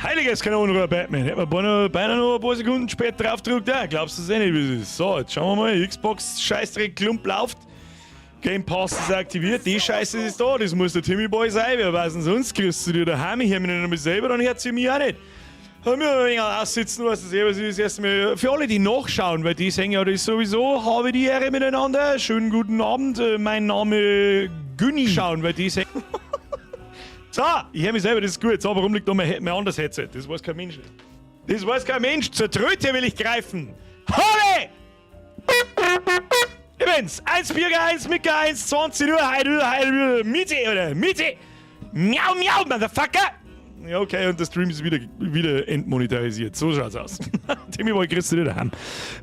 Heiliges Kanonenrohr Batman. Hätte man beinahe noch ein paar Sekunden später draufgedrückt. Ja, glaubst du eh nicht, wie es ist. So, jetzt schauen wir mal. Xbox Scheißdreck Klump läuft. Game Pass ist aktiviert. Die Scheiße ist da. Das muss der Timmy Boy sein. Wer weiß denn sonst? Grüßt du dir daheim? Ich höre mich nicht einmal selber, dann hört sie mich auch nicht. Haben wir ein wenig aussitzen, was das was ist. Erstmal für alle, die nachschauen, weil die sagen ja, das sowieso, habe die Ehre miteinander. Schönen guten Abend. Mein Name Günni. Schauen, weil die sagen. So, ich höre mich selber, das ist gut. So, warum liegt da mein anderes Headset? Das weiß kein Mensch. Das weiß kein Mensch. Zur Tröte will ich greifen. Habe! Übrigens, 1 Bürger, 1 Micker, 1, 20 Uhr, Heide, Miete, oder? Miete! Miau, miau, Motherfucker! Ja, okay, und der Stream ist wieder entmonetarisiert. So schaut's aus. Timmy Boy, kriegst du dir daheim.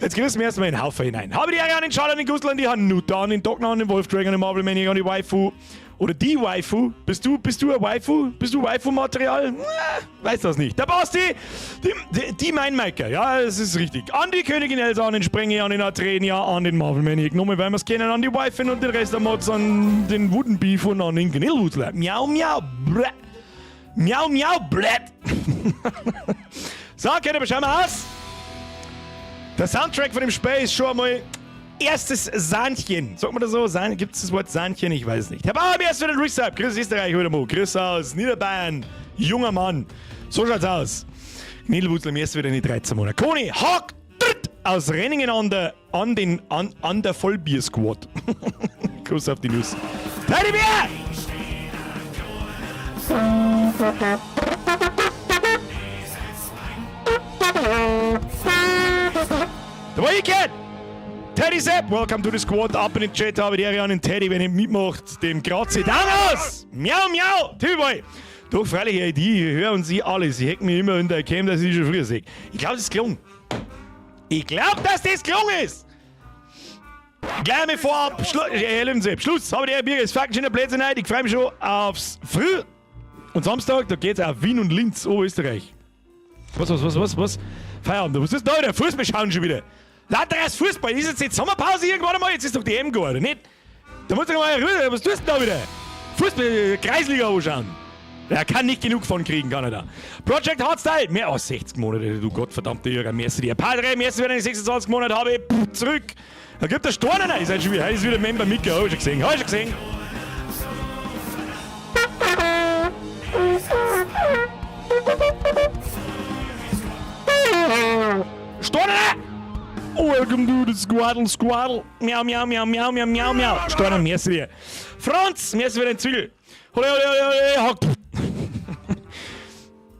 Jetzt grüßen wir erstmal in den Haufen hinein. Habe die Ehre an den Schal, an den Gustl, an die Hanuta, an den Dogner, an den Wolfdragon, an den Marvel Maniac, an die Waifu. Oder die Waifu. Bist du ein Waifu? Bist du Waifu-Material? Weiß das nicht. Der Basti, die Mainmaker, ja, das ist richtig. An die Königin Elsa, an den Sprenger, an den Atrenia, an den Marvel Maniac. Nochmal, weil wir es kennen, an die Waifin und den Rest der Mods, an den Wooden Beef und an den Gnillwutler. Miau, miau, blä. Miau, miau, blät. So, kennt ihr, schauen wir aus. Der Soundtrack von dem Spiel ist schon einmal erstes Sahnchen. Sagt man das so? Gibt es das Wort Sahnchen? Ich weiß es nicht. Herr Bauer, erst wieder den Resub. Grüß Österreich heute mal. Grüß aus Niederbayern. Junger Mann. So schaut's aus. Gnillwutzler, mir ist wieder in die 13 Monate. Koni, Hack, aus Renningen an der Vollbier-Squad. Kuss auf die Nuss. Teddy Bär! The Weekend! Teddy Sepp, welcome to the squad. Ab in den Chat, habe die Ehre an den Teddy, wenn ihr mitmacht. Dem Grazie Danos! Miau, miau! Tüboy! Doch, freilich, die hören sie alle. Sie hecken mir immer in der Cam, dass ich schon früher sehe. Ich glaube, das ist gelungen. Ich glaube, dass das gelungen ist! Gleich mal vorab, Schluss! Habe die Ehre, Bier, ist faktisch in der Plätze rein. Ich freue mich schon aufs Früh. Und Samstag, da geht's auf Wien und Linz, Oberösterreich. Was? Feierabend, was ist da wieder? Fußball schauen schon wieder. Lauteres Fußball, ist jetzt Sommerpause irgendwann einmal? Jetzt ist doch die EM geworden, nicht? Da musst du mal rüber, was tust du da wieder? Fußball, Kreisliga anschauen. Er kann nicht genug von kriegen, kann er da. Project Hardstyle, mehr als 60 Monate, du Gottverdammte Jürger, merci dir. Padre, merci für deine 26 Monate, habe ich zurück. Da gibt der Stornen, ist halt schon wieder, ist wieder Member Mika, hab ich schon gesehen. Stornen! Welcome to the Squaddle. Miau, miau, miau, miau, miau, miau, miau. Stornen, merci dir. Franz, merci für den Zwiebel. Hole, hock.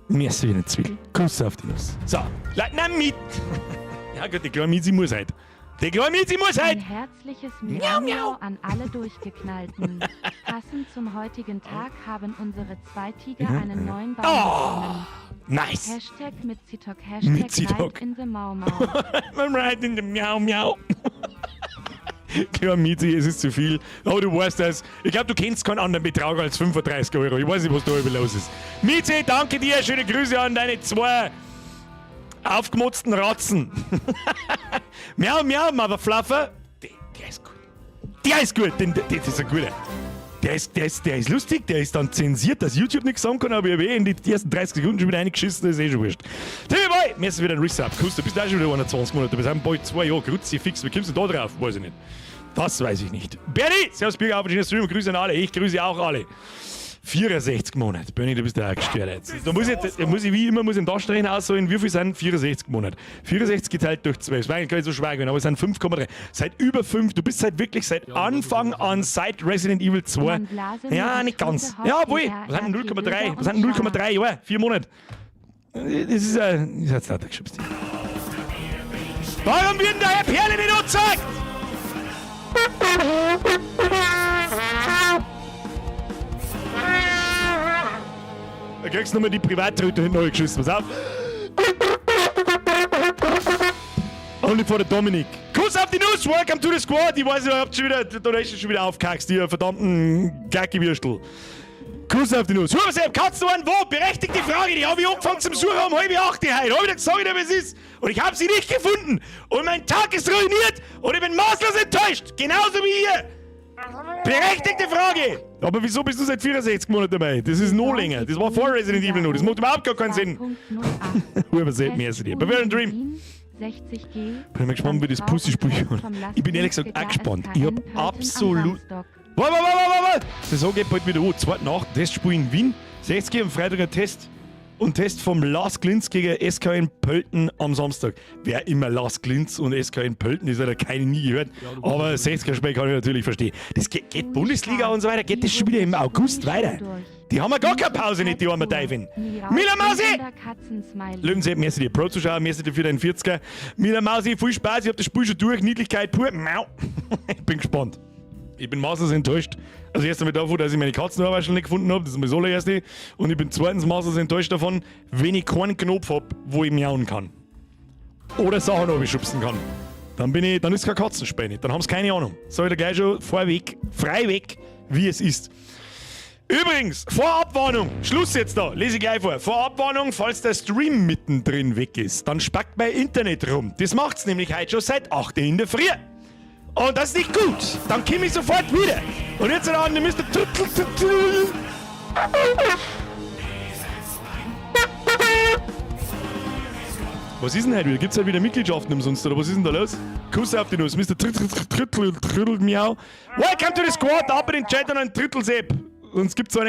Merci für den Zwiebel. Kuss auf die Nuss. So, na mit. Ja gut, die kleine Miezi muss halt. Ein herzliches Miau, Miau an alle Durchgeknallten. Passend zum heutigen Tag haben unsere 2 Tiger einen neuen Baum bekommen. Nice. Hashtag Mitzitok, Hashtag Right in the Mau Mau. Right in the Miau Miau. Klar, Miezi, es ist zu viel. Aber du weißt das. Ich glaube, du kennst keinen anderen Betrag als 35 €. Ich weiß nicht, was da über los ist. Miezi, danke dir. Schöne Grüße an deine 2 aufgemotzten Ratzen. Miau, miau, Motherfluffer. Der ist gut. Der ist gut. Das ist ein guter. Der ist lustig, der ist dann zensiert, dass YouTube nichts sagen kann, aber ich habe in die ersten 30 Sekunden schon wieder reingeschissen, das ist eh schon wurscht. Timmy Boy, mir ist wieder ein Resub. Kuss, du bist auch schon wieder 21 Monate, du bist bald 2 Jahre, Grüezi fix, wie kommst du da drauf? Weiß ich nicht. Das weiß ich nicht. Bernie, servus Bürger, auf den Stream, Grüße an alle, ich grüße auch alle. 64 Monate. Bernie, du bist ja auch gestört jetzt. Da muss ich wie immer da stehen aussuchen, wie viel sind 64 Monate. 64 geteilt durch 12. Das war eigentlich gar nicht so schwer gewesen, aber es sind 5,3. Seit über 5. Du bist seit Anfang an, seit Resident Evil 2. Ja, nicht ganz. Ja, obwohl. Was sind 0,3? Was sind 0,3 Jahre? 4 Monate. Das ist jetzt nicht geschubst. Warum wird der Herr Perle nicht angezeigt? Da kriegst du nochmal die Privatroute hinten geschissen. Pass auf. Only for the Dominik. Kuss auf die Nuss, welcome to the squad. Ich weiß nicht, ihr habt schon wieder, da ist schon wieder aufgehackt, ihr verdammten Gackiwürstel. Kuss auf die Nuss. Hör mal, kannst du einen wo? Berechtigte Frage, die habe ich angefangen zum Suchen um 7:30 heute. Hab ich gesagt, wie es ist. Und ich habe sie nicht gefunden. Und mein Tag ist ruiniert und ich bin maßlos enttäuscht. Genauso wie ihr. Berechtigte Frage. Aber wieso bist du seit 64 Monaten dabei? Das ist noch länger. Das war vor Resident Evil noch. Das macht überhaupt gar keinen Sinn. Übersät mir jetzt. Bavarian Dream. 60G. Ich bin mal gespannt, wie das Pussy-Spiel ist. Ich bin ehrlich gesagt auch gespannt. Ich hab absolut... Warte! Die Saison geht bald wieder hoch. Zweite Nacht, Testspiel in Wien. 60G am Freitag ein Test. Und Test vom Lars Glintz gegen SK in Pölten am Samstag. Wer immer Lars Glintz und SK in Pölten ist, hat er keine nie gehört. Aber 60er-Spiel kann ich natürlich verstehen. Das geht Bundesliga und so weiter, geht das schon wieder im August weiter. Die haben ja gar keine Pause nicht, die armen Teufel. Mila Mausi! Löwensepp, merci dir. Pro-Zuschauer, merci dir für deinen 40er. Mila Mausi, viel Spaß, ich hab das Spiel schon durch. Niedlichkeit pur. Ich bin gespannt. Ich bin maßlos enttäuscht. Also erst einmal davon, dass ich meine Katzenhaarwaschel nicht gefunden habe. Das ist mir das allererste. Und ich bin zweitens maßlos enttäuscht davon, wenn ich keinen Knopf habe, wo ich miauen kann. Oder Sachen abschubsen kann. Dann ist kein Katzenspäne. Dann haben sie keine Ahnung. Sag ich dir gleich schon vorweg, frei weg, wie es ist. Übrigens, Vorabwarnung, Schluss jetzt da, lese ich gleich vor. Vorabwarnung, falls der Stream mittendrin weg ist, dann spackt mein Internet rum. Das macht's nämlich heute schon seit 8 in der Früh. Und das ist nicht gut. Dann komme ich sofort wieder. Und jetzt an, ihr müsst... Was ist denn heute wieder? Gibt's halt wieder Mitgliedschaften umsonst, oder was ist denn da los? Kuss auf die Nuss, Mr. Trüttel, miau. Welcome to the squad, ab in den Chat und ein Trüttelsepp. Sonst gibt's so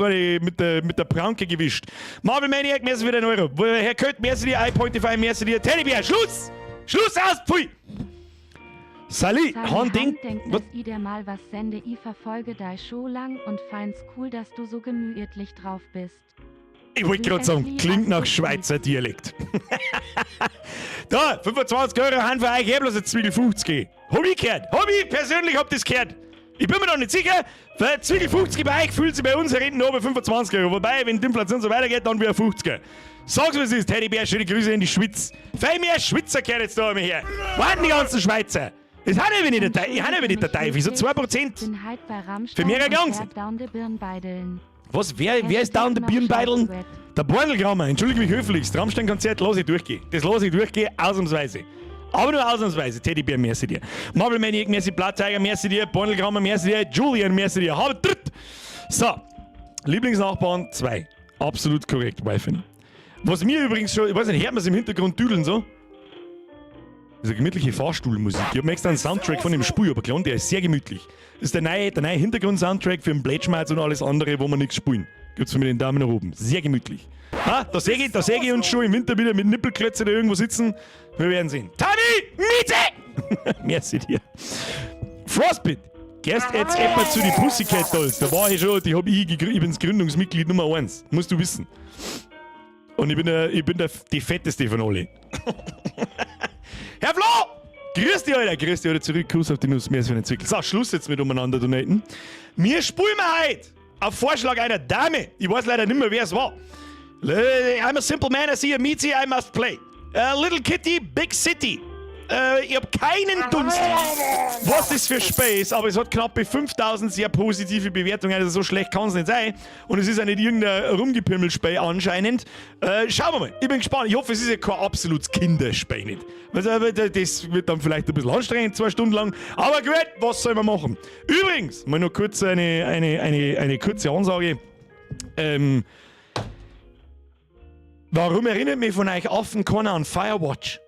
eine mit der Pranke gewischt. Marvel Maniac, merci für den Euro. Herr Kött, merci dir, iPointify, merci dir. Teddybär, Schluss! Schluss aus, pfui! Sally, denkt, dass ich dir mal was sende, ich verfolge deine Show lang und find's cool, dass du so gemütlich drauf bist. Ich wollte gerade sagen, klingt nach Schweizer Dialekt. Da, 25 Euro haben für euch, ich hab bloß eine Zwiegel 50. Hab ich gehört, persönlich hab das gehört. Ich bin mir noch nicht sicher, weil Zwiegel 50 bei euch fühlt sich bei uns reden nur bei 25 Euro. Wobei, wenn die Inflation so weitergeht, dann wieder 50er. Sag's, was es ist, Teddybär, schöne Grüße in die Schweiz. Viel mehr Schweizer gehört jetzt da immer her. Warten die ganzen Schweizer. Das hat ja nicht der Teufel, so 2%. Für mehr ganz. Was, wer ist down the Birnbeideln? Der Bornelgrammer, entschuldige mich höflichst. Rammstein-Konzert lasse ich durchgehen. Das lasse ich durchgehen, ausnahmsweise. Aber nur ausnahmsweise. Teddybär, merci dir. Marvel Maniac, merci. Blatttiger, merci dir. Bornelgrammer, merci dir. Julian, merci dir. Halb dritt. So, Lieblingsnachbarn 2. Absolut korrekt, Wifi. Was mir übrigens schon, ich weiß nicht, hört man es im Hintergrund düdeln so? Das ist eine gemütliche Fahrstuhlmusik. Ich habe mir extra einen Soundtrack von dem Spiel überklärt, der ist sehr gemütlich. Das ist der neue Hintergrund-Soundtrack für den Blätschmerz und alles andere, wo wir nichts spielen. Gibt's für mich den Daumen nach oben. Sehr gemütlich. Da sehe ich uns schon im Winter wieder mit Nippelklötze da irgendwo sitzen. Wir werden sehen. Tani, Miete! Merci dir. Frostbit. Gehst jetzt etwa zu den Pussycat Dolls. Da war ich schon, ich bin das Gründungsmitglied Nummer 1. Musst du wissen. Und ich bin die fetteste von alle. Herr Flo! Grüß dich, Alter! Grüß dich, Alter, zurück. Kuss auf die Nuss. Mehr als für den Zwickel. So, Schluss jetzt mit umeinander donaten. Wir spielen heute auf Vorschlag einer Dame. Ich weiß leider nicht mehr, wer es war. I'm a simple man, I see a meaty, I must play. Little Kitty, Big City. Ich hab keinen Dunst, was das für Spiel ist, aber es hat knappe 5000 sehr positive Bewertungen, also so schlecht kann es nicht sein. Und es ist ja nicht irgendein Rumgepimmel-Spiel anscheinend. Schauen wir mal, ich bin gespannt. Ich hoffe, es ist ja kein absolutes Kinderspiel nicht. Also, das wird dann vielleicht ein bisschen anstrengend, 2 Stunden lang. Aber gut, was soll man machen? Übrigens, mal noch kurz eine kurze Ansage. Warum erinnert mich von euch Affen keiner an Firewatch?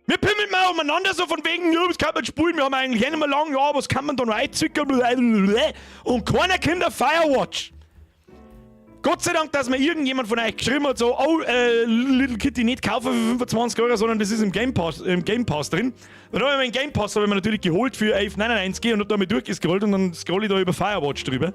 Wir pimmeln mal umeinander so von wegen, ja, was kann man spielen? Wir haben eigentlich nicht mehr lang, ja, was kann man dann reinzücken? Und keiner kennt der Firewatch. Gott sei Dank, dass mir irgendjemand von euch geschrieben hat, so, oh, Little Kitty nicht kaufen für 25 Euro, sondern das ist im Game Pass drin. Dann habe ich meinen Game Pass natürlich geholt für 11,99 und hab da mal durchgescrollt und dann scroll ich da über Firewatch drüber.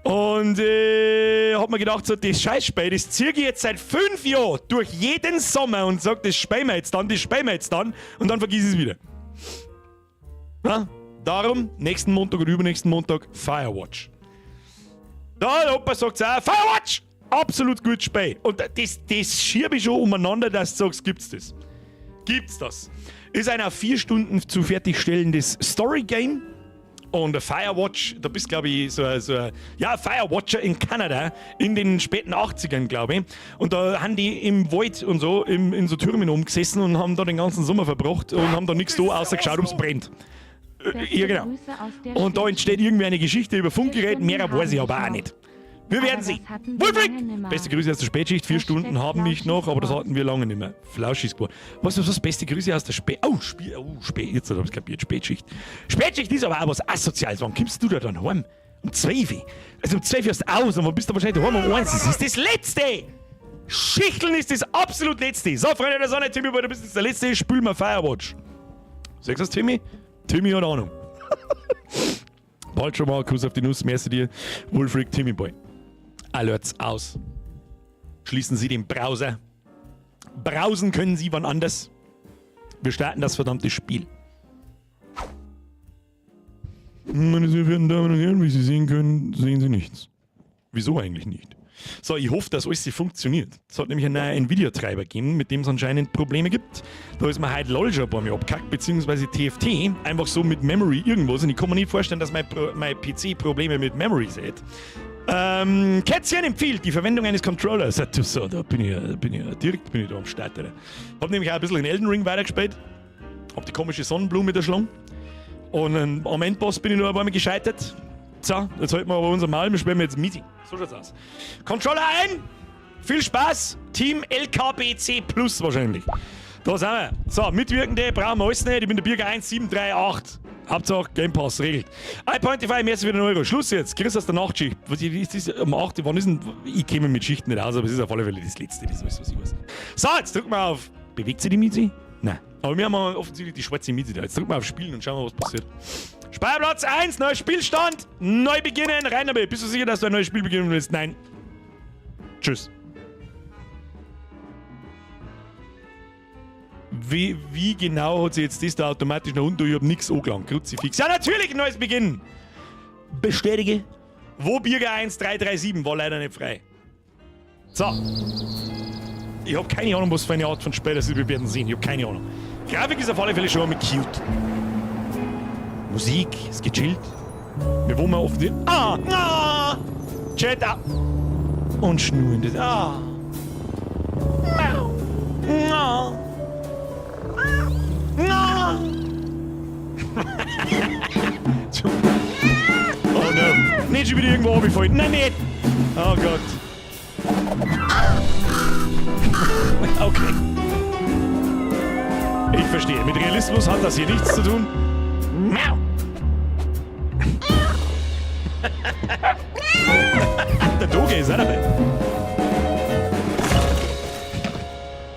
Und hab mir gedacht, so, das Scheißspiel, das ziehe ich jetzt seit 5 Jahren durch jeden Sommer und sag, das spielen wir jetzt dann und dann vergiss ich es wieder. Ja? Darum, nächsten Montag oder übernächsten Montag Firewatch. Da, der Opa sagt auch, Firewatch! Absolut gutes Spiel. Und das schiebe ich schon umeinander, dass du sagst, gibt's das? Gibt's das? Ist ein auf 4 Stunden zu fertigstellendes Story-Game. Und der Firewatch, da bist glaube ich so ein Firewatcher in Kanada in den späten 80ern, glaube ich. Und da haben die im Wald und so, in so Türmen rumgesessen und haben da den ganzen Sommer verbracht und haben da nichts da, außer geschaut, ob's brennt. Ja, genau. Und da entsteht irgendwie eine Geschichte über Funkgerät, mehr weiß ich aber auch nicht. Wir werden sehen. Wolfried! Beste Grüße aus der Spätschicht. 4 Stunden haben mich noch, aber das hatten wir lange nicht mehr. Flauschig-Sport. Was? Beste Grüße aus der jetzt habe ich kapiert. Spätschicht. Spätschicht ist aber auch was Asoziales. Wann kommst du da dann heim? Um 12 Uhr. Also um 12 Uhr hast du aus und wann bist du wahrscheinlich daheim um 1. Das ist das Letzte! Schichteln ist das absolut Letzte. So, Freunde der Sonne, Timmy, du bist jetzt der Letzte. Spül mal Firewatch. Sagst du das, Timmy? Timmy hat Ahnung. Bald schon mal, Kuss auf die Nuss, merci dir. Wolfried, Timmy Boy. Alerts aus. Schließen Sie den Browser. Browsen können Sie wann anders. Wir starten das verdammte Spiel. Meine sehr verehrten Damen und Herren, wie Sie sehen können, sehen Sie nichts. Wieso eigentlich nicht? So, ich hoffe, dass alles funktioniert. Es hat nämlich einen neuen Nvidia-Treiber gegeben, mit dem es anscheinend Probleme gibt. Da ist mir heute LOL schon ein paar Mal abgekackt, beziehungsweise TFT, einfach so mit Memory irgendwas. Und ich kann mir nicht vorstellen, dass mein PC Probleme mit Memory hat. Kätzchen empfiehlt die Verwendung eines Controllers. So, da bin ich direkt da am Start. Hab nämlich auch ein bisschen in Elden Ring weitergespielt. Hab die komische Sonnenblume erschlagen. Und am Endboss bin ich nur ein paar Mal gescheitert. So, jetzt halten wir aber unser Maul, wir spielen jetzt Misi. So schaut's aus. Controller ein! Viel Spaß! Team LKBC Plus wahrscheinlich. Da sind wir. So, Mitwirkende brauchen wir alles nicht. Ich bin der Birger 1738. Hauptsache Game Pass regelt. iPointify, merci für den Euro. Schluss jetzt. Chris aus der Nachtschicht. Was ist das um 8 Uhr? Wann ist denn? Ich käme mit Schichten nicht aus, aber es ist auf alle Fälle das Letzte. Das ist alles, was ich weiß. So, jetzt drücken wir auf. Bewegt sich die Miezi? Nein. Aber wir haben offensichtlich die schwarze Miezi da. Jetzt drücken wir auf Spielen und schauen wir, was passiert. Speicherplatz 1, neuer Spielstand. Neu beginnen. Rein damit. Bist du sicher, dass du ein neues Spiel beginnen willst? Nein. Tschüss. Wie genau hat sich jetzt das da automatisch nach unten? Ich hab nichts angelangt. Kruzifix. Ja, natürlich ein neues Beginn. Bestätige. Wo Birger 1337 war leider nicht frei. So. Ich hab keine Ahnung, was für eine Art von Spiel das ist. Wir werden sehen. Ich hab keine Ahnung. Grafik ist auf alle Fälle schon mal cute. Musik ist gechillt. Wir wohnen auf die. Chat ab. Und schnurren das. Oh no. Nicht schon wieder irgendwo runtergefallen. Nein, nicht. Oh Gott. Okay. Ich verstehe. Mit Realismus hat das hier nichts zu tun. Der Doge ist auch dabei.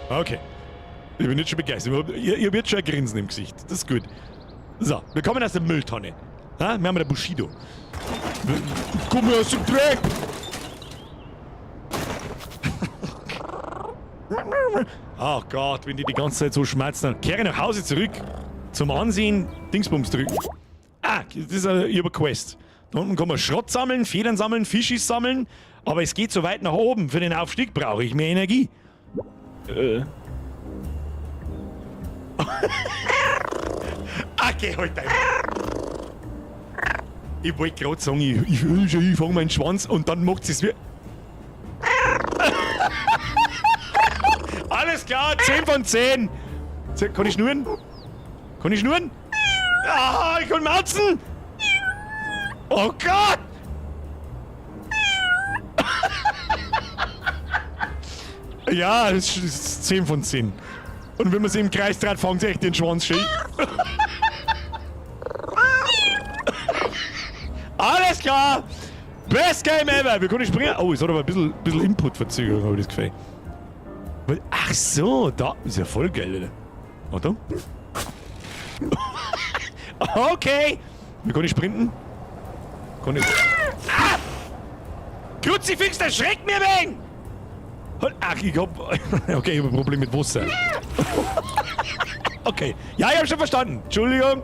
Okay. Ich bin jetzt schon begeistert. Ihr habt jetzt schon ein Grinsen im Gesicht. Das ist gut. So, wir kommen aus der Mülltonne. Ha? Wir haben den Bushido. Komm aus dem Dreck! Ach Gott, wenn die ganze Zeit so schmerzen, dann kehre nach Hause zurück. Zum Ansehen, Dingsbums drücken. Das ist eine Quest. Da unten kann man Schrott sammeln, Federn sammeln, Fischis sammeln. Aber es geht so weit nach oben. Für den Aufstieg brauche ich mehr Energie. Okay, halt dein. Ich wollte gerade sagen, ich fange meinen Schwanz und dann macht es wie. Alles klar, 10 von 10. Kann ich schnurren? Kann ich schnurren? Ah, ich kann mauzen! Oh Gott! Ja, das ist 10 von 10. Und wenn man sie im Kreis dreht, fängt sie echt den Schwanz schön. Alles klar! Best Game ever! Wir können springen. Oh, es hat aber ein bisschen Input-Verzögerung, habe ich das Gefühl. Ach so, da ist ja voll geil, oder? Okay! Wir können sprinten. Kann ich. Kruzifix, der schreckt mir wegen! Ach, ich hab. Okay, ich hab ein Problem mit Wasser. Okay. Ja, ich hab schon verstanden. Entschuldigung.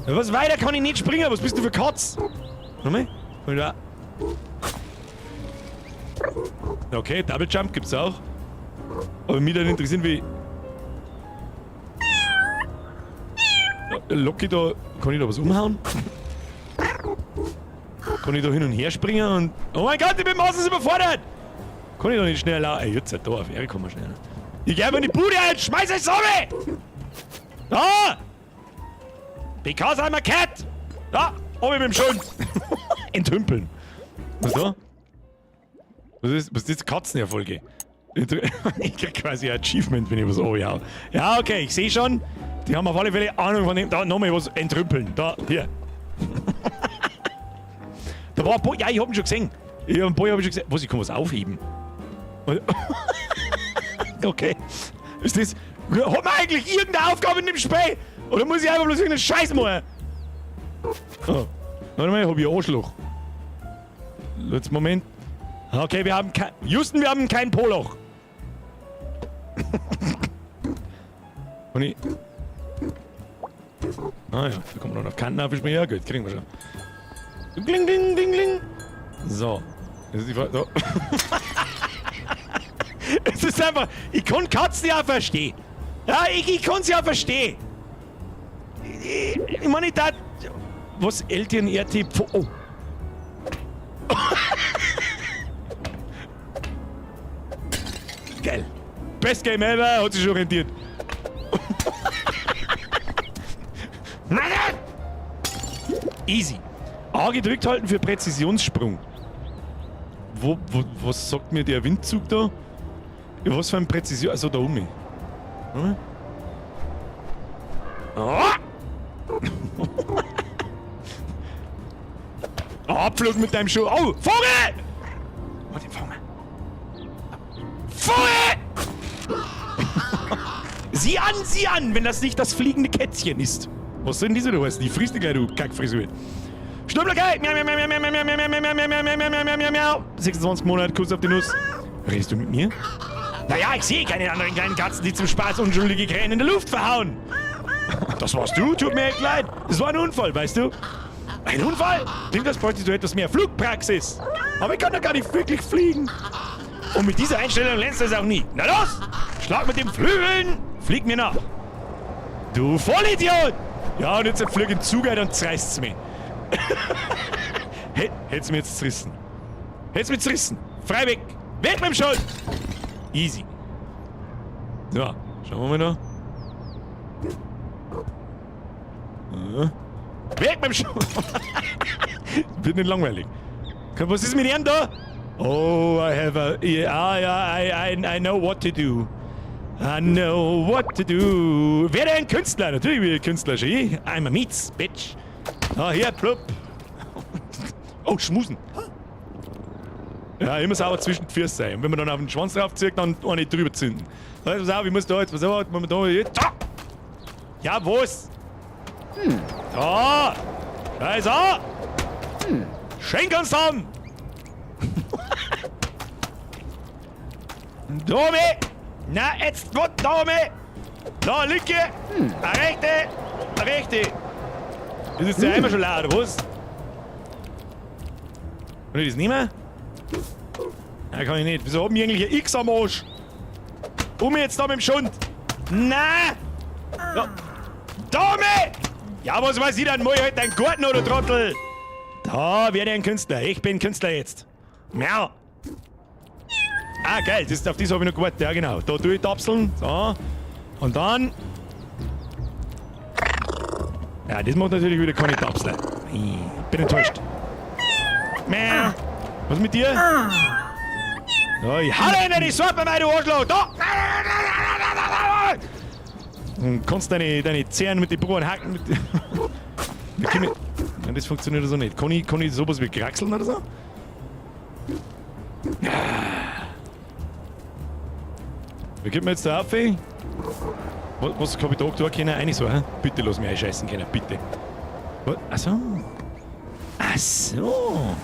Was weiter kann ich nicht springen? Was bist du für Katz? Nochmal? Okay, Double Jump gibt's auch. Aber mich dann interessieren, wie. Locky da. Kann ich da was umhauen? Kann ich da hin und her springen und. Oh mein Gott, ich bin maßlos überfordert! Kann ich da nicht schneller. Ey, jetzt da auf Ehre kommen wir schneller. Ich geh mal in die Bude ein! Schmeiß es so weg! Da! Because I'm a cat! Da, oben mit dem Schund. Enthümpeln. Was da? Was ist das Katzenerfolge? Ich krieg quasi ein Achievement, wenn ich was hau. Ja, okay, ich sehe schon. Die haben auf alle Fälle Ahnung von dem. Da nochmal was entrümpeln. Da, hier. Da war ein Boy, ja, ich hab ihn schon gesehen. Ein Boy hab ich schon gesehen. Was, ich kann was aufheben. Okay. Ist das. Hat man eigentlich irgendeine Aufgabe in dem Spiel? Oder muss ich einfach bloß irgendeinen Scheiß machen? Oh. Warte mal, ich hab hier Arschloch. Letzten Moment. Okay, wir haben kein. Houston, wir haben kein Poloch. Und ich. Ah ja, da kommt noch auf Kanten auf, ja gut, kriegen wir schon. Kling, kling, kling, kling. So. Das ist die Frage. So. Es ist einfach. Ich kann Katzen ja verstehen. Ja, ich kann sie ja verstehen. Ich meine, da. Was LTN-RT. Oh. Geil. Best Game ever, hat sich schon rentiert. Easy. A gedrückt halten für Präzisionssprung. Was sagt mir der Windzug da? Ja, was für ein Präzision... Also da oben. Hm? Oh! Abflug mit deinem Schuh. Oh, Vogel! Oh, den Vogel. Vogel! Sieh an, wenn das nicht das fliegende Kätzchen ist. Was sind diese, du weißt? Die frisst gleich, du Kackfrisur. Stummlerkeit! Miau, miau, miau, miau, miau, miau, miau, miau, miau, miau, miau, miau. 26 Monate, Kuss auf die Nuss. Redest du mit mir? Naja, ich sehe keine anderen kleinen Katzen, die zum Spaß unschuldige Krähen in der Luft verhauen. Das warst du? Tut mir echt leid. Das war ein Unfall, weißt du? Ein Unfall? Klingt, das bräuchtest du etwas mehr Flugpraxis. Aber ich kann doch gar nicht wirklich fliegen. Und mit dieser Einstellung lernst du es auch nie. Na los! Schlag mit den Flügeln! Flieg mir nach! Du Vollidiot! Ja, und jetzt ein Flug im Zug und zerreißt's mir. Hätt's mir jetzt zerrissen. Hätt's mir zerrissen. Frei weg! Weg mit dem Schuld! Easy. So, schauen wir mal noch. Weg mit dem Schuld! Wird nicht langweilig. Was ist mit ihm da? Oh, I have a... I know what to do. I know what to do. Werde ein Künstler. Natürlich will ich Künstler. I'm a meats, bitch. Ah, hier, plupp. Oh, schmusen. Ja, immer sauber zwischen die Füße sein. Und wenn man dann auf den Schwanz draufzieht, dann auch nicht drüber zünden. Pass auf, ich muss da jetzt... Pass auf, wenn man da... Jetzt. Ja, was? Da ist er. Schenk uns haben. Dome! Na, jetzt gut, Dome! Da, Lücke! Eine rechte! Das ist ja einmal schon laut, oder was? Kann ich das nicht mehr? Nein, kann ich nicht. Wieso haben wir eigentlich ein X am Arsch? Jetzt da mit dem Schund! Nein! Da. Dome! Ja, was weiß ich dann? Muss ich halt deinen Garten oder Trottel? Da werde ich ein Künstler. Ich bin Künstler jetzt. Miau! Ah, geil, auf das habe ich noch gewartet. Ja, genau. Da tue ich tapseln. So. Und dann. Ja, das macht natürlich wieder keine Tapsel. Bin enttäuscht. Miau. Was mit dir? Ja, ich hau dir in die Sorte, mein du Arschloch! Da! Und kannst deine Zähne mit den Brühen hacken. Nein, das funktioniert so nicht. Kann ich sowas wie kraxeln oder so? Wie geht mir jetzt da auf? Was kann ich da aktuell können? Eigentlich so, hä? Bitte lass mich einscheißen können, bitte. Achso. Achso.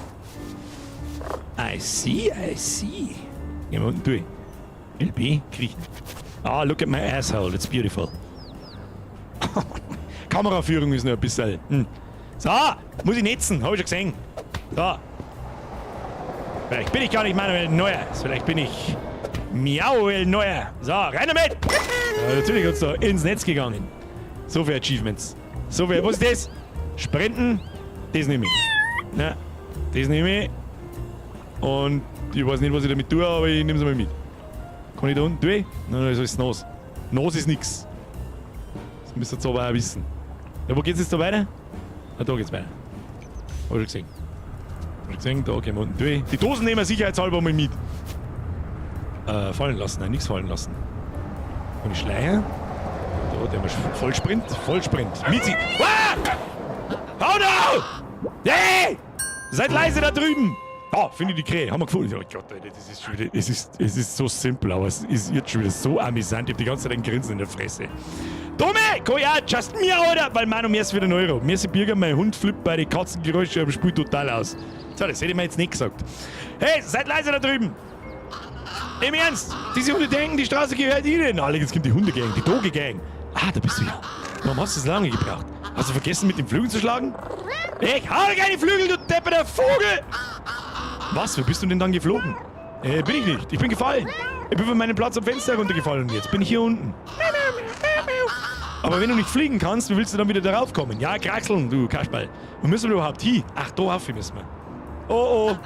I see. Geh mal unten durch. LB, krieg. Ah, look at my asshole, it's beautiful. Kameraführung ist noch ein bisschen. So, muss ich netzen, hab ich schon gesehen. So. Vielleicht bin ich gar nicht Manuel Neuer. Vielleicht bin ich Miauel Neuer. So, rein damit! Ja, natürlich hat's da ins Netz gegangen. So viele Achievements. So viel. Was ist das? Sprinten? Das nehme ich. Na, das nehme ich. Und ich weiß nicht, was ich damit tue, aber ich nehme es mal mit. Kann ich da unten durch? Nein, das ist Nase. Nase ist nix. Das müsst ihr jetzt aber auch wissen. Ja, wo geht's jetzt da weiter? Ah, da geht's weiter. Hab ich gesehen. Da gehen wir unten durch. Die Dosen nehmen wir sicherheitshalber mal mit. Fallen lassen. Nein, nichts fallen lassen. Und die Schleier. Da, der muss Vollsprint. Mizi. Hau da! Hey! Seid leise da drüben! Oh, finde ich die Krähe. Haben wir gefunden. Oh Gott, Alter, das ist schon wieder, es ist so simpel, aber es ist jetzt schon wieder so amüsant. Ich hab die ganze Zeit ein Grinsen in der Fresse. Dumme! Ja, just mir, oder? Weil, Manu, mir ist wieder ein Euro. Mir ist ein Bürger, mein Hund flippt bei den Katzengeräuschen, aber spielt total aus. So, das hätte ich mir jetzt nicht gesagt. Hey, seid leise da drüben! Im Ernst! Diese Hunde denken, die Straße gehört ihnen. Alle, jetzt kommt die Hundegang, die Doge-Gang. Ah, da bist du ja. Warum hast du so lange gebraucht? Hast du vergessen, mit den Flügeln zu schlagen? Ich habe keine Flügel, du depperter Vogel! Was? Wie bist du denn dann geflogen? Bin ich nicht. Ich bin gefallen. Ich bin von meinem Platz am Fenster runtergefallen und jetzt bin ich hier unten. Aber wenn du nicht fliegen kannst, wie willst du dann wieder darauf kommen? Ja, kraxeln, du Kasperl. Wo müssen wir überhaupt hin? Ach, da rauf müssen wir. Oh.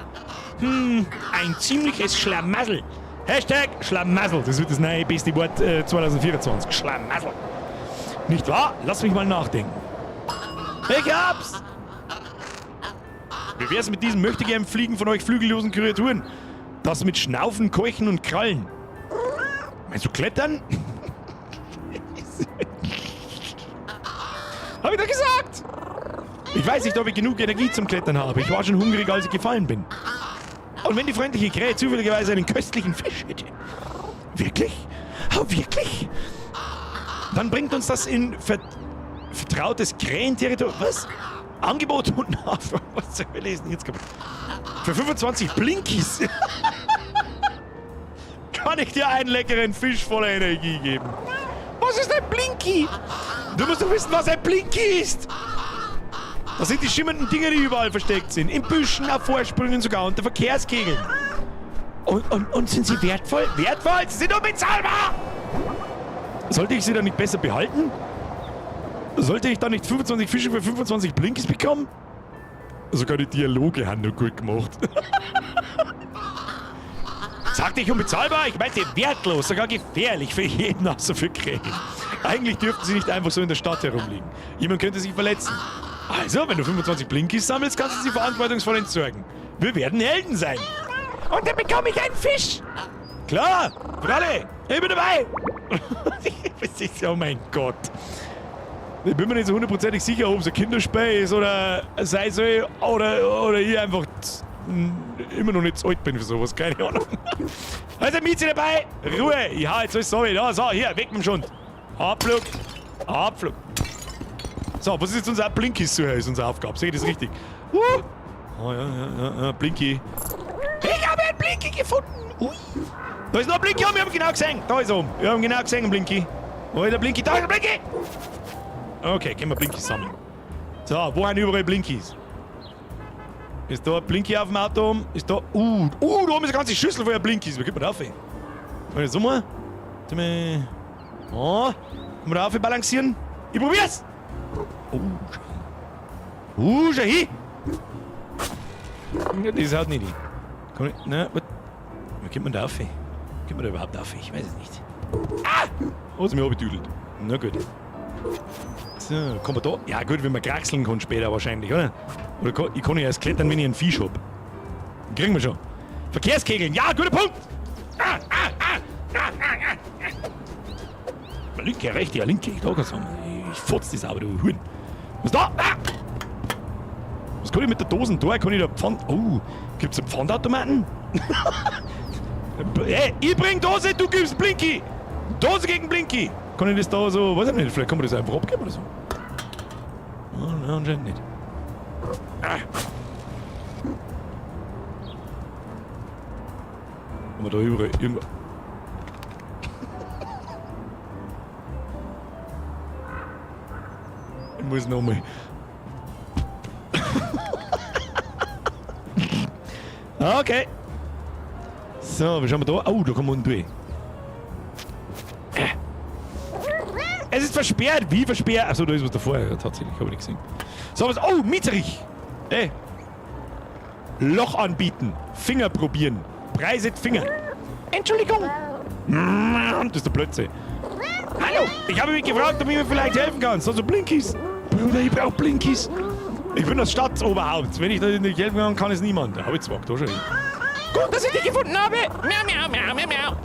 Ein ziemliches Schlamassel. Hashtag Schlamassel. Das wird das neue beste Wort 2024. Schlamassel. Nicht wahr? Lass mich mal nachdenken. Ich hab's! Wie wär's mit diesem möchtegern Fliegen von euch flügellosen Kreaturen? Das mit Schnaufen, Keuchen und Krallen. Meinst du Klettern? Hab ich doch gesagt! Ich weiß nicht, ob ich genug Energie zum Klettern habe. Ich war schon hungrig, als ich gefallen bin. Und wenn die freundliche Krähe zufälligerweise einen köstlichen Fisch hätte. Wirklich? Oh, wirklich? Dann bringt uns das in vertrautes Krähenterritorium. Was? Angebot und Nachfrage. Was soll ich lesen? Jetzt kaputt. Für 25 Blinkies kann ich dir einen leckeren Fisch voller Energie geben. Was ist ein Blinky? Du musst doch wissen, was ein Blinky ist. Das sind die schimmernden Dinger, die überall versteckt sind. In Büschen, auf Vorsprüngen sogar, unter Verkehrskegeln. Und sind sie wertvoll? Wertvoll? Sie sind unbezahlbar! Sollte ich sie dann nicht besser behalten? Sollte ich dann nicht 25 Fische für 25 Blinkies bekommen? Sogar die Dialoge haben nur gut gemacht. Sagte ich unbezahlbar? Ich meinte wertlos, sogar gefährlich für jeden, außer für Krähen. Eigentlich dürften sie nicht einfach so in der Stadt herumliegen. Jemand könnte sich verletzen. Also, wenn du 25 Blinkies sammelst, kannst du sie verantwortungsvoll entsorgen. Wir werden Helden sein. Und dann bekomme ich einen Fisch. Klar, für alle. Ich bin dabei. Oh mein Gott. Ich bin mir nicht so hundertprozentig sicher, ob es ein Kinderspiel ist oder sei so oder ich einfach immer noch nicht zu alt bin für sowas. Keine Ahnung. Also, Miezi dabei. Ruhe. Ich hau jetzt alles so. So, hier, weg mit dem Schund. Abflug. So, was ist jetzt unser Blinkies zu ist unsere Aufgabe? Sehe ich das richtig? Oh ja, Blinky. Ich habe einen Blinky gefunden. Ui. Da ist noch ein Blinky, wir haben ihn genau gesehen. Da ist er oben. Wir haben ihn genau gesehen, einen Blinky. Wo ist der Blinky? Da ist der Blinky. Okay, können wir Blinkies sammeln. So, wo haben überall Blinkies? Ist da ein Blinky auf dem Auto oben? Ist da... da oben ist eine ganze Schüssel voller Blinkies. Wie geht man da rauf? Warte, so mal. Oh, kann man da rauf balancieren? Ich probier's! Schau hin! Ja, das haut nicht hin. Kann ich... Nein, was? Wie kommt man da rauf? Wie kommt man da überhaupt rauf? Ich weiß es nicht. Ah! Oh, ist mir abgetüdelt. Na gut. So, kann man da... Ja gut, wenn man kraxeln kann später wahrscheinlich, oder? Oder ich kann ja erst klettern, wenn ich einen Fisch hab. Kriegen wir schon. Verkehrskegeln, ja, guter Punkt! Linke, rechte, ja, linke. Da kannst du sagen. Ich fotz das aber, du Huhn. Was da? Was kann ich mit der Dosen da? Kann ich da Pfand... Oh, gibt's einen Pfandautomaten? Hey, ich bring Dose, du gibst Blinky! Dose gegen Blinky! Kann ich das da so... Weiß ich nicht, vielleicht kann man das einfach abgeben oder so. Oh, nein, anscheinend nicht. Kann man da überall irgendwo... Ich muss nochmal... Okay. So, wie schauen wir da? Oh, da kommen wir unten durch. Es ist versperrt. Wie versperrt? Achso, da ist was davor. Ja, tatsächlich, habe ich nicht gesehen. So, was... Oh, Mieterich. Ey. Loch anbieten. Finger probieren. Preiset Finger. Entschuldigung. Das ist der Blödsinn. Hallo. Ich habe mich gefragt, ob du mir vielleicht helfen kannst. Also Blinkies. Bruder, ich brauch Blinkies. Ich bin das Stadtoberhaupt. Wenn ich da nicht helfen kann, kann es niemand. Da hab ich zwar da schon hin. Gut, dass ich dich gefunden habe. Miau, miau, miau, miau, miau.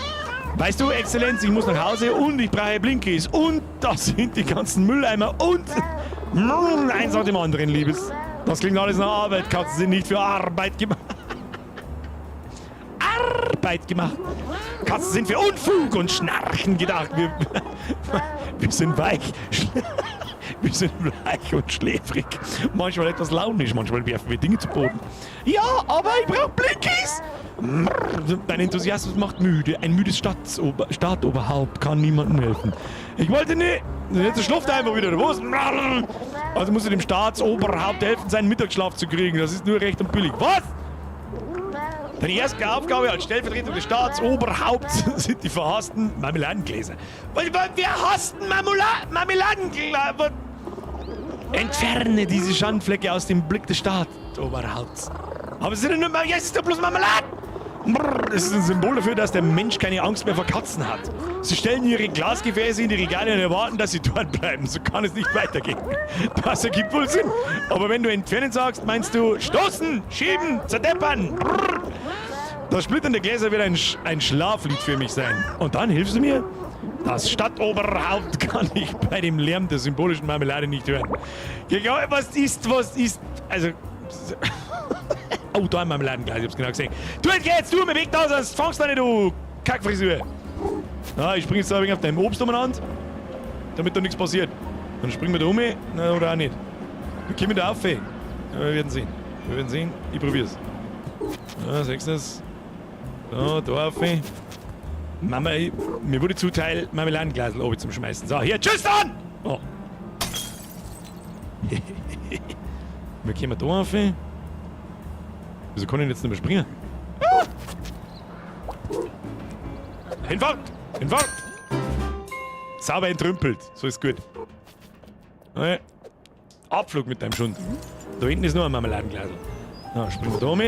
Weißt du, Exzellenz, ich muss nach Hause und ich brauche Blinkies. Und da sind die ganzen Mülleimer und eins nach dem anderen, Liebes. Das klingt alles nach Arbeit. Katzen sind nicht für Arbeit gemacht. Arbeit gemacht. Katzen sind für Unfug und Schnarchen gedacht. Wir sind weich. Wir sind weich und schläfrig. Manchmal etwas launisch, manchmal werfen wir Dinge zu Boden. Ja, aber ich brauche Blinkies. Dein Enthusiasmus macht müde. Ein müdes Stadtoberhaupt kann niemandem helfen. Ich wollte nicht. Jetzt schläft er einfach wieder. Was? Also musst du dem Staatsoberhaupt helfen, seinen Mittagsschlaf zu kriegen. Das ist nur recht und billig. Was? Deine erste Aufgabe als Stellvertreter des Staatsoberhaupts sind die verhassten Marmeladengläser. Wir hassten Marmeladengläser. Entferne diese Schandflecke aus dem Blick des Staatsoberhaupts. Aber es sind nur, jetzt ist doch bloß Marmelade. Es ist ein Symbol dafür, dass der Mensch keine Angst mehr vor Katzen hat. Sie stellen ihre Glasgefäße in die Regale und erwarten, dass sie dort bleiben. So kann es nicht weitergehen. Das ergibt wohl Sinn. Aber wenn du entfernen sagst, meinst du stoßen, schieben, zerdeppern. Das Splittern der Gläser wird ein Schlaflied für mich sein. Und dann hilfst du mir? Das Stadtoberhaupt kann ich bei dem Lärm der symbolischen Marmelade nicht hören. Egal, was ist. Also... Oh, da ein Marmeladenglas, ich hab's genau gesehen. Du jetzt, du mir weg da, sonst fangst du nicht, du Kackfrisur. Ja, ich spring jetzt da ein wenig auf deinem Obst umeinander, damit da nichts passiert. Dann springen wir da um, oder auch nicht. Wir kommen da auf, ey. Ja, wir werden sehen. Ich probier's. Ja, sechstens. Ja, da auf, ey. Mama, mir wurde zuteil, Marmeladenglas oben zum Schmeißen. So, hier, tschüss dann! Oh. Wir kommen da auf, ey. Wieso kann ich jetzt nicht mehr springen? Ah! Hinfahrt! Sauber entrümpelt. So ist gut. Okay. Abflug mit deinem Schund. Da hinten ist noch ein Marmeladenglas. Ja, springen wir da um.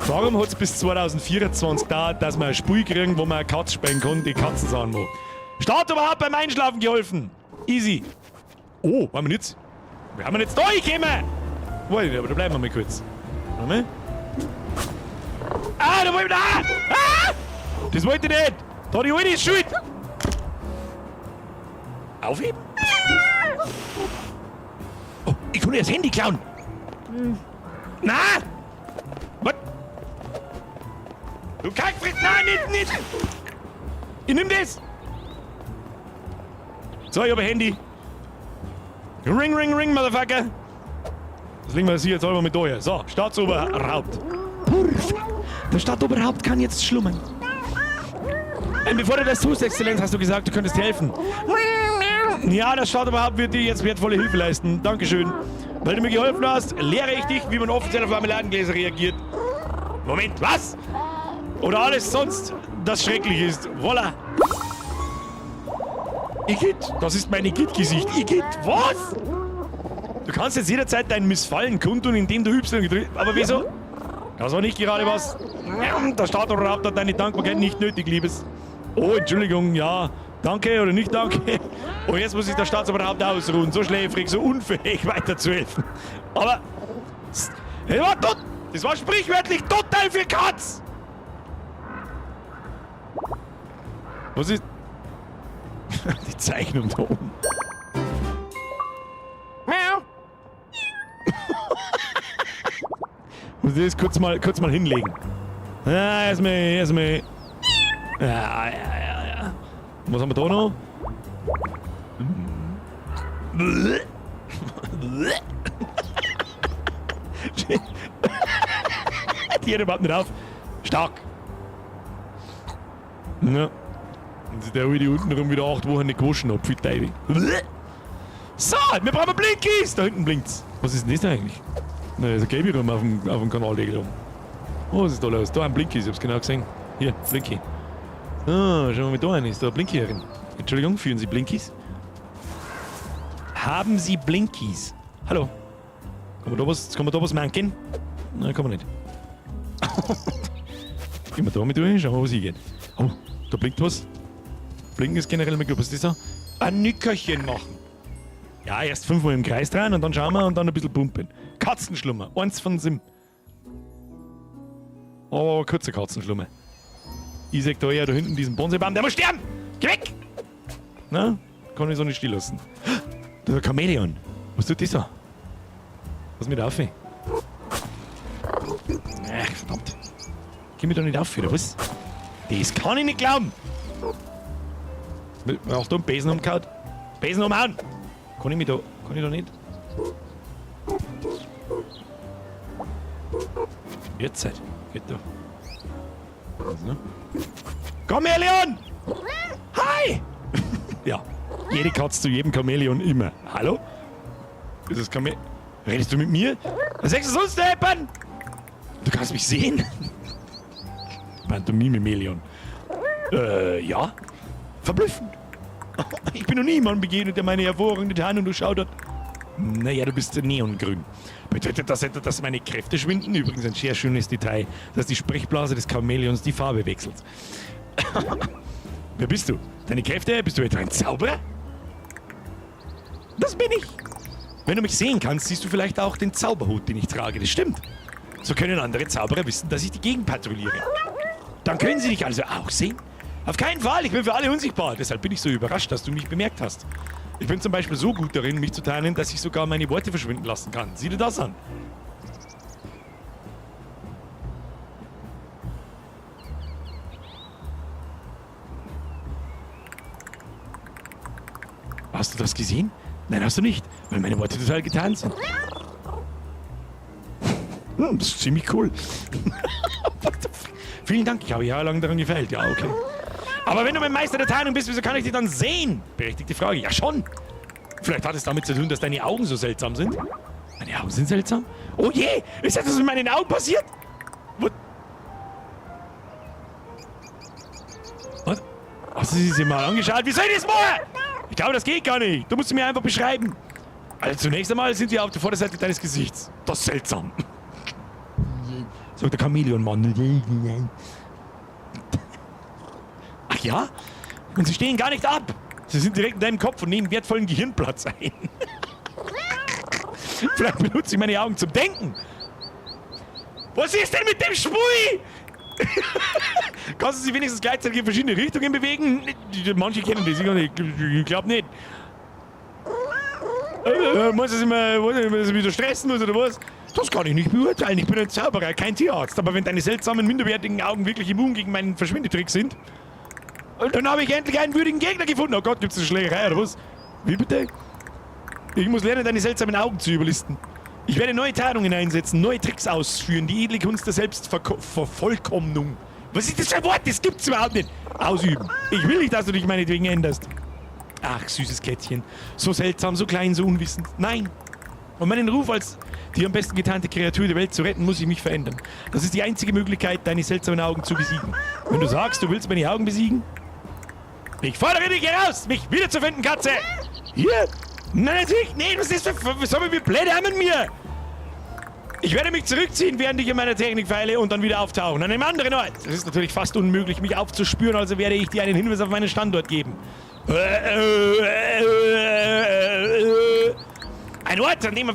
Warum hat es bis 2024 gedauert, dass wir ein Spiel kriegen, wo man eine Katze spielen kann, die Katzen sagen wo? Start überhaupt beim Einschlafen geholfen. Easy. Oh, waren wir jetzt? Wir haben jetzt durchgekommen! Wollte, aber da bleiben wir mal kurz. Warte. Ah, da wollen wir da! Ah! Das wollte ich nicht! Da die Alte ist schuld! Aufheben! Oh, ich kann dir das Handy klauen! Na! Was? Du Kackfritz! Nein, nicht! Ich nimm das! So, ich habe ein Handy. Ring, ring, ring, Motherfucker! Das legen wir das hier jetzt einfach mit durch. So, Staatsoberhaupt. Purf! Der Staatsoberhaupt kann jetzt schlummern. Bevor du das tust, Exzellenz, hast du gesagt, du könntest helfen. Ja, das Staatsoberhaupt wird dir jetzt wertvolle Hilfe leisten. Dankeschön. Weil du mir geholfen hast, lehre ich dich, wie man offiziell auf Marmeladengläser reagiert. Moment, was? Oder alles sonst, das schrecklich ist. Voila! Igitt, das ist mein Igitt-Gesicht. Igitt, was? Du kannst jetzt jederzeit dein Missfallen kundtun, indem du Y gedrückt hast. Aber wieso? Das war nicht gerade was. Der Staatsoberhaupt hat deine Dankbarkeit nicht nötig, Liebes. Oh, Entschuldigung, ja. Danke oder nicht danke. Und jetzt muss sich der Staatsoberhaupt ausruhen. So schläfrig, so unfähig weiterzuhelfen. Aber... Das war sprichwörtlich total für Katz! Was ist... Die Zeichnung da oben. Miau. Muss ich das kurz mal hinlegen. Ja, erstmal. Ja. Was haben wir da noch? Die hört überhaupt nicht auf. Stark. Ja. Der Uli unten rum wieder 8 Wochen nicht gewaschen hat. Viel Teufel. So, wir brauchen Blinkies! Da hinten blinkt's. Was ist denn das da eigentlich? Na, ist ein Gaby rum auf dem Kanaldeckel rum. Oh, was ist da los? Da ein Blinkies, ich hab's genau gesehen. Hier, Blinky. So, schauen wir mal da rein. Ist da ein Blinky herin? Entschuldigung, führen Sie Blinkies? Haben Sie Blinkies? Hallo? Kann man da was manken? Nein, kann man nicht. Gehen wir da mit durch, schauen wir, was hier geht. Oh, da blinkt was. Blinken ist generell mein Club. Was ist das da? ein Nickerchen machen. Ja, erst 5-mal im Kreis drehen und dann schauen wir und dann ein bisschen pumpen. Katzenschlummer, eins von Sim. Oh, kurzer Katzenschlummer. Ich sag da eher da hinten diesen Bonsaibaum, der muss sterben! Geh weg! Na, kann ich so nicht stehen lassen. Der Chamäleon. Was tut das so? Lass mich da auf. Ach, verdammt. Geh mir da nicht auf, oder was? Das kann ich nicht glauben! Hast du einen Besen umgehauen? Besen umhauen! Kann ich da nicht? Jetzt halt. Geht da. Also. Chamäleon! Hi! Ja, jede Katze zu jedem Chamäleon immer. Hallo? Ist das Chamäleon? Redest du mit mir? Was sagst du sonst, Deppern? Du kannst mich sehen? Pantomime-Meleon. Ja? Verblüffend. Ich bin noch niemandem begegnet, der meine hervorragende Tarnung durchschaut hat. Naja, du bist neongrün. Bedeutet das etwa, dass meine Kräfte schwinden? Übrigens ein sehr schönes Detail, dass die Sprechblase des Chamäleons die Farbe wechselt. Wer bist du? Deine Kräfte? Bist du etwa ein Zauberer? Das bin ich. Wenn du mich sehen kannst, siehst du vielleicht auch den Zauberhut, den ich trage. Das stimmt. So können andere Zauberer wissen, dass ich die Gegend patrouilliere. Dann können sie dich also auch sehen? Auf keinen Fall, ich bin für alle unsichtbar. Deshalb bin ich so überrascht, dass du mich bemerkt hast. Ich bin zum Beispiel so gut darin, mich zu tarnen, dass ich sogar meine Worte verschwinden lassen kann. Sieh dir das an. Hast du das gesehen? Nein, hast du nicht, weil meine Worte total getarnt sind. Das ist ziemlich cool. Vielen Dank, ich habe jahrelang daran gefällt. Ja, okay. Aber wenn du mein Meister der Tarnung bist, wieso kann ich dich dann sehen? Berechtigte Frage. Ja, schon. Vielleicht hat es damit zu tun, dass deine Augen so seltsam sind. Meine Augen sind seltsam? Oh je, ist etwas mit meinen Augen passiert? Was? Hast du sie mal angeschaut? Wie soll ich das machen? Ich glaube, das geht gar nicht. Du musst sie mir einfach beschreiben. Also zunächst einmal sind wir auf der Vorderseite deines Gesichts. Das ist seltsam. Sagt der Chamäleon-Mann. Ach ja? Und sie stehen gar nicht ab. Sie sind direkt in deinem Kopf und nehmen wertvollen Gehirnplatz ein. Vielleicht benutze ich meine Augen zum Denken. Was ist denn mit dem Spui? Kannst du sie wenigstens gleichzeitig in verschiedene Richtungen bewegen? Manche kennen das, ich glaube nicht. Muss es immer wieder stressen muss oder was? Das kann ich nicht beurteilen. Ich bin ein Zauberer, kein Tierarzt. Aber wenn deine seltsamen, minderwertigen Augen wirklich immun gegen meinen Verschwindetrick sind, dann habe ich endlich einen würdigen Gegner gefunden. Oh Gott, gibt's eine Schlägerei oder was? Wie bitte? Ich muss lernen, deine seltsamen Augen zu überlisten. Ich werde neue Tarnungen einsetzen, neue Tricks ausführen, die edle Kunst der Selbstvervollkommnung. Was ist das für ein Wort? Das gibt's überhaupt nicht. Ausüben. Ich will nicht, dass du dich meinetwegen änderst. Ach, süßes Kätzchen. So seltsam, so klein, so unwissend. Nein. Um meinen Ruf als die am besten getarnte Kreatur der Welt zu retten, muss ich mich verändern. Das ist die einzige Möglichkeit, deine seltsamen Augen zu besiegen. Wenn du sagst, du willst meine Augen besiegen, ich fordere dich heraus, mich wiederzufinden, Katze! Hier? Nein, natürlich! Nee, was ist was haben wir für Pläne haben mit mir? Ich werde mich zurückziehen, während ich in meiner Technik feile und dann wieder auftauchen. An einem anderen Ort. Es ist natürlich fast unmöglich, mich aufzuspüren, also werde ich dir einen Hinweis auf meinen Standort geben. Ein Ort, an dem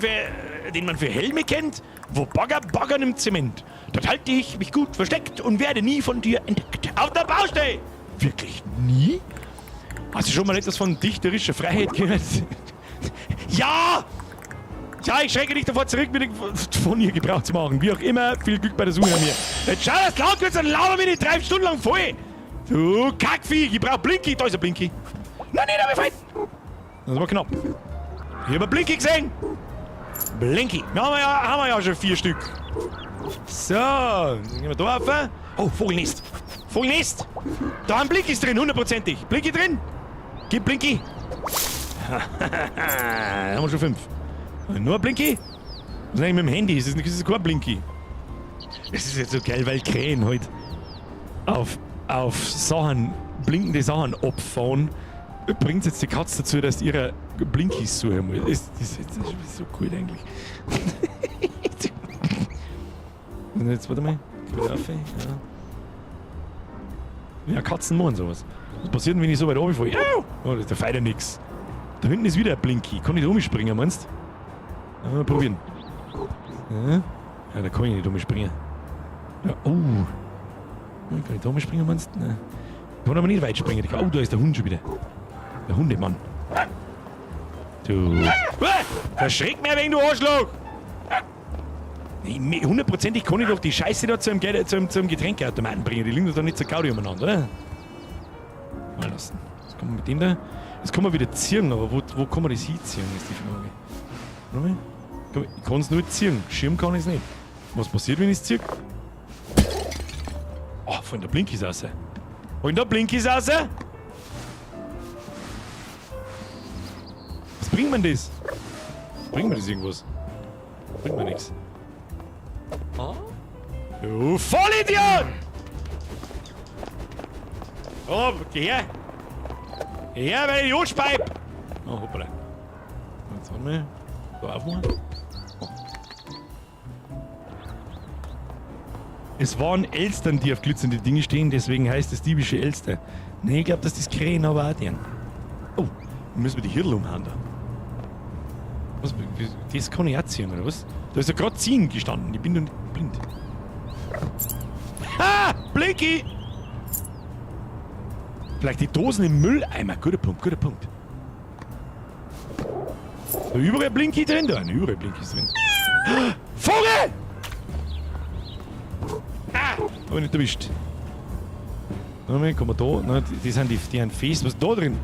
den man für Helme kennt, wo Bagger baggern im Zement. Dort halte ich mich gut versteckt und werde nie von dir entdeckt. Auf der Baustelle! Wirklich nie? Hast du schon mal etwas von dichterischer Freiheit gehört? Ja! Ja, ich schrecke dich davor zurück, mir von ihr Gebrauch zu machen. Wie auch immer, viel Glück bei der Suche an mir. Jetzt schau, dass laut wird, dann lauern wir nicht 3 Stunden lang voll. Du Kackvieh, ich brauch Blinky. Da ist ein Blinky. Nein, nicht, aber fein. Das war knapp. Ich habe Blinky gesehen. Blinky. Haben wir ja schon 4 Stück. So, dann gehen wir da rauf. Oh, Vogelnest. Vogelnest. Da haben Blinkys drin, 100%. Blinky drin. Gib Blinky. Da haben wir schon 5. Nur ein Blinky? Was ist eigentlich mit dem Handy? Das ist kein Blinky. Es ist jetzt so geil, weil Krähen heute auf Sachen, blinkende Sachen abfahren. Bringt jetzt die Katze dazu, dass ihre Blinkies suchen muss. Das ist so cool eigentlich. Und jetzt, warte mal. Geh wieder auf. Ja. Ja, Katzen machen sowas. Was passiert denn, wenn ich so weit runterfalle? Oh, da feiert ja nix. Da hinten ist wieder ein Blinky. Kann ich da umspringen, meinst du? Ja, mal probieren. Ja, da kann ich nicht umspringen. Ja, kann ich da umspringen, meinst du? Nein. Kann aber nicht weit springen. Oh, da ist der Hund schon wieder. Der Hundemann. Du. Verschreck mich wegen, du Arschloch! Hundertprozentig kann ich doch die Scheiße da zum Getränkeautomaten bringen. Die liegen doch nicht so gaudi umeinander, oder? Mal lassen. Jetzt kann man mit dem da. Jetzt kann man wieder ziehen, aber wo kann man das hinziehen, ist die Frage. Ich kann es nur ziehen. Schirm kann ich es nicht. Was passiert, wenn ich es ziehe? Oh, von der Blinkies raus. Von der Blinkies raus! Was bringt man das? Bringt man das irgendwas? Bringt mir nichts. Du Vollidiot! Oh, geh her! Geh her, meine Idiotspeibe! Oh, hoppala. Jetzt warte mal. Da aufmachen. Oh. Es waren Elstern, die auf glitzernde Dinge stehen, deswegen heißt es diebische Elster. Ne, ich glaube, dass das Krähen aber auch deren. Oh, müssen wir die Hirl umhauen da. Was, das kann ich auch ziehen, oder was? Da ist ja gerade ziehen gestanden. Ich bin doch nicht blind. Ha! Blinky! Vielleicht die Dosen im Mülleimer. Guter Punkt, guter Punkt. Da überall Blinky drin, da. Überall Blinky ist drin. Vogel! Ah! Hab ich nicht erwischt. Na, kann man da. Na, die sind die haben Fest. Was ist da drin?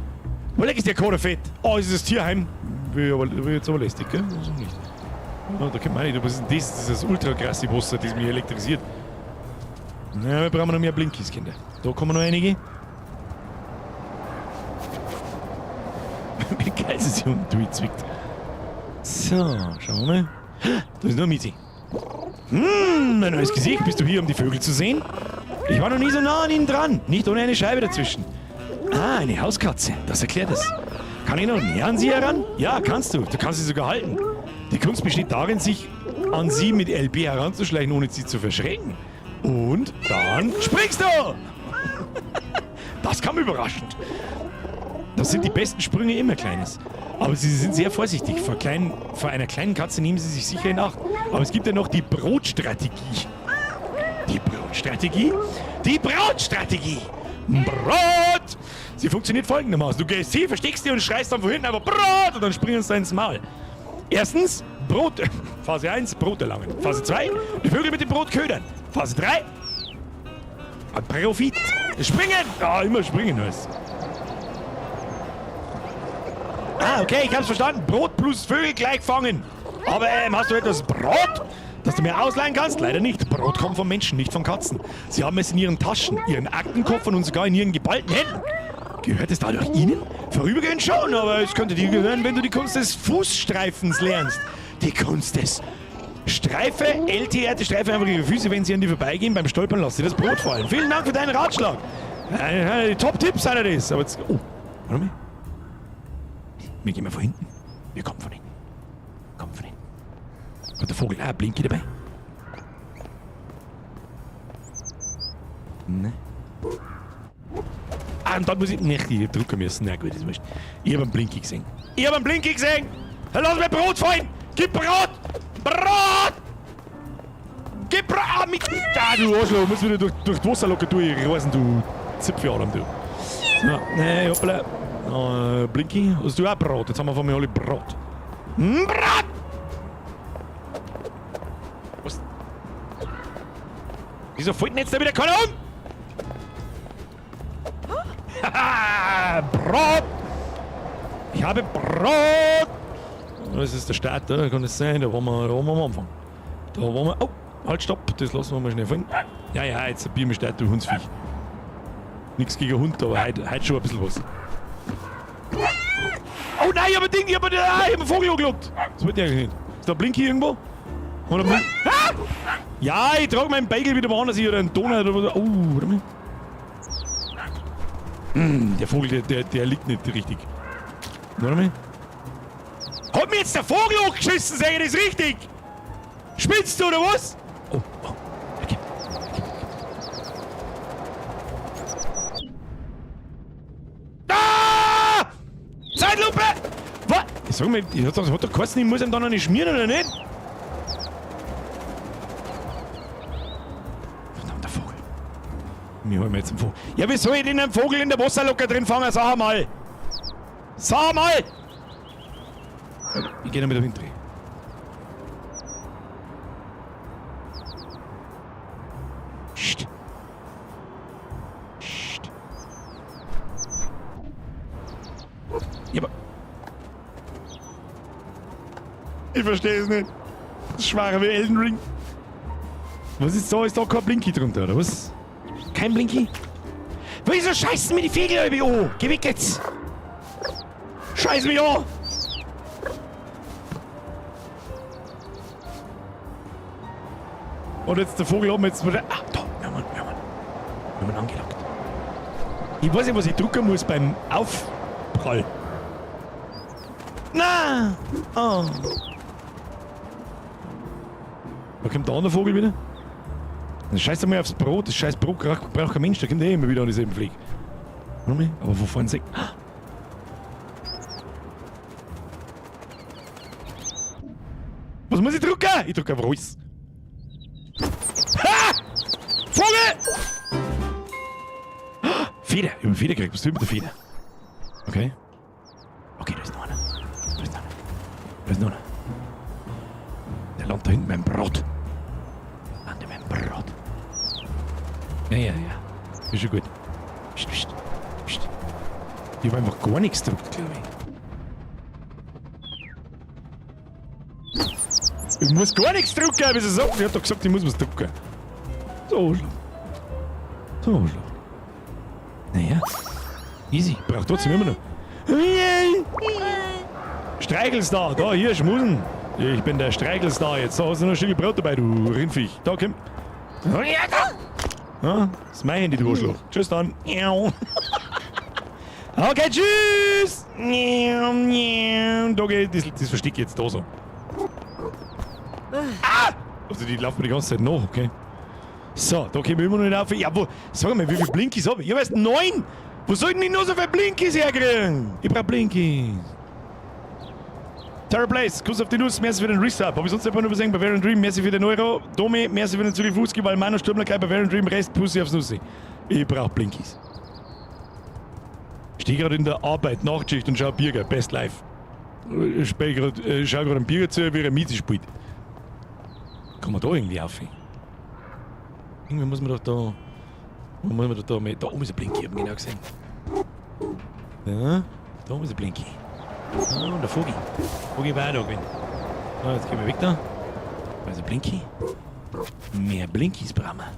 Wo ist der Koderfett? Oh, ist das Tierheim? Will jetzt aber lästig, gell? Also nicht. Oh, da kennt man nicht. Was ist denn das? Das ist das ultra krasse Wasser, das mich elektrisiert. Na, wir brauchen noch mehr Blinkies, Kinder. Da kommen noch einige. Wie geil sie sich unten durchzwickt. So, schauen wir mal. Da ist noch Mizi. Mein neues Gesicht. Bist du hier, um die Vögel zu sehen? Ich war noch nie so nah an ihnen dran. Nicht ohne eine Scheibe dazwischen. Ah, eine Hauskatze. Das erklärt es. Kann ich noch näher an sie heran? Ja, kannst du. Du kannst sie sogar halten. Die Kunst besteht darin, sich an sie mit LB heranzuschleichen, ohne sie zu verschrecken. Und dann springst du! Das kam überraschend. Das sind die besten Sprünge immer, Kleines. Aber sie sind sehr vorsichtig. Vor einer kleinen Katze nehmen sie sich sicher in Acht. Aber es gibt ja noch die Brotstrategie. Die Brotstrategie? Die Brotstrategie! Brot! Sie funktioniert folgendermaßen. Du gehst hier, versteckst dich und schreist dann von hinten einfach Brot und dann springst du ins Maul. Erstens, Brot. Phase 1, Brot erlangen. Phase 2, die Vögel mit dem Brot ködern. Phase 3, Profit. Springen! Ja, immer springen heißt. Ah, okay, ich hab's verstanden. Brot plus Vögel gleich fangen. Aber hast du etwas Brot, das du mir ausleihen kannst? Leider nicht. Brot kommt von Menschen, nicht von Katzen. Sie haben es in ihren Taschen, ihren Aktenkoffern und sogar in ihren geballten Händen. Gehört es dadurch Ihnen? Vorübergehend schon, aber es könnte dir gehören, wenn du die Kunst des Fußstreifens lernst. Die Kunst des Streife, LT-Erte, streife einfach ihre Füße, wenn sie an dir vorbeigehen. Beim Stolpern lass dir das Brot fallen. Vielen Dank für deinen Ratschlag. Die Top-Tipps sind das. Aber jetzt, oh, warte mal. Wir gehen mal von hinten. Wir kommen von hinten. Kommen von hinten. Hat der Vogel auch Blinky dabei? Ne. Ah, und dann muss ich nicht drücken müssen. Na gut, ist wurscht. Ich hab einen Blinky gesehen. Lass mir Brot fallen! Gib Brot! Brot! Gib Brot! Ah, du Arschloch, musst wieder durch die Wasserlocke durchreisen, du Zipfeladam, du. So, ne, hoppla. Blinky, hast du auch Brot? Jetzt haben wir von mir alle Brot. Brot! Was? Wieso fällt denn jetzt da wieder keiner um? Haha! Brot! Ich habe Brot! Das ist der Start, da kann es sein, da waren wir am Anfang. Da waren wir. Oh, halt, stopp, das lassen wir mal schnell fallen. Ja, jetzt ein Bier mit Start, du Hundsviech. Nichts gegen Hund, aber heute schon ein bisschen was. Oh nein, ich hab einen Vogel angelockt. Das wollte ich eigentlich nicht. Ist da Blinky irgendwo? Oder ah! Ja, ich trage meinen Bagel wieder woanders hier oder einen Donut oder was. Oh, warte mal. Der Vogel, der liegt nicht richtig. Warte mal. Hat mir jetzt der Vogel hochgeschissen, sag ich das richtig? Spinnst du oder was? Oh, okay. Sag mal, hat doch geheißen, ich muss ihm da noch nicht schmieren, oder nicht? Verdammter Vogel. Wir holen jetzt einen Vogel. Ja, wie soll ich denn einen Vogel in der Wasserlocke drin fangen? Sag mal! Sag mal! Ich geh da mit der Wind drehen. Psst. Psst. Ja, aber... Ich verstehe es nicht. Das schwere wie Elden Ring. Was ist da? Ist da kein Blinky drunter, oder was? Kein Blinky? Wieso scheißen mir die Vögel über an? Geh weg jetzt! Scheiß mich an! Und jetzt der Vogel oben, jetzt... Ah, da! Wir haben ihn angelockt. Ich weiß nicht, was ich drücken muss beim Aufprall. Na! Oh! Da kommt der andere Vogel wieder. Dann scheiß mal aufs Brot. Das scheiß Brot braucht kein Mensch. Da kommt der immer wieder an dieselben Flieg. Aber wo fahren sie? Was muss ich drücken? Ich drücke einfach alles. Ha! Vogel! Feder. Ich hab eine Feder gekriegt. Was tut mit der Feder? Okay. Okay, da ist noch einer. Da ist noch einer. Der landet da hinten beim Brot. Landet beim Brot. Ja. Ist schon gut. Psst. Ich hab einfach gar nichts gedrückt, glaube ich. Ich muss gar nichts drücken, wie sie sagt. Ich hab doch gesagt, ich muss was drücken. So schlau. Naja. Easy. Braucht trotzdem immer noch. Streichelstar. Da, hier, schmusen. Ich bin der Streichelstar jetzt. Da hast du noch ein Stück Brot dabei, du Rindviech. Da, komm. Ja, das ist mein Handy, du Arschloch. Tschüss dann. Okay, tschüss. Da geht das Versteck jetzt da so. Ah! Also die laufen mir die ganze Zeit nach, okay. So, da können wir immer noch nicht auf. Ja, wo? Sag mal, wie viele Blinkies habe ich? Ich weiß 9! Wo sollten die nur so viele Blinkies herkriegen? Ich brauch Blinkies. Terror Place, Kuss auf die Nuss, merci für den Resub. Hab ich sonst jemand übersehen? Bavarian Dream, merci für den Euro. Domi, merci für den Zürich Fußki, weil Manu Stürmler gleich Bavarian Dream, Rest Pussy aufs Nussi. Ich brauch Blinkies. Ich stehe gerade in der Arbeit, Nachtschicht und schau Bierger, Best Life. Ich schau gerade ein Bierger zu, wie er Miete spielt. Kann man da irgendwie auf? Irgendwie muss man doch da. Da oben ist ein Blinky, ich hab ihn genau gesehen. Ja, da oben ist ein Blinky. Ah, und der Vogel. Vogel war auch da gewesen. So, jetzt gehen wir weg da. Da ist ein Blinky. Mehr Blinkies brauchen wir.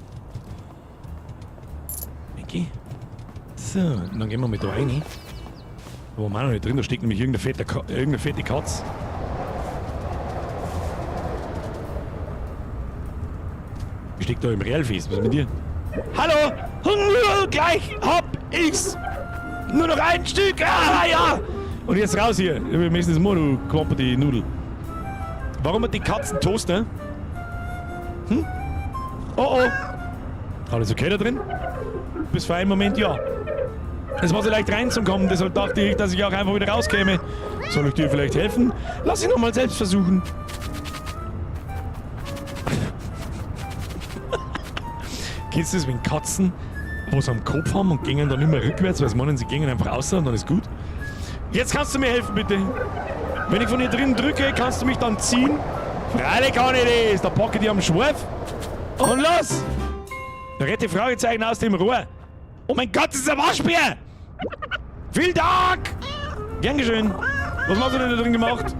Blinky. So, und dann gehen wir mit da rein. Da waren wir noch nicht drin, da steckt nämlich irgendeine fette Katze. Ich steck da im Realfest, was ist mit dir? Hallo! Gleich hab ich's! Nur noch ein Stück! Ah, ja! Und jetzt raus hier! Wir müssen das mal, du Klopper, die Nudel. Warum hat die Katzen Toaster? Hm? Oh! Alles okay da drin? Bis für einen Moment ja. Es war so leicht reinzukommen, deshalb dachte ich, dass ich auch einfach wieder rauskäme. Soll ich dir vielleicht helfen? Lass ihn nochmal selbst versuchen. Kennst du das, wenn Katzen was am Kopf haben und gehen dann immer rückwärts, weil sie meinen, sie gehen einfach raus und dann ist gut? Jetzt kannst du mir helfen, bitte. Wenn ich von hier drin drücke, kannst du mich dann ziehen? Freilich kann ich das. Da packe ich die am Schwarf. Und los! Rette Fragezeichen aus dem Rohr. Oh mein Gott, das ist ein Waschbär! Vielen Dank! Gern geschehen. Was hast du denn da drin gemacht?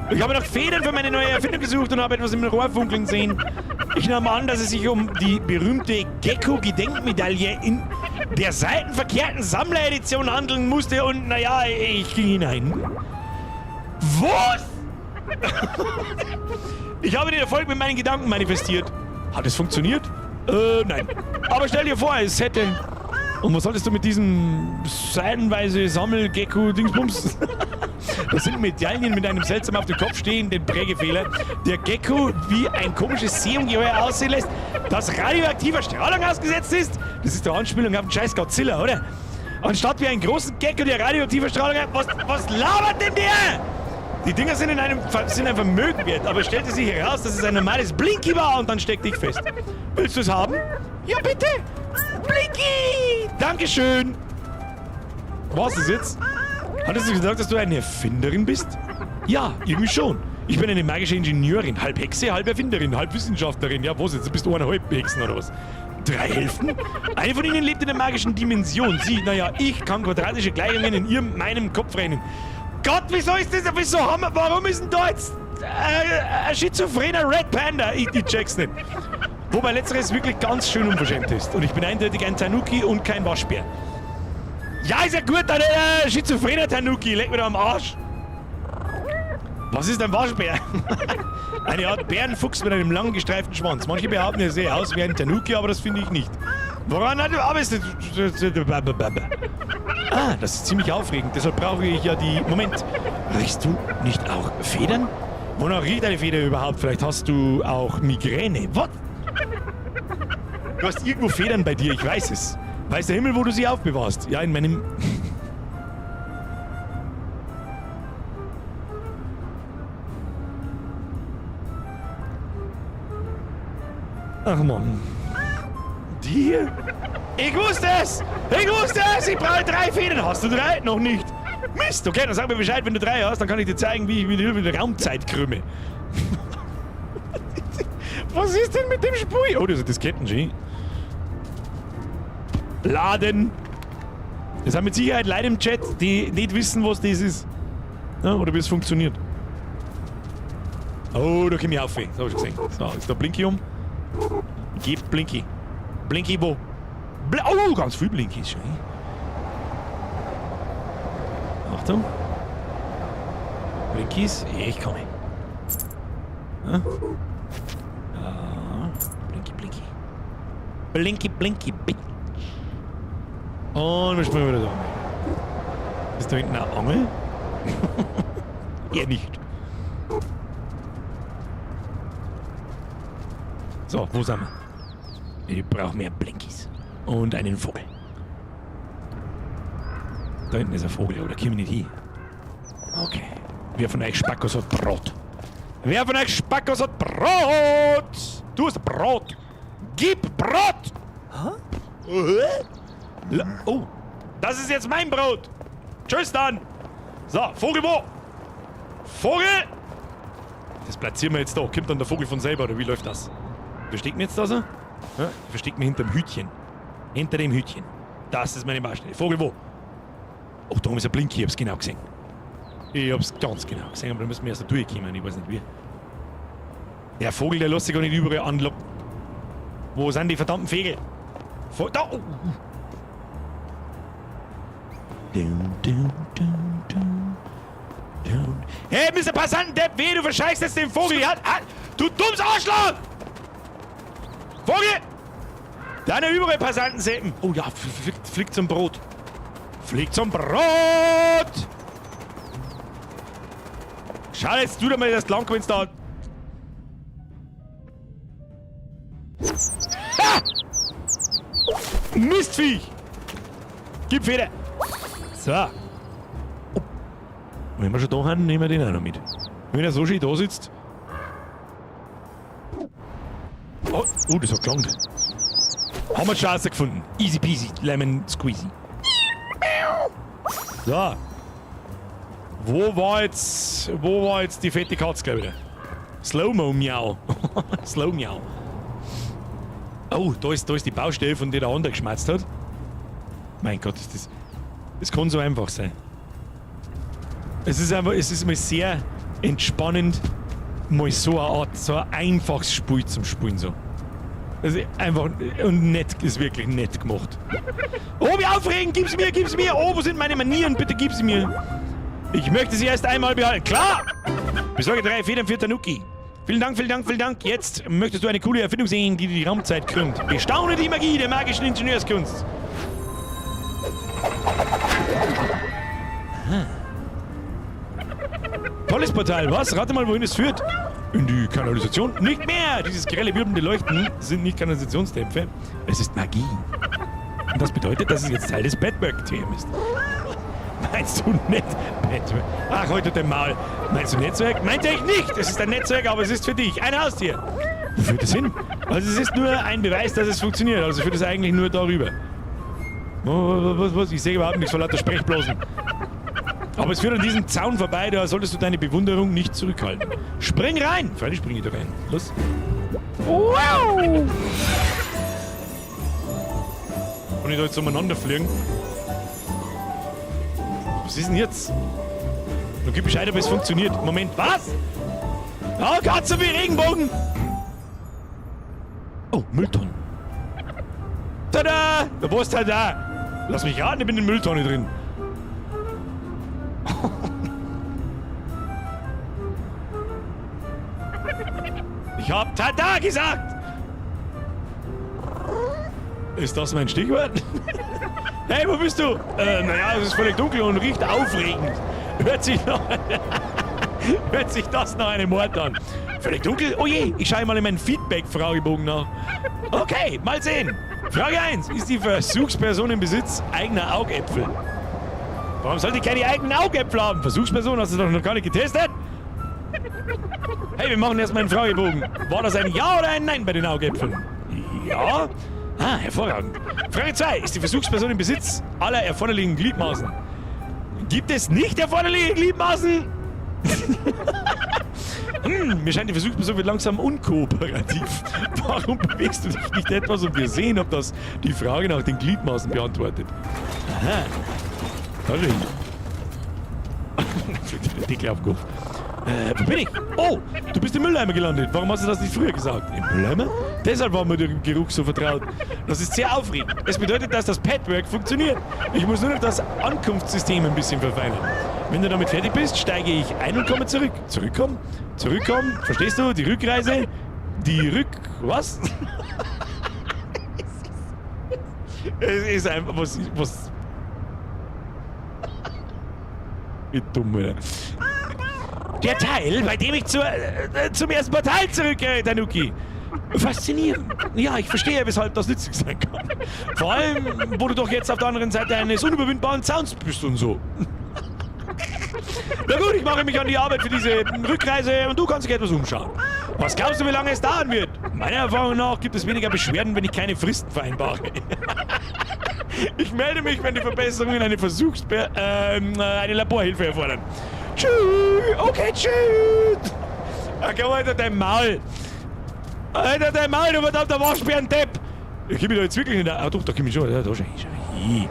Ich habe nach Federn für meine neue Erfindung gesucht und habe etwas im Rohr funkeln sehen. Ich nehme an, dass es sich um die berühmte Gecko-Gedenkmedaille in der seitenverkehrten Sammleredition handeln musste und naja, ich ging hinein. Was? Ich habe den Erfolg mit meinen Gedanken manifestiert. Hat es funktioniert? Nein. Aber stell dir vor, es hätte... Und was solltest du mit diesem seitenweise Sammel-Gecko-Dingsbums? Das sind Medaillen mit einem seltsam auf dem Kopf stehenden Prägefehler. Der Gecko wie ein komisches Seeungeheuer aussehen lässt, das radioaktiver Strahlung ausgesetzt ist. Das ist der Anspielung auf den scheiß Godzilla, oder? Anstatt wie einen großen Gecko, der radioaktive Strahlung hat. Was labert denn der? Die Dinger sind sind ein Vermögen wert, aber stellte sich heraus, dass es ein normales Blinky war und dann steckte ich fest. Willst du es haben? Ja, bitte! Blinky! Dankeschön! Was ist jetzt? Hattest du gesagt, dass du eine Erfinderin bist? Ja, irgendwie schon. Ich bin eine magische Ingenieurin, halb Hexe, halb Erfinderin, halb Wissenschaftlerin. Ja, was jetzt? Bist du eineinhalb Hexen oder was? 3 Hälften? Eine von ihnen lebt in der magischen Dimension. Sie, naja, ich kann quadratische Gleichungen in meinem Kopf rechnen. Gott, wieso ist das? Warum ist denn da jetzt ein schizophrener Red Panda? Ich check's nicht. Wobei letzteres wirklich ganz schön unverschämt ist. Und ich bin eindeutig ein Tanuki und kein Waschbär. Ja, ist ja gut, ein schizophrener Tanuki. Leck mir da am Arsch. Was ist ein Waschbär? Eine Art Bärenfuchs mit einem lang gestreiften Schwanz. Manche behaupten, er sehe aus wie ein Tanuki, aber das finde ich nicht. Woran hat er arbeitet? Ah, das ist ziemlich aufregend. Deshalb brauche ich ja die... Moment. Riechst du nicht auch Federn? Wonach riecht eine Feder überhaupt? Vielleicht hast du auch Migräne. Was? Du hast irgendwo Federn bei dir, ich weiß es. Weiß der Himmel, wo du sie aufbewahrst? Ja, in meinem... Ach Mann. Die hier? Ich wusste es! Ich wusste es! Ich brauche 3 Federn. Hast du 3? Noch nicht. Mist, okay, dann sag mir Bescheid, wenn du 3 hast, dann kann ich dir zeigen, wie ich wieder die Raumzeit krümme. Was ist denn mit dem Spui? Oh, das ist Diskettenski. Laden. Es haben mit Sicherheit Leute im Chat, die nicht wissen, was das ist. Ja, oder wie es funktioniert. Oh, da komme ich auf. So, hab ich gesehen. So, ist da Blinky um? Gebt Blinky. Blinky wo? Oh, ganz viel Blinky ist schon. Achtung. Blinkies, ich komme. Ja. Blinky, Blinky. Blinky, Blinky, bitch. Und wir springen wieder da. Ist da hinten eine Angel? Eher nicht. So, wo sind wir? Ich brauche mehr Blinkies. Und einen Vogel. Da hinten ist ein Vogel, oder komm ich nicht hin? Okay. Wer von euch Spackos hat Brot? Wer von euch Spackos hat Brot? Du hast Brot. Gib Brot! Oh, das ist jetzt mein Brot. Tschüss dann. So, Vogel wo? Vogel! Das platzieren wir jetzt da. Kommt dann der Vogel von selber, oder wie läuft das? Versteckt mich jetzt da so? Ja, versteckt mich hinter dem Hütchen. Hinter dem Hütchen. Das ist meine Baustelle. Vogel wo? Oh, da oben ist ein Blinky, ich hab's genau gesehen. Ich hab's ganz genau gesehen, aber da müssen wir erst da durchkommen, ich weiß nicht wie. Der Vogel, der lässt sich gar nicht überall anlocken. Wo sind die verdammten Vögel? Da! Oh. Hey, Mr. Passantendepp, weh, du verscheißt jetzt den Vogel. Ja, du dummes Arschloch! Vogel! Deine überall Passantenseppen. Oh ja, fliegt zum Brot. Fliegt zum Brot! Schau jetzt du da mal das lang, wenn's da... Ah! Mistviech! Gib Feder! So. Oh. Wenn wir schon da haben, nehmen wir den auch noch mit. Wenn er so schön da sitzt. Oh, das hat gelangt. Haben wir die Chance gefunden. Easy peasy, lemon squeezy. So. Wo war jetzt die fette Katze, glaube ich? Slow-mo miau. Slow miau. Oh, da ist die Baustelle, von der der andere geschmatzt hat. Mein Gott, das kann so einfach sein. Es ist mal sehr entspannend, mal so eine Art, so ein einfaches Spiel zum Spielen so. Also einfach, und nett, ist wirklich nett gemacht. Oh, wie aufregend, gib's mir! Oh, wo sind meine Manieren? Bitte gib sie mir! Ich möchte sie erst einmal behalten. Klar! Besorge 3 Federn für Tanuki. Vielen Dank. Jetzt möchtest du eine coole Erfindung sehen, die die Raumzeit krümmt. Bestaune die Magie der magischen Ingenieurskunst. Aha. Tolles Portal, was? Rate mal, wohin es führt. In die Kanalisation? Nicht mehr! Dieses grelle, wirbelnde Leuchten sind nicht Kanalisationsdämpfe. Es ist Magie. Und das bedeutet, dass es jetzt Teil des Bedbug-Themes ist. Meinst du nicht? Ach, heute dein Maul. Meinst du Netzwerk? Meinte ich nicht. Es ist ein Netzwerk, aber es ist für dich. Ein Haustier. Wo führt das hin? Also es ist nur ein Beweis, dass es funktioniert. Also führt es eigentlich nur darüber. Was? Ich sehe überhaupt nichts vor lauter Sprechblasen. Aber es führt an diesem Zaun vorbei, da solltest du deine Bewunderung nicht zurückhalten. Spring rein! Freilich spring ich da rein. Los. Wow! Und ich da jetzt umeinander fliegen. Was ist denn jetzt? Dann gib Bescheid, ob es funktioniert. Moment, was? Oh Gott, so wie Regenbogen! Oh, Mülltonnen. Tada! Wo ist tada? Lass mich raten, ich bin in der Mülltonne drin. Ich hab tada gesagt! Ist das mein Stichwort? Hey, wo bist du? Naja, es ist völlig dunkel und riecht aufregend. Hört sich das nach einem Mord an? Völlig dunkel? Oh je, ich schaue mal in meinen Feedback-Fragebogen nach. Okay, mal sehen. Frage 1. Ist die Versuchsperson im Besitz eigener Augäpfel? Warum sollte ich keine eigenen Augäpfel haben? Versuchsperson, hast du doch noch gar nicht getestet? Hey, wir machen erstmal einen Fragebogen. War das ein Ja oder ein Nein bei den Augäpfeln? Ja? Ah, hervorragend. Frage 2. Ist die Versuchsperson im Besitz aller erforderlichen Gliedmaßen? Gibt es nicht erforderliche Gliedmaßen? Mir scheint, die Versuchsperson wird langsam unkooperativ. Warum bewegst du dich nicht etwas und wir sehen, ob das die Frage nach den Gliedmaßen beantwortet? Aha. Hallo. Dicke auf den Kopf. Wo bin ich? Oh, du bist im Mülleimer gelandet. Warum hast du das nicht früher gesagt? Im Mülleimer? Deshalb war mir der Geruch so vertraut. Das ist sehr aufregend. Es bedeutet, dass das Padwork funktioniert. Ich muss nur noch das Ankunftssystem ein bisschen verfeinern. Wenn du damit fertig bist, steige ich ein und komme zurück. Zurückkommen? Zurückkommen? Verstehst du? Die Rückreise? Was? Es ist einfach... Was... Wie dumm, Alter. Der Teil, bei dem ich zum ersten Portal zurückkehre, Tanuki. Faszinierend. Ja, ich verstehe, weshalb das nützlich sein kann. Vor allem, wo du doch jetzt auf der anderen Seite eines unüberwindbaren Zauns bist und so. Na gut, ich mache mich an die Arbeit für diese Rückreise und du kannst dich etwas umschauen. Was glaubst du, wie lange es dauern wird? Meiner Erfahrung nach gibt es weniger Beschwerden, wenn ich keine Fristen vereinbare. Ich melde mich, wenn die Verbesserungen eine eine Laborhilfe erfordern. Tschüss! Okay, tschüss! Okay, Alter, dein Maul! Alter, dein Maul, du verdammter Waschbären-Depp! Ich geh mich da jetzt wirklich nicht... Ah, doch, da komm ich schon. Ja, da schau ich.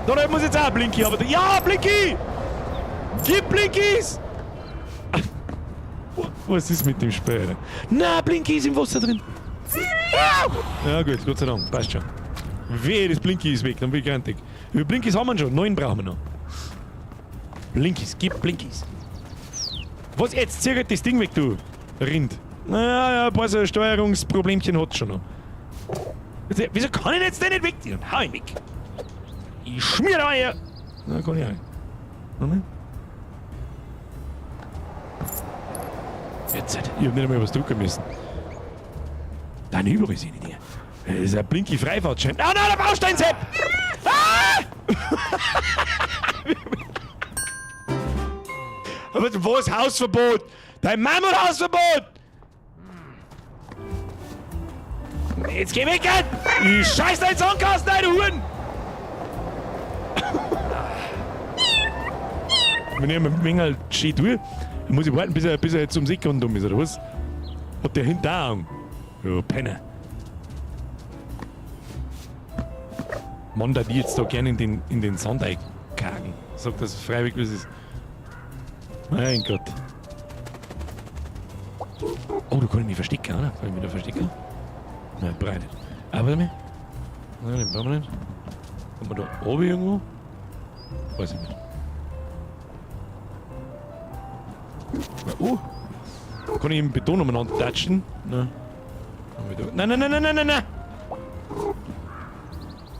Da muss jetzt auch Blinky haben. Ja, Blinky! Gib Blinkies! Was ist mit dem Späher? Na, Blinky ist im Wasser drin. Ja gut, Gott sei Dank, passt schon. Wehe, das Blinky ist weg, dann bin ich grantig. Wie viele Blinkies haben wir schon? 9 brauchen wir noch. Blinkies, gib Blinkies. Was jetzt? Zieh halt das Ding weg, du Rind. Naja, ein paar so Steuerungsproblemchen hat es schon noch. Wieso kann ich jetzt den nicht wegziehen? Hau ihn weg. Ich schmier da her. Na, kann ich auch. Moment. Jetzt, ich hab nicht einmal was drucken müssen. Deine Übung sehe ich dir. Das ist ein Blinky Freifahrtschein. Oh nein, der Baustein-Sepp! Ah! Aber wo ist Hausverbot? Dein Mammuthausverbot! Jetzt geh weg! Ich scheiß dein Sandkasten, du Huren! Wenn ich mit dem Engel schön tue, dann muss ich warten, bis er jetzt zum Sickern dumm ist, oder was? Hat der Hinterhang? Ja, Penner. Mann, da die jetzt da gerne in den Sand einkagen. Sagt das freiwillig, was ist. Mein Gott. Oh, da kann ich mich verstecken, oder? Kann ich mich da verstecken? Nein, breit. Aber warte mal. Nein, den brauchen wir nicht. Kommt man da oben irgendwo? Weiß ich nicht. Oh! Kann ich im Beton umeinander touchen? Nein. Nein, nein, nein, nein, nein, nein, nein!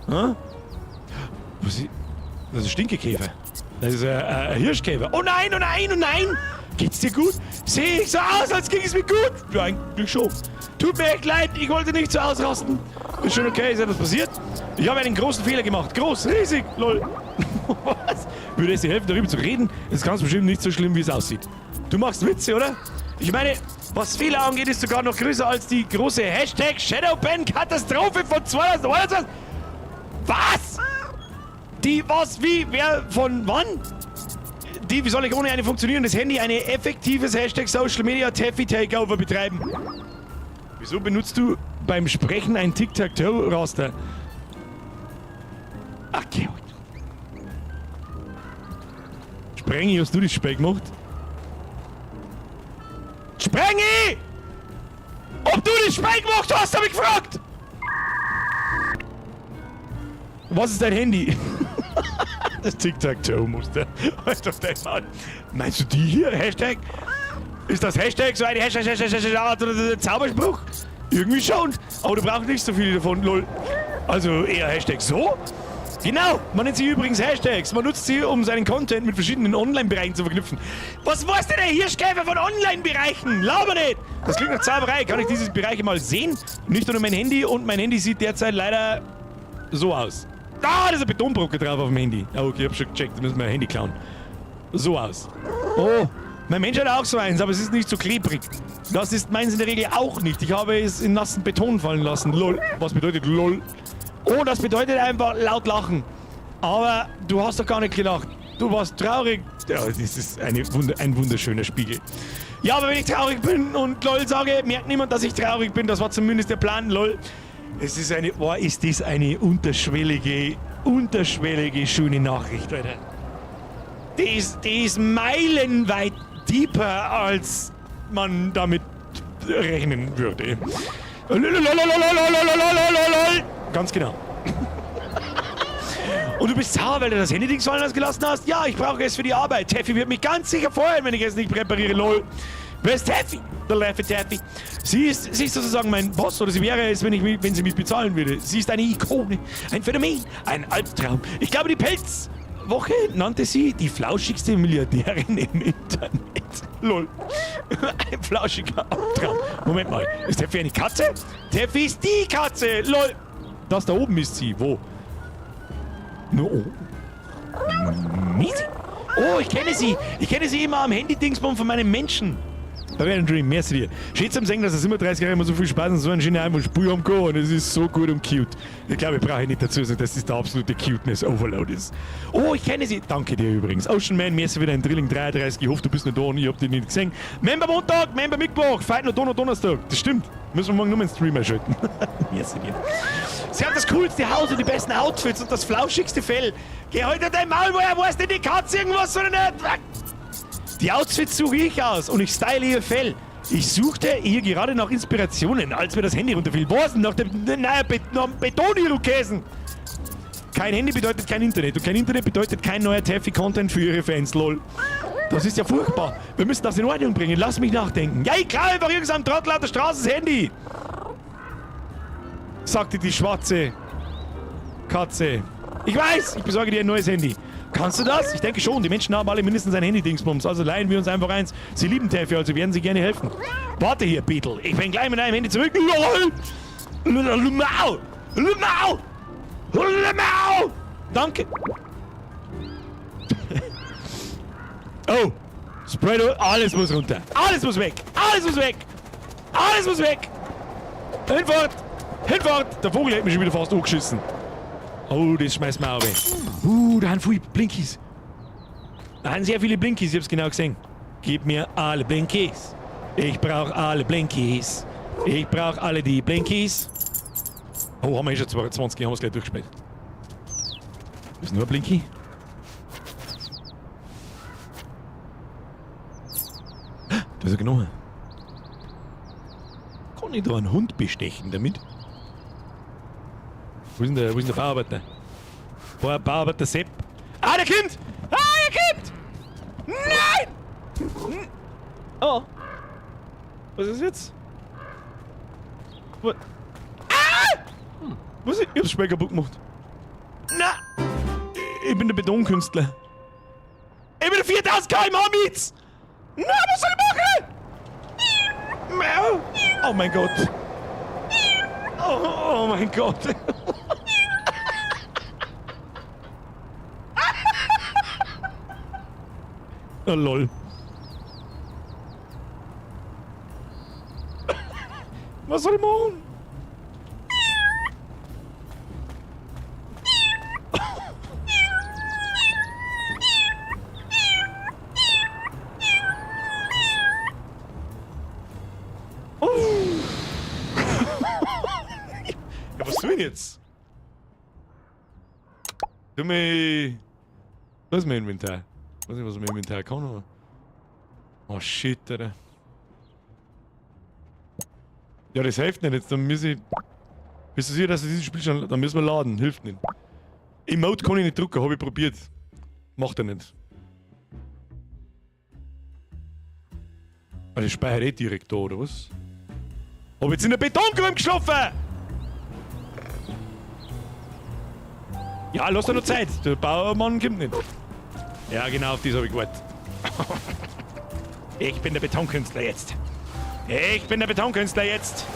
Hä? Was ist... Das ist ein Stinkekäfer. Das ist ein Hirschkäfer. Oh nein, oh nein, oh nein! Geht's dir gut? Sehe ich so aus, als ging es mir gut? Ja, eigentlich schon. Tut mir echt leid, ich wollte nicht so ausrasten. Ist schon okay, ist etwas passiert? Ich habe einen großen Fehler gemacht. Groß, riesig, lol. Was? Würde es dir helfen, darüber zu reden? Ist ganz bestimmt nicht so schlimm, wie es aussieht. Du machst Witze, oder? Ich meine, was Fehler angeht, ist sogar noch größer als die große Hashtag Shadowban-Katastrophe von 2021. Was? Die, was, wie, wer, von wann? Die, wie soll ich ohne ein funktionierendes Handy ein effektives Hashtag Social Media Taffy Takeover betreiben? Wieso benutzt du beim Sprechen ein Tic-Tac-Toe-Raster? Okay. Sprengi, hast du das Speck gemacht? Sprengi! Ob du das Speck gemacht hast, hab ich gefragt! Was ist dein Handy? Das Tic-Tac-Toe-Muster. Halt doch dein Mann. Meinst du die hier? Hashtag? Ist das Hashtag so ein Hashtag oder Zauberspruch? Irgendwie schon. Aber du brauchst nicht so viele davon, lol. Also eher Hashtag so? Genau, man nennt sie übrigens Hashtags. Man nutzt sie, um seinen Content mit verschiedenen Online-Bereichen zu verknüpfen. Was weißt du denn, Hirschkäfer von Online-Bereichen? Laber nicht! Das klingt nach Zauberei. Kann ich diese Bereiche mal sehen? Nicht nur mein Handy, und mein Handy sieht derzeit leider so aus. Ah, da ist ein Betonbrocken drauf auf dem Handy. Ah, okay, ich hab schon gecheckt, da müssen wir ein Handy klauen. So aus. Oh, mein Mensch hat auch so eins, aber es ist nicht so klebrig. Das ist meins in der Regel auch nicht. Ich habe es in nassen Beton fallen lassen. Lol. Was bedeutet LOL? Oh, das bedeutet einfach laut lachen. Aber du hast doch gar nicht gelacht. Du warst traurig. Ja, das ist ein wunderschöner Spiegel. Ja, aber wenn ich traurig bin und LOL sage, merkt niemand, dass ich traurig bin. Das war zumindest der Plan, LOL. Es ist eine, boah, ist das eine unterschwellige schöne Nachricht, Alter. Die ist meilenweit deeper, als man damit rechnen würde. Ganz genau. Und du bist sauer, weil du das Handy-Dings fallen gelassen hast? Ja, ich brauche es für die Arbeit. Taffy wird mich ganz sicher freuen, wenn ich es nicht präpariere, lol. Wer ist Taffy? Der Laffy Taffy. Sie ist sozusagen mein Boss, oder sie wäre es, wenn sie mich bezahlen würde. Sie ist eine Ikone, ein Phänomen, ein Albtraum. Ich glaube, die Pelzwoche nannte sie die flauschigste Milliardärin im Internet. Lol. Ein flauschiger Albtraum. Moment mal, ist Taffy eine Katze? Taffy ist die Katze. Lol. Das da oben ist sie. Wo? No. Mieti? Oh, ich kenne sie. Ich kenne sie immer am Handy-Dingsbum von meinem Menschen. Da wäre ein Dream, merci dir. Schätze am Singen, dass das immer 30 Jahre immer so viel Spaß und so ein schöner Heim und Spur am Go und es ist so gut und cute. Ich glaube, ich brauche nicht dazu sagen, dass das der absolute Cuteness-Overload ist. Oh, ich kenne sie. Danke dir übrigens. Ocean Man, merci für deinen Drilling 33. Ich hoffe, du bist nicht da und ich hab dich nicht gesehen. Member Montag, Member Mittwoch, Fight nur Donnerstag. Das stimmt. Müssen wir morgen nur einen Stream erschalten. Merci dir. Sie hat das coolste Haus und die besten Outfits und das flauschigste Fell. Geh heute dein Maul, woher weiß denn die Katze irgendwas oder nicht? Die Outfits suche ich aus und ich style ihr Fell. Ich suchte hier gerade nach Inspirationen, als mir das Handy runterfiel. Was denn? Nach dem Beton-Irokesen. Kein Handy bedeutet kein Internet und kein Internet bedeutet kein neuer Taffy-Content für ihre Fans, lol. Das ist ja furchtbar. Wir müssen das in Ordnung bringen. Lass mich nachdenken. Ja, ich klaue einfach irgendeinem Trottel auf der Straße das Handy. Sagte die schwarze Katze. Ich weiß, ich besorge dir ein neues Handy. Kannst du das? Ich denke schon. Die Menschen haben alle mindestens ein Handy-Dingsbums. Also leihen wir uns einfach eins. Sie lieben Taffy, also werden sie gerne helfen. Warte hier, Beetle. Ich bin gleich mit deinem Handy zurück. LOL! Danke. Oh. Spreader. Alles muss runter. Alles muss weg. Alles muss weg. Alles muss weg. Hinfort. Hinfort. Der Vogel hat mich schon wieder fast angeschissen. Oh, das schmeißt mir auch weg. Da haben viele Blinkies. Da haben sehr viele Blinkies, ich hab's genau gesehen. Gib mir alle Blinkies. Ich brauch alle Blinkies. Ich brauch alle die Blinkies. Oh, haben wir schon 20, haben wir es gleich durchgespielt. Ist nur ein Blinky? Das ist er genommen. Kann ich da einen Hund bestechen damit? Wo ist denn der Bauarbeiter? Bauarbeiter Sepp. Ah, der kommt! Ah, er kommt! Nein! Oh. Was ist jetzt? Was? Ah! Was ist? Ich hab's Speck kaputt gemacht. Na! Ich bin der Betonkünstler. Ich bin der 4000 km/h Mietz! Na, was soll ich machen? Oh mein Gott. Oh mein Gott. Oh, lol. Was soll ich machen? Oh. Ja, was tue ich jetzt? Tu mich... Was ist mein Inventar? Ich weiß nicht, was mein Inventar kann, aber... Oh shit, Alter. Ja, das hilft nicht jetzt, dann muss ich... Bist du sicher, dass du dieses Spiel schon... Dann müssen wir laden, hilft nicht. Emote kann ich nicht drucken, habe ich probiert. Macht er nicht. Ah, das speichert eh direkt da, oder was? Hab jetzt in der Betongrube geschlafen! Ja, lass dir noch Zeit. Der Bauermann kommt nicht. Ja, genau, auf das habe ich gewartet. Ich bin der Betonkünstler jetzt. Ich bin der Betonkünstler jetzt.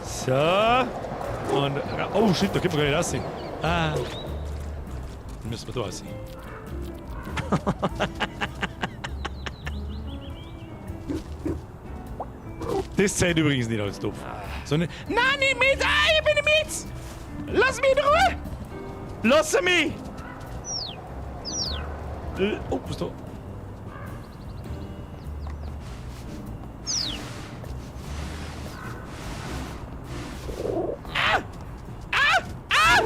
So. Und... Oh, shit, da können wir gar nicht aussehen. Ah. Dann müssen wir da aussehen. Das zählt übrigens nicht als doof. Sondern... Nein, nicht mit! Ah, ich bin nicht mit! Lass mich in Ruhe! Lass mich! Oh, was ist da? Ah! Ah! Ah!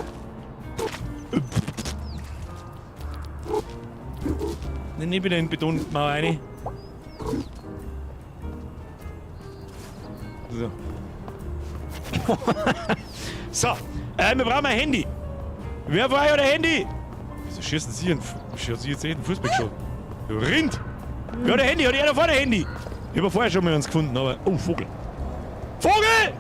Dann nehme ich wieder in die Betonmauer rein. So. So, wir brauchen ein Handy. Wer war ja der Handy? Wieso schießen Sie jetzt jeden Fußball schon? Du Rind! Ja, der Handy, hat jeder vor der Handy! Ich habe vorher schon mal uns gefunden, aber... Oh, Vogel! Vogel!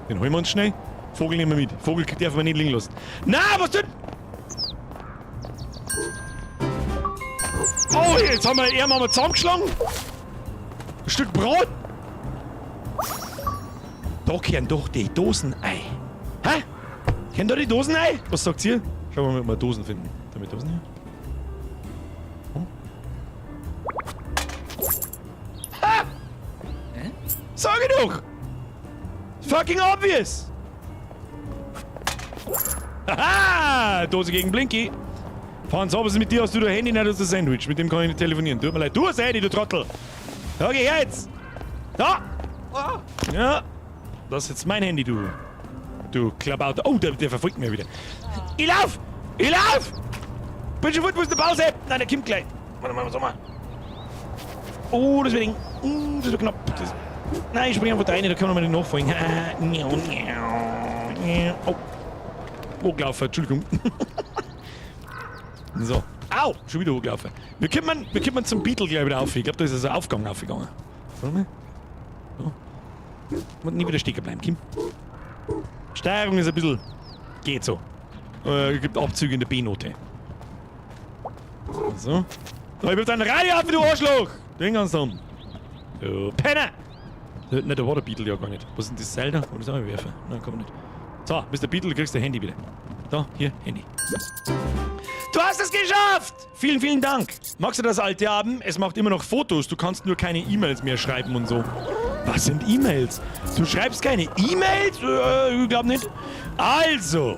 Den holen wir uns schnell. Vogel nehmen wir mit. Vogel darf man nicht liegen lassen. Na, was denn? Oh, jetzt haben wir ihn mal zusammengeschlagen. Ein Stück Brot. Da kehren doch die Dosenei. Hä? Kennt ihr die Dosenei? Was sagt ihr? Schauen wir mal, ob wir Dosen finden. Damit Dosen hier. Oh. Ha! Sag ich doch! Fucking obvious! Haha! Dose gegen Blinky. Franz, was ist mit dir? Hast du dein Handy, nicht hast du das Sandwich? Mit dem kann ich nicht telefonieren. Tut mir leid. Du hast Handy, du Trottel! Da geh jetzt! Da! Ja! Das ist jetzt mein Handy, du. Du Klabauter. Oh, der verfolgt mich wieder. Ich lauf! Ich lauf! Bin schon gut, wo ist der Pause? Nein, der kommt gleich. Warte mal, was soll man? Oh, das wird eng. Das wird knapp. Das... Nein, ich springe einfach da rein, da können wir nicht nachfolgen. Oh. Hochgelaufen, Entschuldigung. So. Au! Schon wieder hochgelaufen. Wir kommen zum Beetle gleich wieder auf. Ich glaube, da ist also ein Aufgang aufgegangen. Warte mal. So. Und nie wieder stecken bleiben, Kim. Steuerung ist ein bisschen... Geht so. Gibt Abzüge in der B-Note. So. Da, ich will dein Radio ab, du Arschloch! Den ganz dann. Du Penner! Ne, da war der Beetle ja gar nicht. Was ist denn das Seil da? Kann man das auch werfen? Nein, kann man nicht. So, Mr. Beetle, du kriegst dein Handy wieder. Da, hier, Handy. Du hast es geschafft! Vielen, vielen Dank. Magst du das alte haben? Es macht immer noch Fotos. Du kannst nur keine E-Mails mehr schreiben und so. Was sind E-Mails? Du schreibst keine E-Mails? Ich glaube nicht. Also.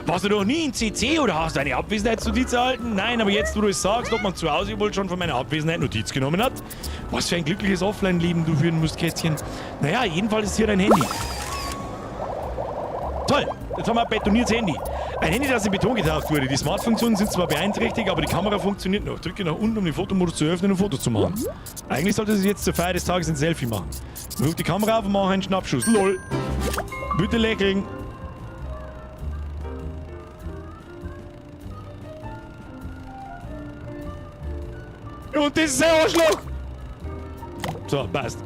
Warst du noch nie in CC oder hast du eine Abwesenheitsnotiz erhalten? Nein, aber jetzt, wo du es sagst, ob man zu Hause wohl schon von meiner Abwesenheit Notiz genommen hat. Was für ein glückliches Offline-Leben du führen musst, Kätzchen. Naja, jedenfalls ist hier dein Handy. Toll, jetzt haben wir ein betoniertes Handy. Ein Handy, das in Beton getaucht wurde. Die Smart-Funktionen sind zwar beeinträchtigt, aber die Kamera funktioniert noch. Drücke nach unten, um den Fotomodus zu öffnen und Fotos zu machen. Eigentlich sollte sie jetzt zur Feier des Tages ein Selfie machen. Ruf die Kamera auf und mach einen Schnappschuss. LOL. Bitte lächeln. Und das ist ein Arschloch! So, passt.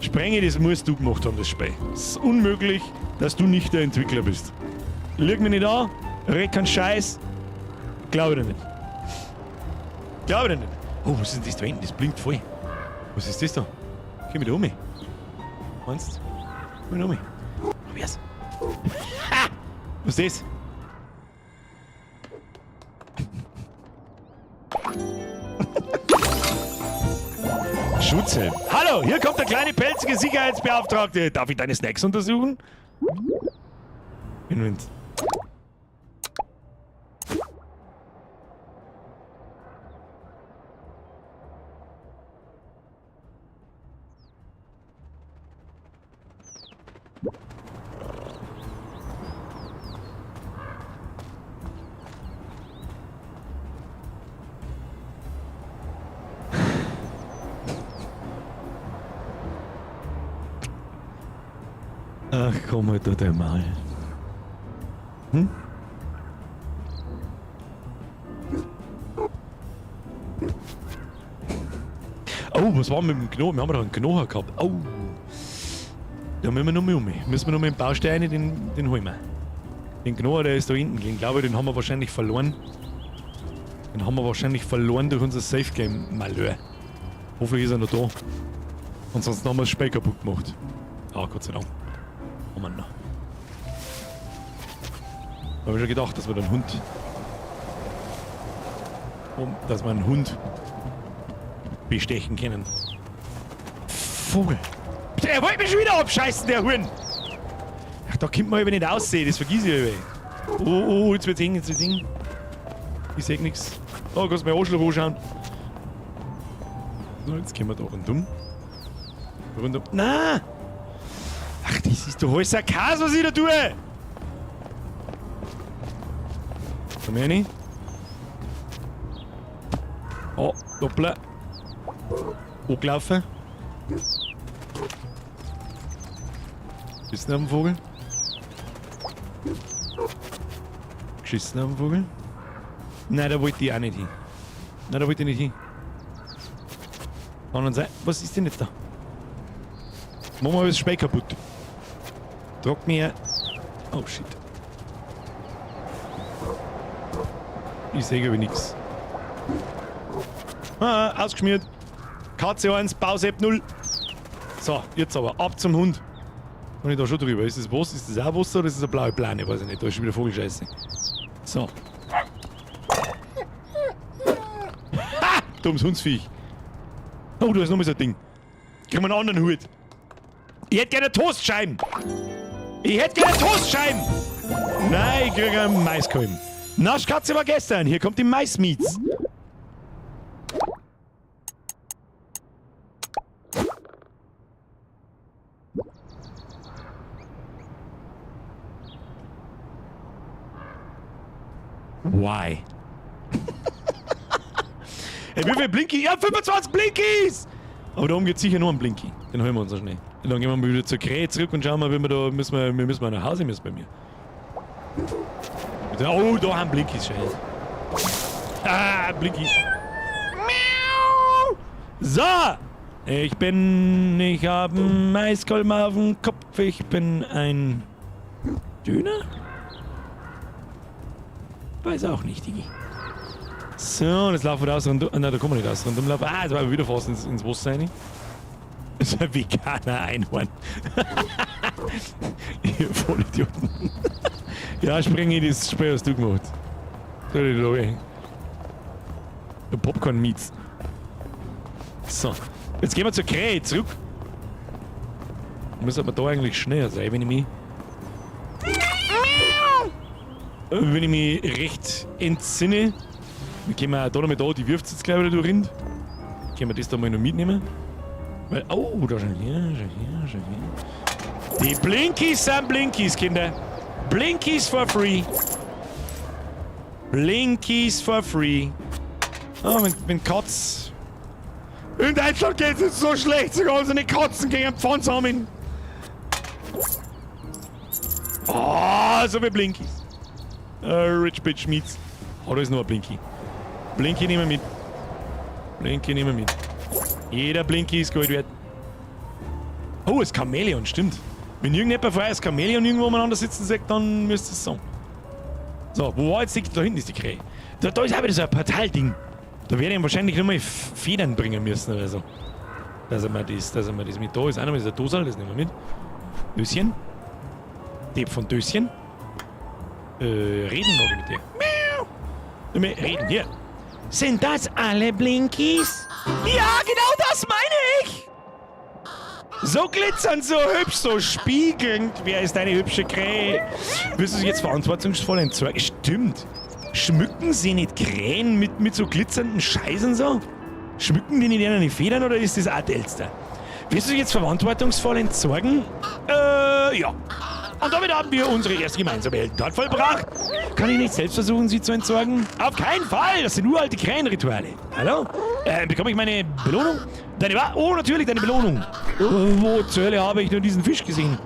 Sprenge, das musst du gemacht haben, das Spiel. Es ist unmöglich, dass du nicht der Entwickler bist. Lüg mich nicht an, red keinen Scheiß. Glaube ich nicht. Glaube ich nicht. Oh, was ist denn das da hinten? Das blinkt voll. Was ist das da? Geh mit um. Meinst du? Geh mit um. Probier's. Ha! Was ist das? Schutzhelm. Hallo, hier kommt der kleine pelzige Sicherheitsbeauftragte. Darf ich deine Snacks untersuchen? Moment. Ach, komm halt da mal. Hm? Oh, was war mit dem Knochen? Wir haben doch einen Knochen gehabt. Oh. Da müssen wir noch mal um. Müssen wir noch mal den Bausteine, den holen wir. Den Knochen, der ist da hinten gelegen. Ich glaube, den haben wir wahrscheinlich verloren. Den haben wir wahrscheinlich verloren durch unser Safe-Game-Malheur. Hoffentlich ist er noch da. Ansonsten haben wir das Spiel kaputt gemacht. Ah, Gott sei Dank. Oh Mann. Da habe ich schon gedacht, dass wir den Hund. Dass wir einen Hund bestechen können. Vogel. Der wollte mich schon wieder abscheißen, der Huhn. Ach, da kommt man aber nicht aussehen, das vergiss ich aber. Oh, jetzt wird's eng, Ich seh nix. Da kannst du mir Arschloch anschauen. So, jetzt können wir da rundum. Nein! Ach, das ist doch alles ein Chaos, was ich da tue! Komm her, nicht? Oh, doppler. Hochlaufen. Geschissen auf den Vogel. Geschissen auf den Vogel. Nein, da wollte ich auch nicht hin. Nein, da wollte ich nicht hin. Anderen Seite. Was ist denn jetzt da? Machen wir das Speck kaputt. Trag mir. Oh shit. Ich sehe aber nichts. Ah, ausgeschmiert. Katze 1, Bausepp 0. So, jetzt aber ab zum Hund. Kann ich da schon drüber? Ist das was? Ist das auch Wasser oder ist das eine blaue Plane? Weiß ich nicht. Da ist schon wieder Vogelscheiße. So. Ha! Dummes Hundsviech. Oh, da ist noch mal so ein Ding. Kriegen wir einen anderen Hut. Ich hätte gerne Toastscheiben. Ich hätte gerne Toastscheiben. Nein, ich kriege einen Maiskolben. Naschkatze war gestern. Hier kommt die Maismeats. Why? Hey, wie viel Blinky? Ja, 25 Blinkies! Aber da geht sicher nur ein Blinky. Den holen wir uns so schnell. Und dann gehen wir mal wieder zur Krähe zurück und schauen mal, wie wir da müssen wir nach Hause müssen bei mir. Oh, da haben Blinkies schon. Ah, Blinky. So! Ich habe einen Maiskolben auf dem Kopf. Ich bin ein Döner? Weiß auch nicht, Digi. So, jetzt laufen wir raus und nein, da kommen wir nicht raus. Und laufen. Ah, jetzt war wir wieder fast ins Wasser rein. Das ist ein veganer Einhorn. Ihr Vollidioten. Ja, spring in das Spiel, was du gemacht hast. So, die Leute. Popcorn Meats. So, jetzt gehen wir zur Krähe zurück. Müssen wir da eigentlich schneller sein, wenn ich mich recht entsinne. Dann können wir da noch mal da, die wirft jetzt gleich wieder durch Rind. Können wir das da mal noch mitnehmen? Weil, oh, da schon hier. Die Blinkies sind Blinkies, Kinder. Blinkies for free. Blinkies for free. Oh, wenn Katz. In Deutschland geht es jetzt so schlecht, sogar unsere Katzen gegen den Pfanz haben. Oh, so wie Blinkies. Rich Bitch Meats. Oh, da ist noch ein Blinky. Blinky nehmen wir mit. Jeder Blinky ist Gold wert. Oh, das Chamäleon, stimmt. Wenn irgendjemand vorher das Chamäleon irgendwo umeinander sitzen sagt, dann müsste es sagen. So, wo war jetzt die? Da hinten ist die Krähe. Da ist auch wieder so ein Portalding. Da werde ich ihm wahrscheinlich nochmal Federn bringen müssen oder so. Dass er mir das mit da ist. Einmal ist ein Dosal, das nehmen wir mit. Döschen. Tipp von Döschen. Reden noch mit dir. Miau. Reden, hier. Sind das alle Blinkies? Ja, genau das meine ich! So glitzernd, so hübsch, so spiegelnd. Wer ist eine hübsche Krähe? Willst du sie jetzt verantwortungsvoll entsorgen? Stimmt. Schmücken sie nicht Krähen mit so glitzernden Scheißen so? Schmücken die nicht ihre Federn oder ist das auch Delster? Willst du sie jetzt verantwortungsvoll entsorgen? Ja. Und damit haben wir unsere erste gemeinsame Heldentat vollbracht. Kann ich nicht selbst versuchen, sie zu entsorgen? Auf keinen Fall! Das sind uralte Krähenrituale. Hallo? Bekomme ich meine Belohnung? Oh, natürlich, deine Belohnung. Wo zur Hölle habe ich nur diesen Fisch gesehen?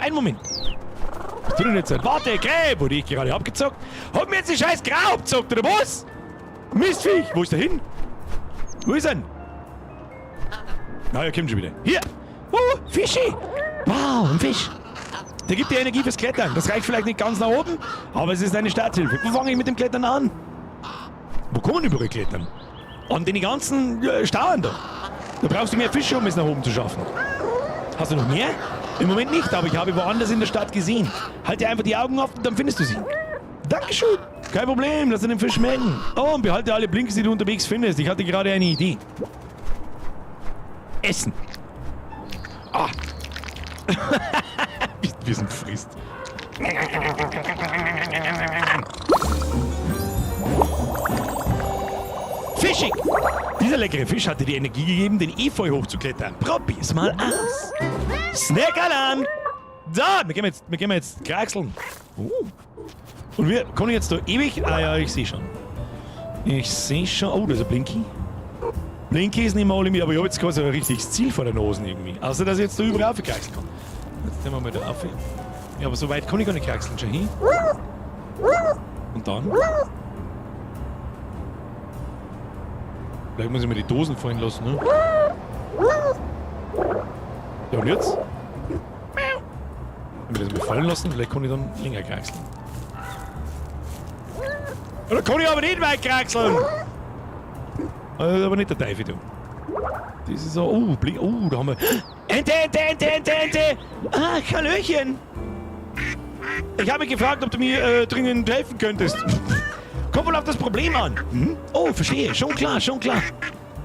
Einen Moment. Was tut denn jetzt? Warte, Krähe, wurde ich gerade abgezockt? Hab mir jetzt die scheiß Grau abgezockt, oder was? Mistviech! Wo ist der hin? Wo ist er denn? Na, er kommt schon wieder. Hier! Fischi! Wow, ein Fisch! Der gibt dir Energie fürs Klettern. Das reicht vielleicht nicht ganz nach oben, aber es ist eine Starthilfe. Wo fange ich mit dem Klettern an? Wo kann man überall klettern? An den ganzen Stauern da. Da brauchst du mehr Fische, um es nach oben zu schaffen. Hast du noch mehr? Im Moment nicht, aber ich habe woanders in der Stadt gesehen. Halt dir einfach die Augen offen, dann findest du sie. Dankeschön. Kein Problem, lass dir den Fisch melden. Oh, und behalte alle Blinks, die du unterwegs findest. Ich hatte gerade eine Idee. Essen. Ah. Wir sind frisst. Fischig! Dieser leckere Fisch hatte die Energie gegeben, den Efeu hochzuklettern. Probier's mal aus. Snack-Alarm! Da! Wir gehen jetzt kraxeln. Und wir können jetzt da ewig... Ah ja, ich sehe schon. Oh, da ist ein Blinky. Blinky ist nicht mal alle mit, aber ich habe jetzt quasi ein richtiges Ziel vor der Nase irgendwie. Außer, dass ich jetzt da überall raufkraxeln kann. Jetzt nehmen wir mal da auf. Ja, aber so weit kann ich gar nicht kraxeln. Schau hin. Und dann? Vielleicht muss ich mir die Dosen fallen lassen, ne? Ja, und jetzt? Wenn wir das mal fallen lassen, vielleicht kann ich dann länger kraxeln. Oder kann ich aber nicht weit kraxeln! Aber nicht der Teufel, du. Das ist so... Oh, da haben wir... Ente! Ah, Hallöchen! Ich habe mich gefragt, ob du mir dringend helfen könntest. Kommt wohl auf das Problem an. Hm? Oh, verstehe. Schon klar.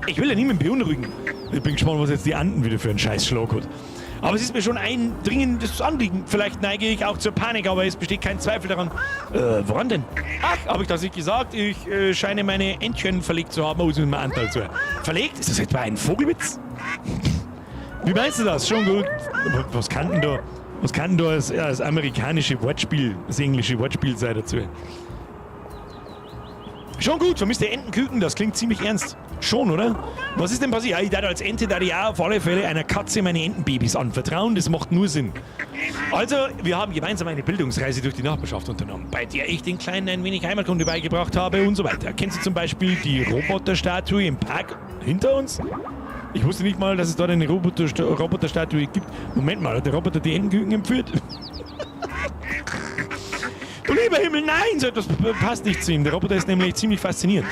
Ich will ja niemanden beunruhigen. Ich bin gespannt, was jetzt die Anden wieder für einen Scheiß-Schlag hat. Aber es ist mir schon ein dringendes Anliegen. Vielleicht neige ich auch zur Panik, aber es besteht kein Zweifel daran. Woran denn? Ach, habe ich das nicht gesagt? Ich scheine meine Entchen verlegt zu haben. Oh, ist mir mal Anteil zu. Verlegt? Ist das etwa ein Vogelwitz? Wie meinst du das? Schon gut. Was kann denn da das amerikanische Wortspiel, das englische Wortspiel sein dazu? Schon gut, vermisste Entenküken, das klingt ziemlich ernst. Schon, oder? Was ist denn passiert? Ja, ich dachte als Ente, ja auf alle Fälle einer Katze meine Entenbabys anvertrauen. Das macht nur Sinn. Also, wir haben gemeinsam eine Bildungsreise durch die Nachbarschaft unternommen, bei der ich den Kleinen ein wenig Heimatkunde beigebracht habe und so weiter. Kennst du zum Beispiel die Roboterstatue im Park hinter uns? Ich wusste nicht mal, dass es dort eine Roboterstatue gibt. Moment mal, hat der Roboter die Entenküken entführt? Du lieber Himmel, nein, so etwas passt nicht zu ihm. Der Roboter ist nämlich ziemlich faszinierend.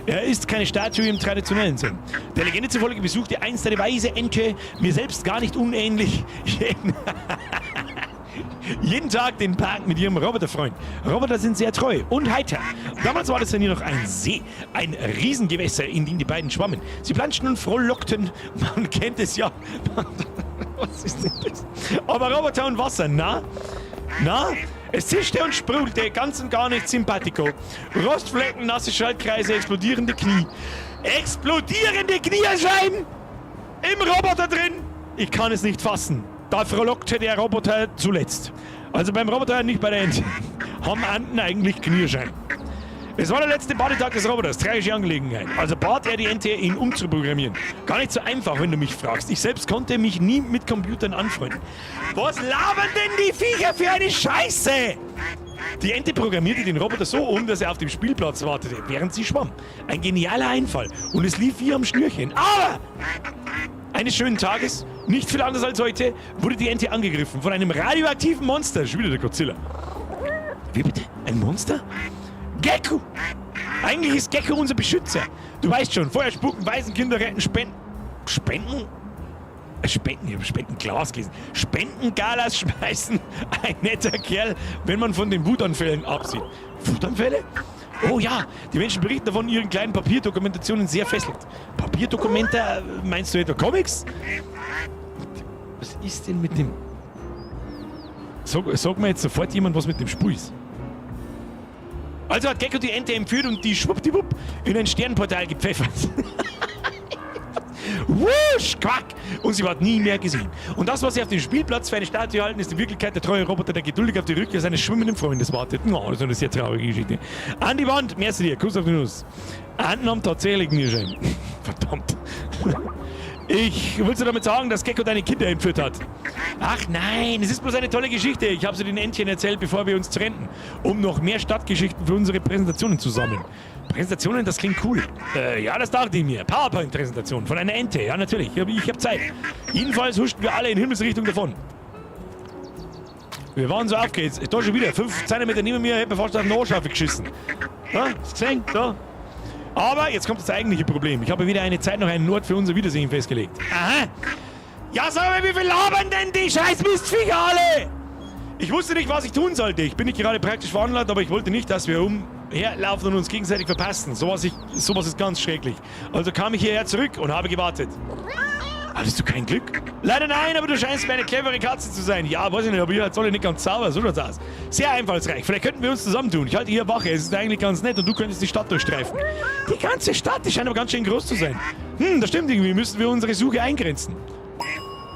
Er ist keine Statue im traditionellen Sinn. Der Legende zufolge besuchte einst eine weise Ente, mir selbst gar nicht unähnlich, jeden Tag den Park mit ihrem Roboterfreund. Roboter sind sehr treu und heiter. Damals war das dann hier noch ein See, ein Riesengewässer, in dem die beiden schwammen. Sie planschten und frohlockten, man kennt es ja. Was ist denn das? Aber Roboter und Wasser, na? Es zischte und sprudelte, ganz und gar nicht simpatico. Rostflecken, nasse Schaltkreise, explodierende Knie. Explodierende Kniescheiben! Im Roboter drin! Ich kann es nicht fassen. Da frohlockte der Roboter zuletzt. Also beim Roboter, nicht bei der Ente. Haben Enten eigentlich Knierschein? Es war der letzte Badetag des Roboters, tragische Angelegenheit. Also bat er die Ente, ihn umzuprogrammieren. Gar nicht so einfach, wenn du mich fragst. Ich selbst konnte mich nie mit Computern anfreunden. Was labern denn die Viecher für eine Scheiße? Die Ente programmierte den Roboter so um, dass er auf dem Spielplatz wartete, während sie schwamm. Ein genialer Einfall. Und es lief wie am Schnürchen. Aber eines schönen Tages, nicht viel anders als heute, wurde die Ente angegriffen von einem radioaktiven Monster. Schon wieder der Godzilla. Wie bitte? Ein Monster? Gecko! Eigentlich ist Gecko unser Beschützer. Du weißt schon, Feuer spucken, Waisenkinder retten, Spenden? Ich habe Spendenglas gelesen. Spendengalas schmeißen. Ein netter Kerl, wenn man von den Wutanfällen absieht. Wutanfälle? Oh ja, die Menschen berichten davon, ihren kleinen Papierdokumentationen sehr fesselt. Papierdokumente, meinst du etwa Comics? Was ist denn mit dem... Sag mir jetzt sofort jemand, was mit dem Spur ist. Also hat Gecko die Ente entführt und die schwuppdiwupp in ein Sternportal gepfeffert. Wusch, quack! Und sie wird nie mehr gesehen. Und das, was sie auf dem Spielplatz für eine Statue halten, ist in Wirklichkeit der treue Roboter, der geduldig auf die Rückkehr seines schwimmenden Freundes wartet. Oh, das ist eine sehr traurige Geschichte. An die Wand, merci dir, Kuss auf die Nuss. Enten haben tatsächlich mir schon. Verdammt. Ich willst du damit sagen, dass Gecko deine Kinder entführt hat? Ach nein, es ist bloß eine tolle Geschichte. Ich habe sie den Entchen erzählt, bevor wir uns trennten, um noch mehr Stadtgeschichten für unsere Präsentationen zu sammeln. Präsentationen, das klingt cool. Ja, das dachte ich mir. PowerPoint-Präsentation von einer Ente. Ja, natürlich. Ich hab Zeit. Jedenfalls huschten wir alle in Himmelsrichtung davon. Wir waren so aufgehetzt. Da schon wieder. 5 Zentimeter neben mir, hätte mir fast auf den Arsch geschissen. Ja, hast du gesehen? Da. Aber jetzt kommt das eigentliche Problem. Ich habe weder eine Zeit noch einen Ort für unser Wiedersehen festgelegt. Aha. Ja, sag mal, wie viel labern denn die scheiß Mistviecher alle? Ich wusste nicht, was ich tun sollte. Ich bin nicht gerade praktisch veranlagt, aber ich wollte nicht, dass wir umherlaufen und uns gegenseitig verpassen. Sowas ist ganz schrecklich. Also kam ich hierher zurück und habe gewartet. Hattest du kein Glück? Leider nein, aber du scheinst mir eine clevere Katze zu sein. Ja, weiß ich nicht, aber ihr soll nicht ganz sauber, so schaut's aus. Sehr einfallsreich. Vielleicht könnten wir uns zusammentun. Ich halte hier Wache, es ist eigentlich ganz nett und du könntest die Stadt durchstreifen. Die ganze Stadt, die scheint aber ganz schön groß zu sein. Das stimmt irgendwie, müssen wir unsere Suche eingrenzen.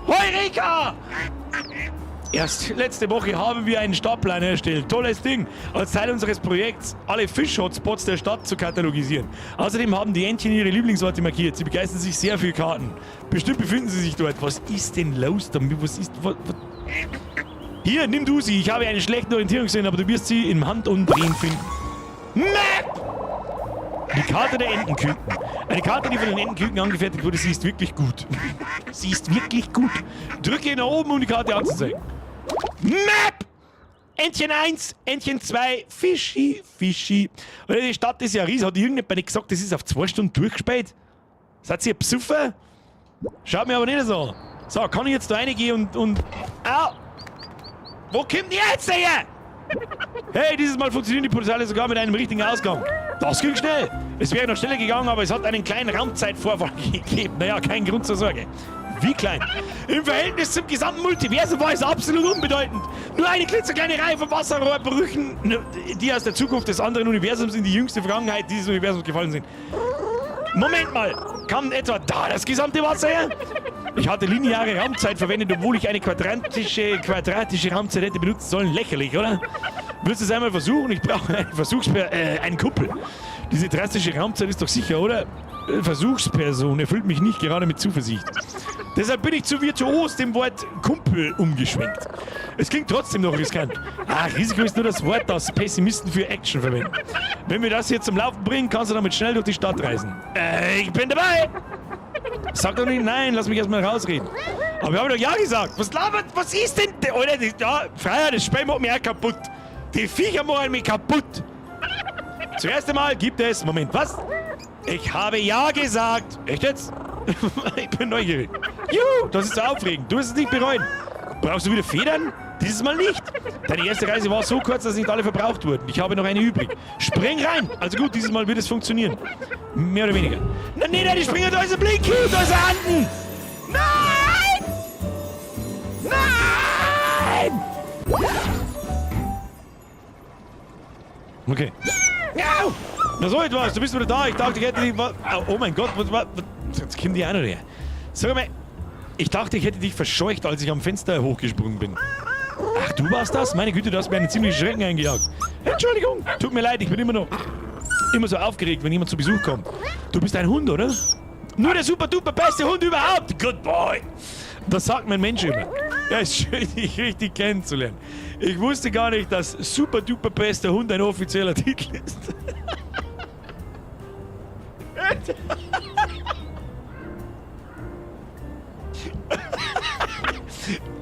Heureka! Erst letzte Woche haben wir einen Stadtplan erstellt. Tolles Ding. Als Teil unseres Projekts, alle Fisch-Hotspots der Stadt zu katalogisieren. Außerdem haben die Entchen ihre Lieblingsorte markiert. Sie begeistern sich sehr für Karten. Bestimmt befinden sie sich dort. Was ist denn los damit? Was? Hier, nimm du sie. Ich habe einen schlechten Orientierungssinn, aber du wirst sie im Handumdrehen finden. Map! Die Karte der Entenküken. Eine Karte, die von den Entenküken angefertigt wurde. Sie ist wirklich gut. Sie ist wirklich gut. Drücke nach oben, um die Karte anzuzeigen. Map! Entchen 1, Entchen 2, Fischi. Oder die Stadt ist ja riesig. Hat irgendjemand nicht gesagt, das ist auf 2 Stunden durchgespäht? Seid ihr besoffen? Schaut mir aber nicht so an. So, kann ich jetzt da reingehen und... Au! Wo kommt ihr jetzt her? Hey, dieses Mal funktionieren die Portale sogar mit einem richtigen Ausgang. Das ging schnell. Es wäre noch schneller gegangen, aber es hat einen kleinen Raumzeitvorfall gegeben. Naja, kein Grund zur Sorge. Wie klein? Im Verhältnis zum gesamten Multiversum war es absolut unbedeutend. Nur eine klitzekleine Reihe von Wasserrohrbrüchen, die aus der Zukunft des anderen Universums in die jüngste Vergangenheit dieses Universums gefallen sind. Moment mal, kam etwa da das gesamte Wasser her? Ich hatte lineare Raumzeit verwendet, obwohl ich eine quadratische Raumzeit hätte benutzen sollen. Lächerlich, oder? Willst du es einmal versuchen? Ich brauche einen Kuppel. Diese drastische Raumzeit ist doch sicher, oder? Versuchsperson erfüllt mich nicht gerade mit Zuversicht. Deshalb bin ich zu virtuos dem Wort Kumpel umgeschwenkt. Es klingt trotzdem noch riskant. Risiko ist nur das Wort, das Pessimisten für Action verwenden. Wenn wir das hier zum Laufen bringen, kannst du damit schnell durch die Stadt reisen. Ich bin dabei! Sag doch nicht nein, lass mich erstmal rausreden. Aber wir haben doch ja gesagt. Was labert? Was ist denn? Alter, Freiheit, das Spiel macht mich auch kaputt. Die Viecher machen mich kaputt. Zuerst einmal gibt es... Moment, was? Ich habe ja gesagt. Echt jetzt? Ich bin neugierig. Juhu, das ist so aufregend. Du wirst es nicht bereuen. Brauchst du wieder Federn? Dieses Mal nicht. Deine erste Reise war so kurz, dass nicht alle verbraucht wurden. Ich habe noch eine übrig. Spring rein. Also gut, dieses Mal wird es funktionieren. Mehr oder weniger. Nee, die springen da ist ein Blinky, da ist ein Anden. Nein! Nein! Okay. Au! Na so etwas, du bist wieder da. Ich dachte, ich hätte dich... Oh mein Gott, was? Jetzt kommt die eine her. Sag mal, ich dachte, ich hätte dich verscheucht, als ich am Fenster hochgesprungen bin. Ach, du warst das? Meine Güte, du hast mir einen ziemlichen Schrecken eingejagt. Entschuldigung, tut mir leid, ich bin immer so aufgeregt, wenn jemand zu Besuch kommt. Du bist ein Hund, oder? Nur der super-duper beste Hund überhaupt. Good boy. Das sagt mein Mensch immer. Ja, ist schön, dich richtig kennenzulernen. Ich wusste gar nicht, dass super-duper bester Hund ein offizieller Titel ist.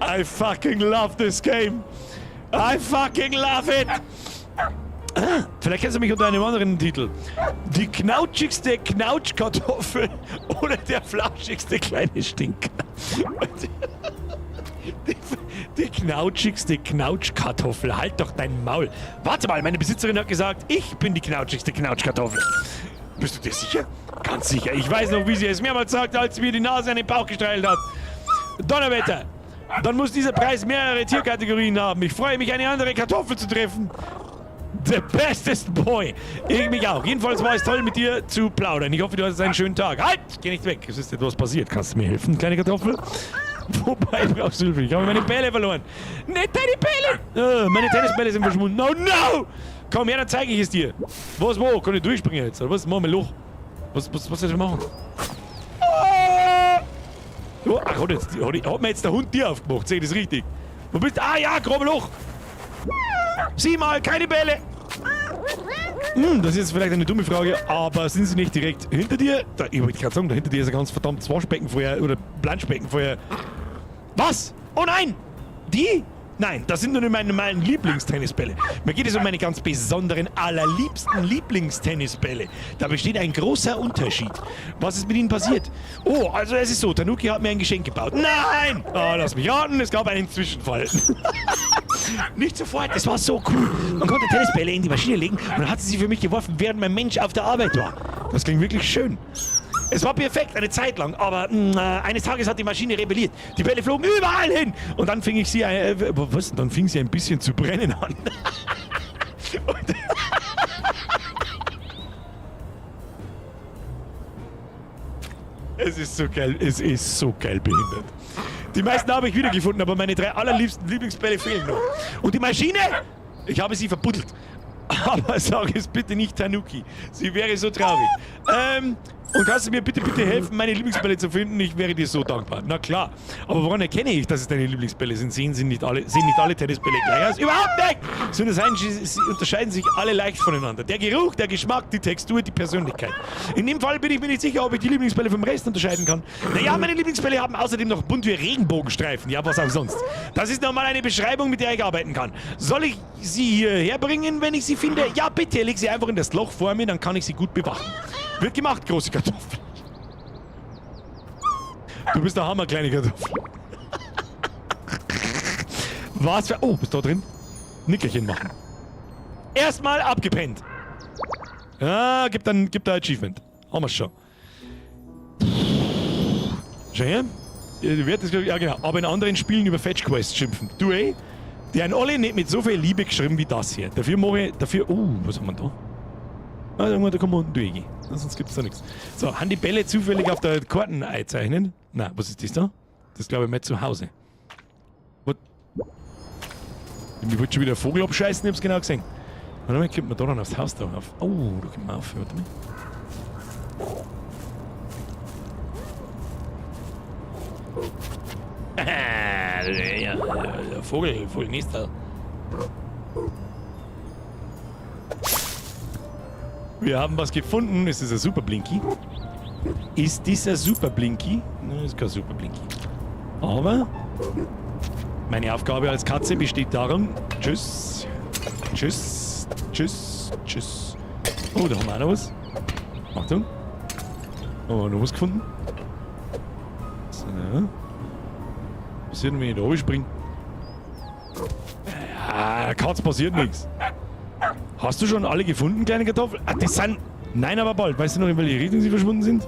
I fucking love this game. I fucking love it. Vielleicht kennst du mich unter einem anderen Titel. Die knautschigste Knautschkartoffel oder der flauschigste kleine Stinker. Die knautschigste Knautschkartoffel. Halt doch dein Maul. Warte mal, meine Besitzerin hat gesagt, ich bin die knautschigste Knautschkartoffel. Bist du dir sicher? Ganz sicher. Ich weiß noch, wie sie es mehrmals sagte, als sie mir die Nase an den Bauch gestreichelt hat. Donnerwetter. Dann muss dieser Preis mehrere Tierkategorien haben. Ich freue mich, eine andere Kartoffel zu treffen. The bestest boy. Ich mich auch. Jedenfalls war es toll, mit dir zu plaudern. Ich hoffe, du hattest einen schönen Tag. Halt! Geh nicht weg. Es ist etwas passiert. Kannst du mir helfen, kleine Kartoffel? Wobei brauchst du Hilfe? Ich habe meine Bälle verloren. Nicht deine Bälle! Meine Tennisbälle sind verschwunden. Oh no! Komm her, dann zeige ich es dir. Was, wo? Kann ich durchspringen jetzt? Oder was? Machen wir Loch. Was soll ich machen? Oh, ach, hat mir jetzt der Hund dir aufgemacht. Sehe ich das richtig? Wo bist du? Ah ja, grobe Loch. Sieh mal, keine Bälle. Das ist jetzt vielleicht eine dumme Frage, aber sind sie nicht direkt hinter dir? Ich wollte gerade sagen, da hinter dir ist ein ganz verdammtes Waschbecken vorher oder Planschbecken vorher. Was? Oh nein! Die? Nein, das sind nur meine normalen Lieblingstennisbälle. Mir geht es um meine ganz besonderen, allerliebsten Lieblingstennisbälle. Da besteht ein großer Unterschied. Was ist mit ihnen passiert? Oh, also es ist so, Tanuki hat mir ein Geschenk gebaut. Nein! Oh, lass mich raten, es gab einen Zwischenfall. Nicht sofort, es war so cool. Man konnte Tennisbälle in die Maschine legen und dann hat sie für mich geworfen, während mein Mensch auf der Arbeit war. Das klingt wirklich schön. Es war perfekt, eine Zeit lang, aber eines Tages hat die Maschine rebelliert. Die Bälle flogen überall hin und dann fing sie ein bisschen zu brennen an. Es ist so geil behindert. Die meisten habe ich wiedergefunden, aber meine 3 allerliebsten Lieblingsbälle fehlen noch. Und die Maschine? Ich habe sie verbuddelt. Aber sag es bitte nicht Tanuki. Sie wäre so traurig. Und kannst du mir bitte helfen, meine Lieblingsbälle zu finden? Ich wäre dir so dankbar. Na klar. Aber woran erkenne ich, dass es deine Lieblingsbälle sind? Sehen nicht alle Tennisbälle gleich aus? Überhaupt nicht! Sie unterscheiden sich alle leicht voneinander. Der Geruch, der Geschmack, die Textur, die Persönlichkeit. In dem Fall bin ich mir nicht sicher, ob ich die Lieblingsbälle vom Rest unterscheiden kann. Naja, meine Lieblingsbälle haben außerdem noch bunt wie Regenbogenstreifen. Ja, was auch sonst. Das ist nochmal eine Beschreibung, mit der ich arbeiten kann. Soll ich sie hierher bringen, wenn ich sie finde? Ja, bitte, leg sie einfach in das Loch vor mir, dann kann ich sie gut bewachen. Wird gemacht, große Kartoffel. Du bist der Hammer, kleine Kartoffel. Was für... Oh, bist du da drin? Nickerchen machen. Erstmal abgepennt. Ja, gibt da Achievement. Haben wir's schon. Schau her. Ja, genau. Aber in anderen Spielen über Fetch Quests schimpfen. Du, ey? Die haben alle nicht mit so viel Liebe geschrieben wie das hier. Dafür mache ich... was haben wir da? Ah, da kann man unten durchgehen. Sonst gibt's da nichts. So, haben die Bälle zufällig auf der Karten einzeichnen? Na, was ist das da? Das glaube ich mal zu Hause. Was? Ich wollte schon wieder einen Vogel abscheißen, ich hab's genau gesehen. Warte mal, kommt man da dann aufs Haus da auf. Oh, da kommt man auf. Warte mal. Ja, der Vogelnester. Wir haben was gefunden. Ist das ein Super Blinky? Ist das ein Super Blinky? Nein, ist kein Super Blinky. Aber meine Aufgabe als Katze besteht darin. Tschüss. Tschüss. Tschüss. Tschüss. Oh, da haben wir auch noch was. Achtung. Oh, noch was gefunden. So. Passiert, wenn ich da runterspringe? Ja, Katz passiert nichts. Hast du schon alle gefunden, kleine Kartoffel? Ah, das sind... Nein, aber bald. Weißt du noch, in welche Richtung sie verschwunden sind?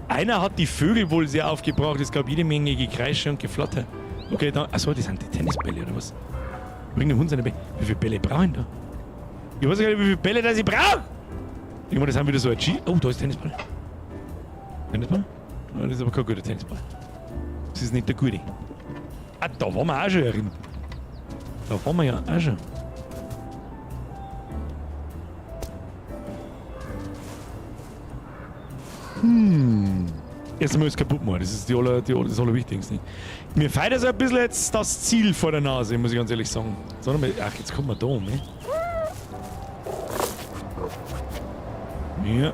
Einer hat die Vögel wohl sehr aufgebraucht. Es gab jede Menge Gekreische und Geflatter. Okay, da... Achso, das sind die Tennisbälle, oder was? Bring den Hund seine Bälle. Wie viele Bälle brauchen da? Ich weiß gar nicht, wie viele Bälle das ich brauche. Ich meine, das haben wieder so ein G... Oh, da ist Tennisball. Tennisball? Oh, das ist aber kein guter Tennisball. Das ist nicht der gute. Ah, da waren wir auch schon herin. Da waren wir ja auch schon. Erstmal ist kaputt machen, das ist das Allerwichtigste. Mir feiert also ein bisschen jetzt das Ziel vor der Nase, muss ich ganz ehrlich sagen. Ach, jetzt kommt man da um, ne? Ja.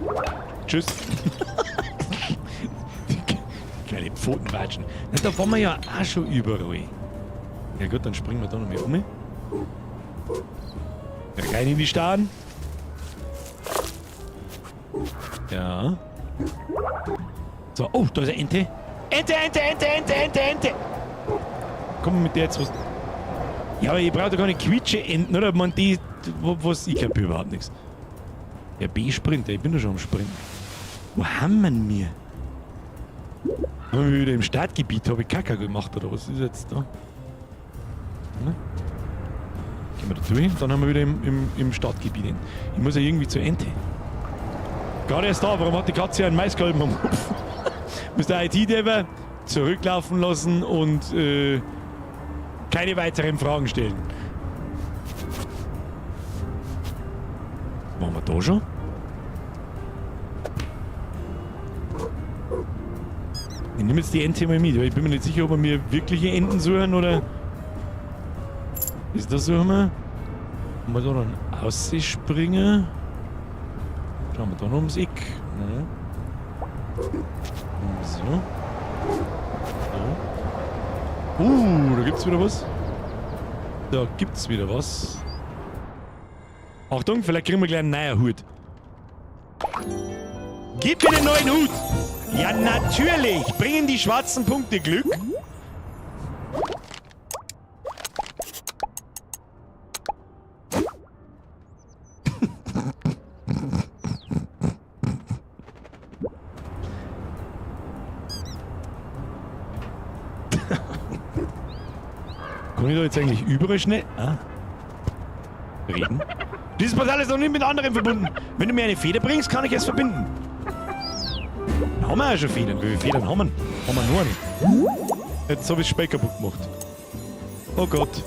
Tschüss. Kleine Pfotenwatschen. Da waren wir ja auch schon überall. Ja gut, dann springen wir da noch mal um. Rein in die Staden. Ja. So, oh, da ist eine Ente. Ente! Komm mit der jetzt was. Ja, aber ich brauche doch keine Quietsche-Enten, oder? Man, die, was, ich hab überhaupt nichts. Der B-Sprinter, ich bin doch schon am Sprinten. Wo haben wir mir? Haben wir wieder im Startgebiet, habe ich Kacke gemacht, oder was ist jetzt da? Ne? Gehen wir da durch, dann haben wir wieder im Startgebiet hin. Ich muss ja irgendwie zur Ente. Gerade erst da, warum hat die Katze einen Maiskolben am Kopf? Muss der IT-Dever zurücklaufen lassen und keine weiteren Fragen stellen. Waren wir da schon? Ich nehme jetzt die Ente mal mit, weil ich bin mir nicht sicher, ob wir mir wirkliche Enten suchen oder... Ist das so, haben wir da dann ausspringen? Schauen wir da noch ums Eck. Ja. So. Da gibt's wieder was. Da gibt's wieder was. Achtung, vielleicht kriegen wir gleich einen neuen Hut. Gib mir den neuen Hut! Ja, natürlich! Bringen die schwarzen Punkte Glück? Kann ich da jetzt eigentlich überall schnell... Reden? Dieses Portal ist noch nicht mit anderen verbunden. Wenn du mir eine Feder bringst, kann ich es verbinden. Haben wir ja schon Federn. Wie viele Federn haben wir? Haben wir nur nicht. Jetzt habe ich das Spiel kaputt gemacht. Oh Gott.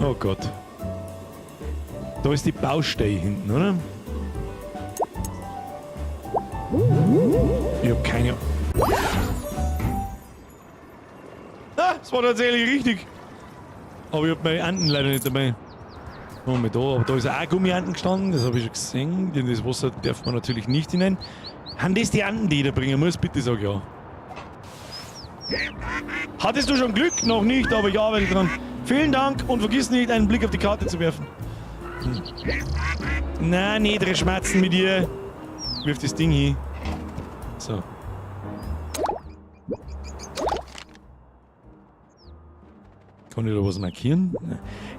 Oh Gott. Da ist die Baustelle hinten, oder? Ich hab keine... Ah, das war tatsächlich richtig. Aber ich hab meine Enten leider nicht dabei. Aber da ist auch Gummienten gestanden, das habe ich schon gesehen. In das Wasser darf man natürlich nicht hinein. Haben das die Enten, die ich da bringen muss? Bitte sag ja. Hattest du schon Glück? Noch nicht, aber ich arbeite dran. Vielen Dank und vergiss nicht, einen Blick auf die Karte zu werfen. Nein, niedere Schmerzen mit dir. Wirf das Ding hin. So. Kann ich da was markieren?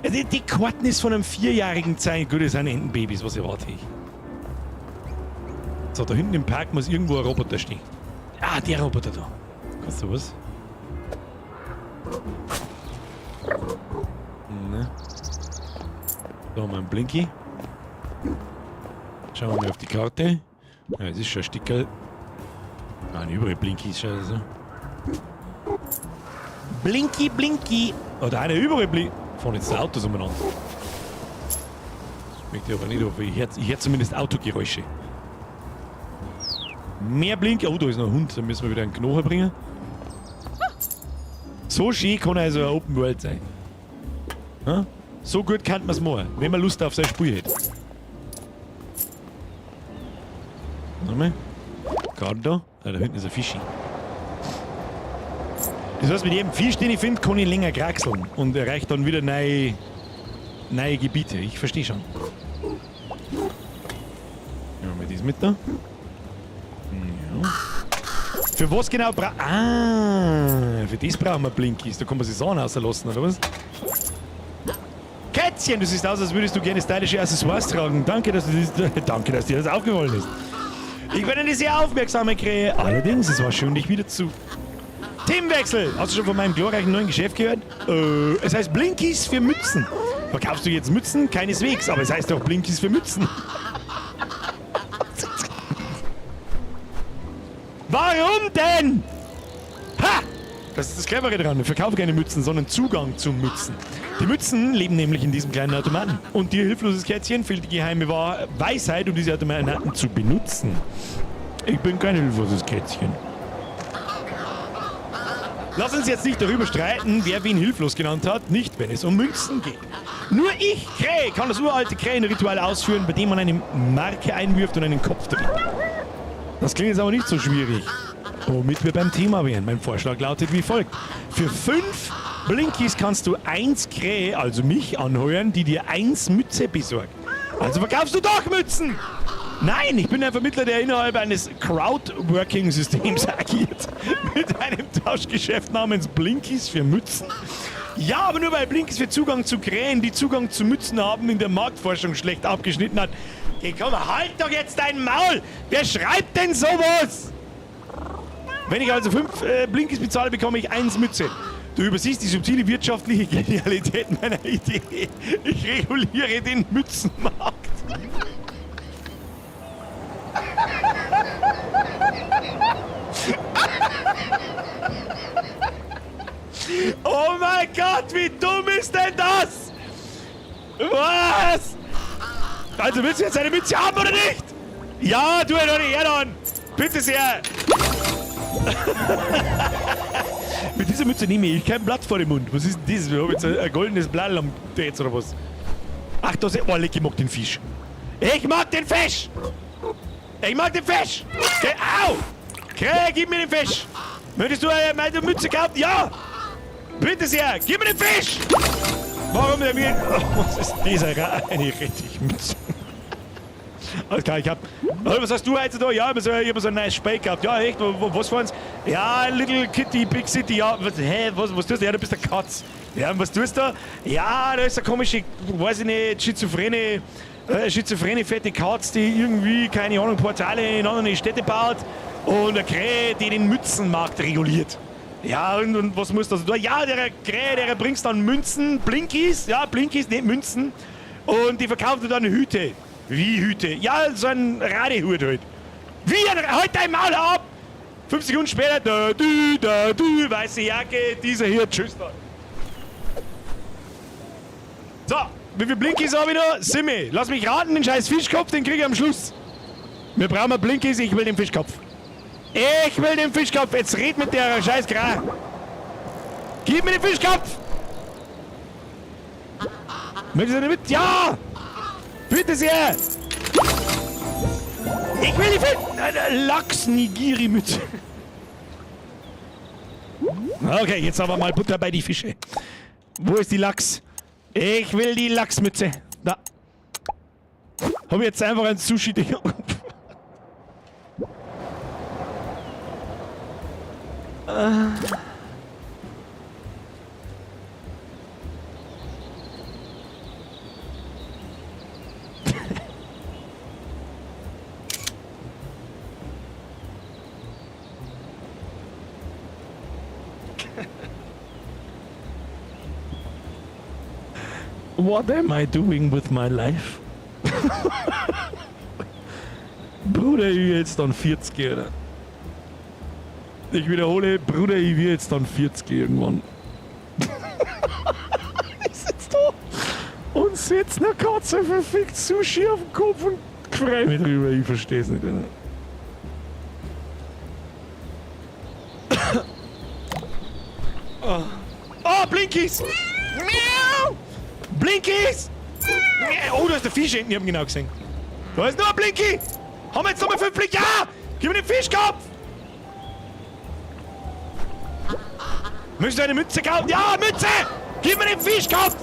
Die Karten ist von einem 4-jährigen Zeit. Gut, das sind Entenbabys, was erwarte ich? So, da hinten im Park muss irgendwo ein Roboter stehen. Ah, der Roboter da. Kannst du was? Ne. Da haben wir einen Blinky. Schauen wir mal auf die Karte. Ja, es ist schon ein Sticker. Ah, überall Blinky ist schon so. Blinky, Blinky. Oder einer überall Blinky. Fahren jetzt die Autos umeinander. Möchte ich aber nicht, aber ich höre zumindest Autogeräusche. Mehr Blink. Oh, da ist noch ein Hund. Da müssen wir wieder einen Knochen bringen. So schön kann also eine Open World sein. Ja? So gut kann man es machen, wenn man Lust auf sein Spiel hat. Nochmal. Gerade da. Ah, da hinten ist ein Fischi. Das heißt, mit jedem Fisch, den ich finde, kann ich länger kraxeln und erreicht dann wieder neue Gebiete. Ich verstehe schon. Nehmen wir das mit da. Ja. Für was genau für das brauchen wir Blinkies. Da kann man sich Sachen rauslassen, oder was? Kätzchen, du siehst aus, als würdest du gerne stylische Accessoires tragen. Danke, dass dir das aufgefallen ist. Ich bin eine sehr aufmerksame Krähe. Allerdings, es war schön, dich wieder zu... Themenwechsel! Hast du schon von meinem glorreichen neuen Geschäft gehört? Es heißt Blinkies für Mützen. Verkaufst du jetzt Mützen? Keineswegs, aber es heißt doch Blinkies für Mützen. Warum denn? Ha! Das ist das Clevere dran. Ich verkaufe keine Mützen, sondern Zugang zu Mützen. Die Mützen leben nämlich in diesem kleinen Automaten. Und dir, hilfloses Kätzchen, fehlt die geheime Weisheit, um diese Automaten zu benutzen. Ich bin kein hilfloses Kätzchen. Lass uns jetzt nicht darüber streiten, wer wen hilflos genannt hat, nicht wenn es um Münzen geht. Nur ich, Krähe, kann das uralte Krähenritual ausführen, bei dem man eine Marke einwirft und einen Kopf dreht. Das klingt jetzt aber nicht so schwierig. Womit wir beim Thema wären. Mein Vorschlag lautet wie folgt. Für 5 Blinkies kannst du 1 Krähe, also mich, anheuern, die dir 1 Mütze besorgt. Also verkaufst du doch Mützen! Nein, ich bin ein Vermittler, der innerhalb eines Crowdworking-Systems agiert. Mit einem Tauschgeschäft namens Blinkies für Mützen. Ja, aber nur weil Blinkies für Zugang zu Krähen, die Zugang zu Mützen haben, in der Marktforschung schlecht abgeschnitten hat. Okay, komm, halt doch jetzt dein Maul! Wer schreibt denn sowas? Wenn ich also 5 Blinkies bezahle, bekomme ich 1 Mütze. Du übersiehst die subtile wirtschaftliche Genialität meiner Idee. Ich reguliere den Mützenmarkt. Oh mein Gott, wie dumm ist denn das? Was? Also willst du jetzt eine Mütze haben oder nicht? Ja, tu doch nicht, Erdon. Bitte sehr. Mit dieser Mütze nehme ich kein Blatt vor den Mund. Was ist denn das? Wir haben jetzt ein goldenes Blatt am Dreh oder was? Ach, das ist... Oh, leck, ich mag den Fisch. Ich mag den Fisch! Ich mag den Fisch! Okay, au! Krähe, gib mir den Fisch! Möchtest du meine Mütze kaufen? Ja! Bitte sehr, gib mir den Fisch! Warum der mir... Oh, was ist dieser eine richtig Mütze? Alles klar, ich hab... Oh, was hast du heute da? Ja, ich hab so ein nice Speck gehabt. Ja, echt? Was waren's? Ja, Little Kitty, Big City. Ja, was tust du? Ja, du bist der Katz. Ja, und was tust du? Ja, da ist eine komische, weiß ich nicht, schizophrene fette Katz, die irgendwie, keine Ahnung, Portale in andere Städte baut und eine Krähe, die den Mützenmarkt reguliert. Ja, und was musst du also tun? Ja, der Krähe, der bringst dann Münzen, Blinkies, ja, Blinkies, nicht Münzen, und die verkauft dann Hüte. Wie Hüte? Ja, so ein Radehut halt. Wie halt dein Maul ab! 5 Sekunden später, weiße Jacke, dieser hier, tschüss da. So, wie viel Blinkies habe ich da? Simmi, lass mich raten, den scheiß Fischkopf, den kriege ich am Schluss. Wir brauchen mal Blinkies, ich will den Fischkopf. Ich will den Fischkopf, jetzt red mit der scheiß Krähe. Gib mir den Fischkopf! Möchtest du mit? Ja! Bitte sehr! Ich will die Lachs-Nigiri-Mütze. Okay, jetzt aber mal Butter bei die Fische. Wo ist die Lachs? Ich will die Lachsmütze. Da. Hab jetzt einfach ein Sushi-Ding. What am I doing with my life? Bruder, ich will jetzt dann 40, oder? Ich wiederhole, Bruder, ich will jetzt dann 40 irgendwann. Ich sitz da und setz eine Katze verfickt Sushi auf den Kopf und freu mich drüber, ich versteh's nicht. Oh, Blinkies! Miau! Blinkies! Oh, da ist der Fisch hinten, ich hab ihn genau gesehen. Da ist noch ein Blinky! Haben wir jetzt nochmal 5 Blinky? Ja! Gib mir den Fischkopf! Möchtest du eine Mütze kaufen? Ja, Mütze! Gib mir den Fischkopf!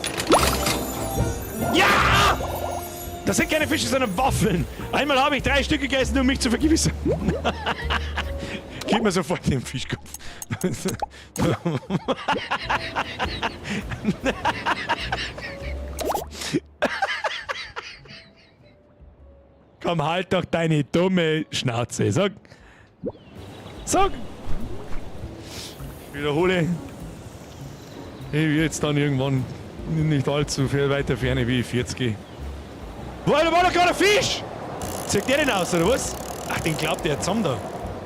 Ja! Das sind keine Fische, sondern Waffeln. Einmal habe ich 3 Stück gegessen, um mich zu vergewissern. Gib mir sofort den Fischkopf. Komm, halt doch deine dumme Schnauze. Sag. Sag. Ich wiederhole. Ich will jetzt dann irgendwann nicht allzu viel weiter Ferne wie 40. Boah, da war doch gerade ein Fisch! Zeigt der den aus, oder was? Ach, den glaubt der zusammen da.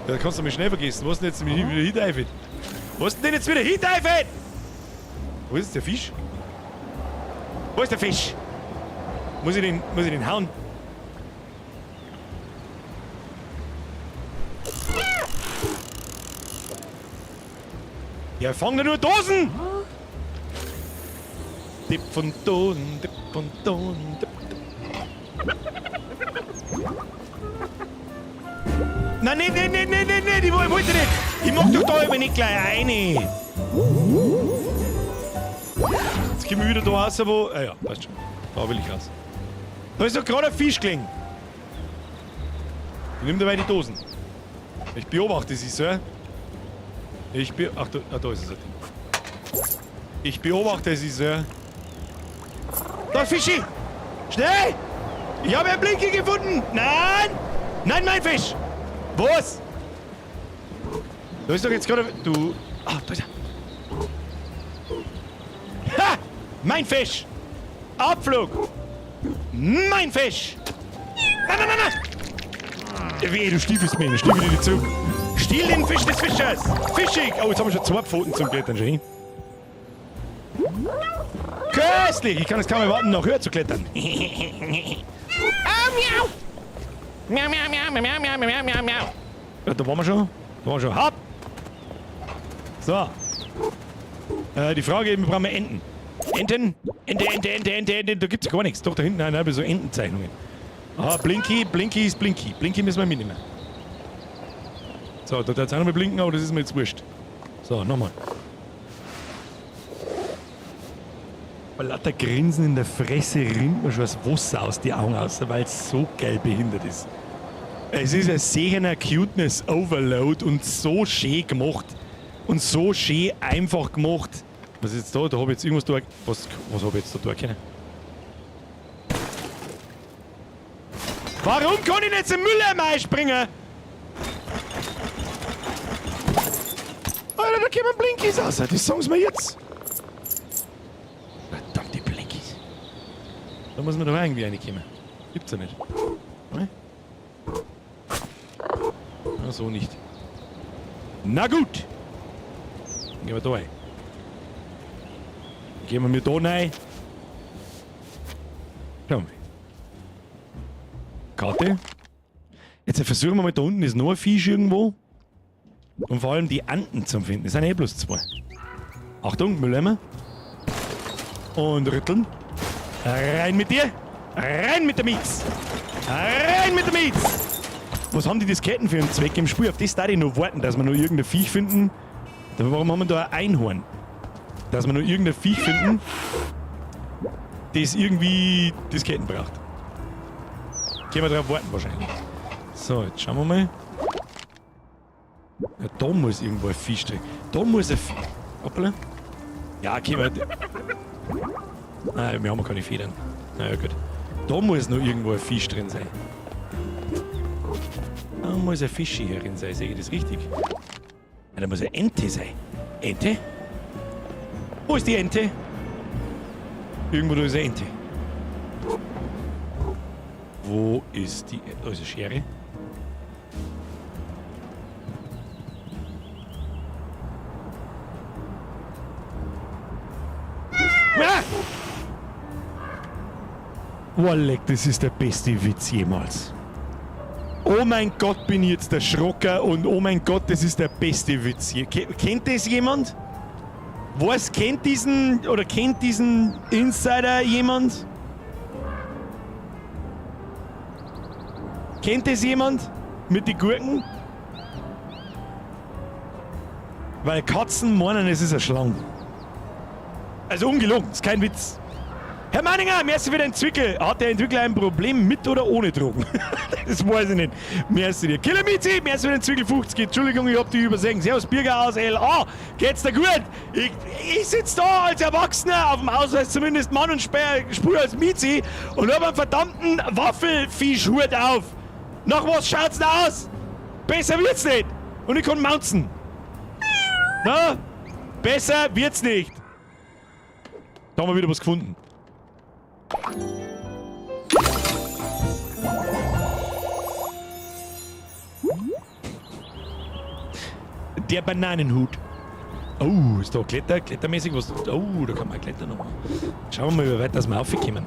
Da kannst du mich schnell vergessen. Was ist denn jetzt wieder Hiteifet? Was ist denn jetzt wieder Hiteifet? Wo ist der Fisch? Wo ist der Fisch? Muss ich den hauen? Ja, fang da nur Dosen! Tipp von Dosen, Tipp von Dosen, Tipp. Nein, nee, die wollte nicht. Ich mach doch da immer nicht gleich eine. Jetzt gehen wir wieder da raus, wo... Ah ja, passt schon. Da will ich raus. Da ist doch gerade ein Fisch gelegen. Nimm dabei die Dosen. Ich beobachte sie, Sir. Ach, da ist es. Ich beobachte sie, Sir. Da ist Fischi! Schnell! Ich habe einen Blinky gefunden! Nein! Nein, mein Fisch! Was? Da ist doch jetzt gerade... Du... Ah, da ist er. Ha! Mein Fisch! Abflug! Mein Fisch! Nein, nein, nein, nein! Weh, du stiefelst mir, stiefel dir zu. Stiehl den Fisch des Fischers! Fischig! Oh, jetzt haben wir schon 2 Pfoten zum Klettern, schon. Köstlich! Ich kann es kaum erwarten, noch höher zu klettern. Miau. Miau, miau, miau, miau, miau, miau, miau, miau. Ja, da waren wir schon. Hopp! So. Die Frage eben, brauchen wir Enten. Ente. Da gibt's ja gar nichts. Doch, da hinten haben so Entenzeichnungen. Ah, Blinky ist Blinky. Blinky müssen wir mitnehmen. So, da darf es auch noch mal blinken, aber das ist mir jetzt wurscht. So, nochmal. Bei lauter Grinsen in der Fresse rinnt mir schon das Wasser aus die Augen raus, weil es so geil behindert ist. Es ist ein sehener Cuteness Overload und so schön gemacht. Und so schön einfach gemacht. Was ist jetzt da? Da habe ich jetzt irgendwas da... Was habe ich jetzt da können? Warum kann ich nicht zum Mülleimer einspringen? Alter, da kommen Blinkies raus. Das sagen sie mir jetzt. Verdammte Blinkies. Da muss man doch irgendwie reinkommen. Gibt's ja nicht. Ne? Na, so nicht. Na gut. Dann gehen wir da rein. Gehen wir da rein. Schauen wir. Karte. Jetzt versuchen wir mal, da unten ist noch ein Fisch irgendwo. Und vor allem die Enten zum Finden. Das sind eh bloß 2. Achtung, Mülleimer. Und rütteln. Rein mit dir. Rein mit der Mietz. Rein mit der Mietz. Was haben die Disketten für einen Zweck im Spiel? Auf das darf ich noch warten, dass wir noch irgendein Viech finden. Warum haben wir da ein Einhorn? Dass wir noch irgendein Viech finden, das irgendwie Disketten braucht. Können wir drauf warten wahrscheinlich. So, jetzt schauen wir mal. Ja, da muss irgendwo ein Fisch drin. Da muss ein Fisch. Hoppala. Ja, okay, warte. Nein, wir haben keine Federn. Na ja, gut. Da muss noch irgendwo ein Fisch drin sein. Da muss ein Fisch hier drin sein, sehe ich das richtig? Ja, da muss eine Ente sein. Ente? Wo ist die Ente? Irgendwo da ist eine Ente. Wo ist die... Da ist eine Schere. Ah! Walleck, das ist der beste Witz jemals. Oh mein Gott, bin ich jetzt der Schrocker und oh mein Gott, das ist der beste Witz hier. Kennt das jemand? Was kennt diesen Insider jemand? Kennt das jemand? Mit den Gurken? Weil Katzen meinen, es ist eine Schlange. Also ungelogen, ist kein Witz. Herr Manninger, merci für den Zwickel. Hat der Entwickler ein Problem mit oder ohne Drogen? Das weiß ich nicht. Merci dir. Killermizi, merci für den Zwickel 50. Entschuldigung, ich hab die übersehen. Servus Bürger aus LA. Geht's dir gut? Ich sitz da als Erwachsener, auf dem Ausweis zumindest Mann und spur als Mizi und hab einen verdammten Waffelfischhut auf. Nach was schaut's denn aus? Besser wird's nicht. Und ich kann mounzen. Na? Besser wird's nicht. Da haben wir wieder was gefunden. Der Bananenhut. Oh, ist da klettermäßig was? Oh, da kann man klettern nochmal. Schauen wir mal, wie weit dass wir raufkommen.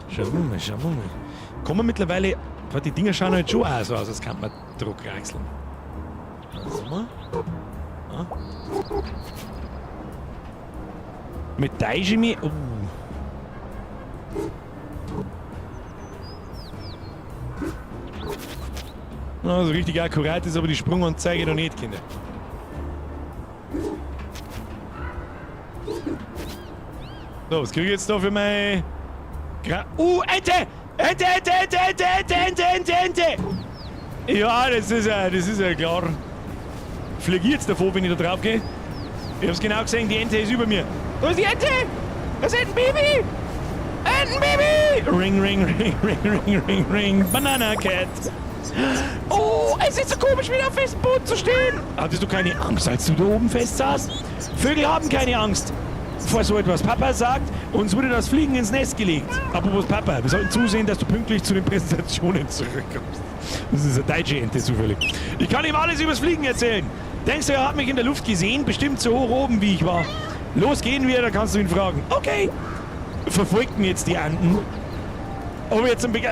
Schauen wir mal. Kommen wir mittlerweile... Die Dinger schauen halt schon auch so aus, als kann man Druck reichseln. Also mal. Ah. Mit Daijimi. Oh. Also richtig akkurat ist aber die Sprunganzeige noch nicht, Kinder. So, was kriege ich jetzt da für mein... Ente! Ente! Ja, das ist ja klar. Fliege jetzt davor, wenn ich da drauf gehe. Ich hab's genau gesehen, die Ente ist über mir. Wo ist die Ente? Das ist ein Baby! Entenbaby! Ring, ring, ring, ring, ring, ring, ring. Banana Cat. Oh, es ist so komisch, wieder auf festem Boden zu stehen. Hattest du keine Angst, als du da oben fest saßt? Vögel haben keine Angst vor so etwas. Papa sagt, uns wurde das Fliegen ins Nest gelegt. Apropos Papa, wir sollten zusehen, dass du pünktlich zu den Präsentationen zurückkommst. Das ist eine deutsche Ente zufällig. Ich kann ihm alles übers Fliegen erzählen. Denkst du, er hat mich in der Luft gesehen? Bestimmt so hoch oben, wie ich war. Los, gehen wir, dann kannst du ihn fragen. Okay. Verfolgten jetzt die Enten. Ob wir jetzt ein Bega...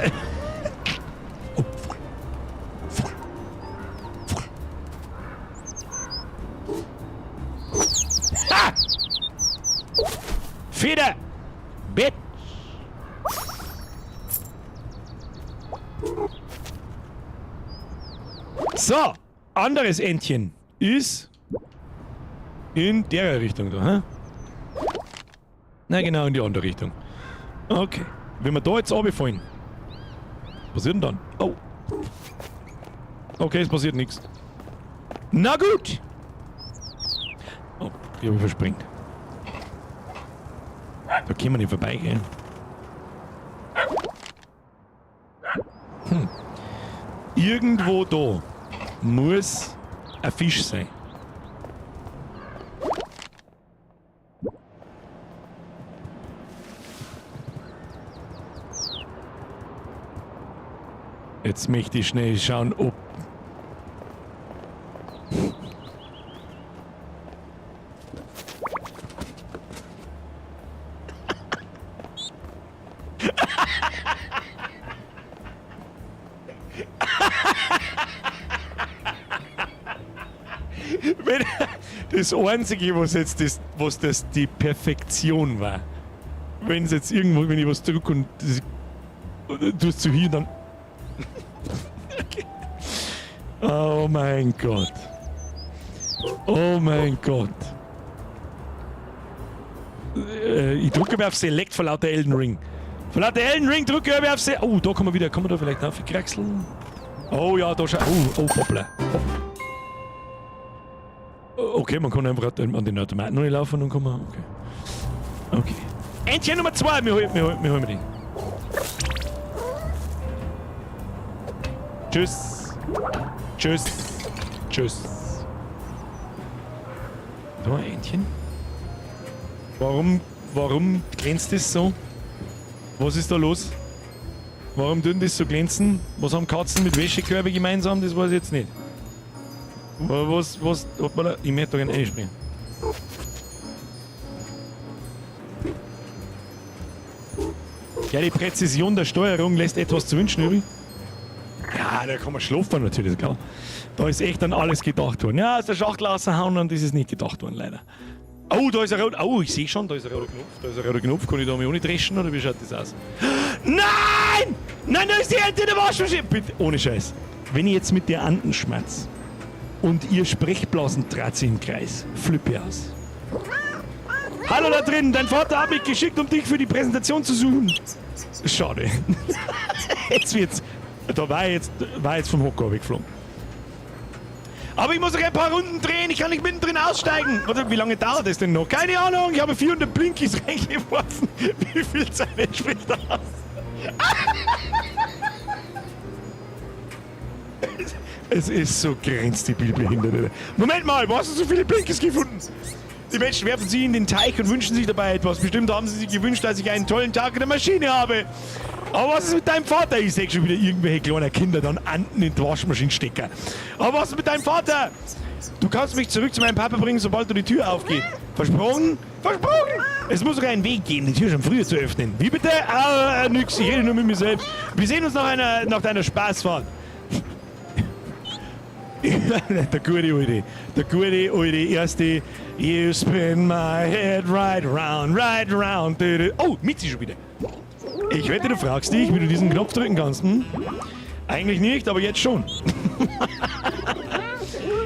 Ah! Feder! Bett! So, anderes Entchen ist in der Richtung da, hä? Na genau, in die andere Richtung. Okay, wenn wir da jetzt runterfallen, was passiert denn dann? Oh. Okay, es passiert nichts. Na gut! Oh, ich habe verspringt. Da können wir nicht vorbei, gell? Irgendwo da muss ein Fisch sein. Jetzt möchte ich schnell schauen, ob... Das Einzige, was das die Perfektion war. Wenn es jetzt irgendwo, wenn ich was drücke und du es zu hier, dann... Okay. Oh mein Gott. Oh mein Gott. Ich drücke mir auf Select von lauter Elden Ring. Von lauter Elden Ring drücke ich mir auf Select. Oh, da kann man da vielleicht aufkraxeln? Oh ja, da schau. Oh, hoppla. Okay, man kann einfach an den Automaten noch laufen und kann man. Okay. Entchen Nummer 2, wir holen den. Tschüss. Tschüss. Tschüss. Da, Entchen. Warum glänzt das so? Was ist da los? Warum tun das so glänzen? Was haben Katzen mit Wäschekörbe gemeinsam? Das weiß ich jetzt nicht. Was, hoppala, ich möchte da gerne einspringen. Ja, die Präzision der Steuerung lässt etwas zu wünschen übrig. Ja, da kann man schlafen natürlich, klar. Da ist echt an alles gedacht worden. Ja, aus der Schachtel raushauen und das ist nicht gedacht worden, leider. Oh, da ist ein roter. Oh, ich sehe schon, da ist ein roter Knopf. Da ist ein roter Knopf. Kann ich da mal ohne dreschen oder wie schaut das aus? Nein! Nein, da ist die Ente in der Waschmaschine! Bitte, ohne Scheiß. Wenn ich jetzt mit der Anden schmerz und ihr Sprechblasen trat sie im Kreis, flippe aus. Hallo da drin, dein Vater hat mich geschickt, um dich für die Präsentation zu suchen. Schade. Jetzt wird's. Da war jetzt vom Hocker weggeflogen. Aber ich muss noch ein paar Runden drehen, ich kann nicht mittendrin aussteigen. Oder wie lange dauert das denn noch? Keine Ahnung, ich habe 400 Blinkies reingeworfen. Wie viel Zeit entspricht das? Es ist so grenzdebil behindert. Moment mal, wo hast du so viele Blinkies gefunden? Die Menschen werfen sie in den Teich und wünschen sich dabei etwas. Bestimmt haben sie sich gewünscht, dass ich einen tollen Tag in der Maschine habe. Aber was ist mit deinem Vater? Ich sehe schon wieder irgendwelche kleinen Kinder dann Anden in die Waschmaschine stecken. Aber was ist mit deinem Vater? Du kannst mich zurück zu meinem Papa bringen, sobald du die Tür aufgeht. Versprochen? Versprochen! Es muss sogar einen Weg geben, die Tür schon früher zu öffnen. Wie bitte? Nix, ich rede nur mit mir selbst. Wir sehen uns nach deiner Spaßfahrt. Der gute alte erste. You spin my head right round. Oh, Mitzi schon wieder. Ich wette, du fragst dich, wie du diesen Knopf drücken kannst. Hm? Eigentlich nicht, aber jetzt schon.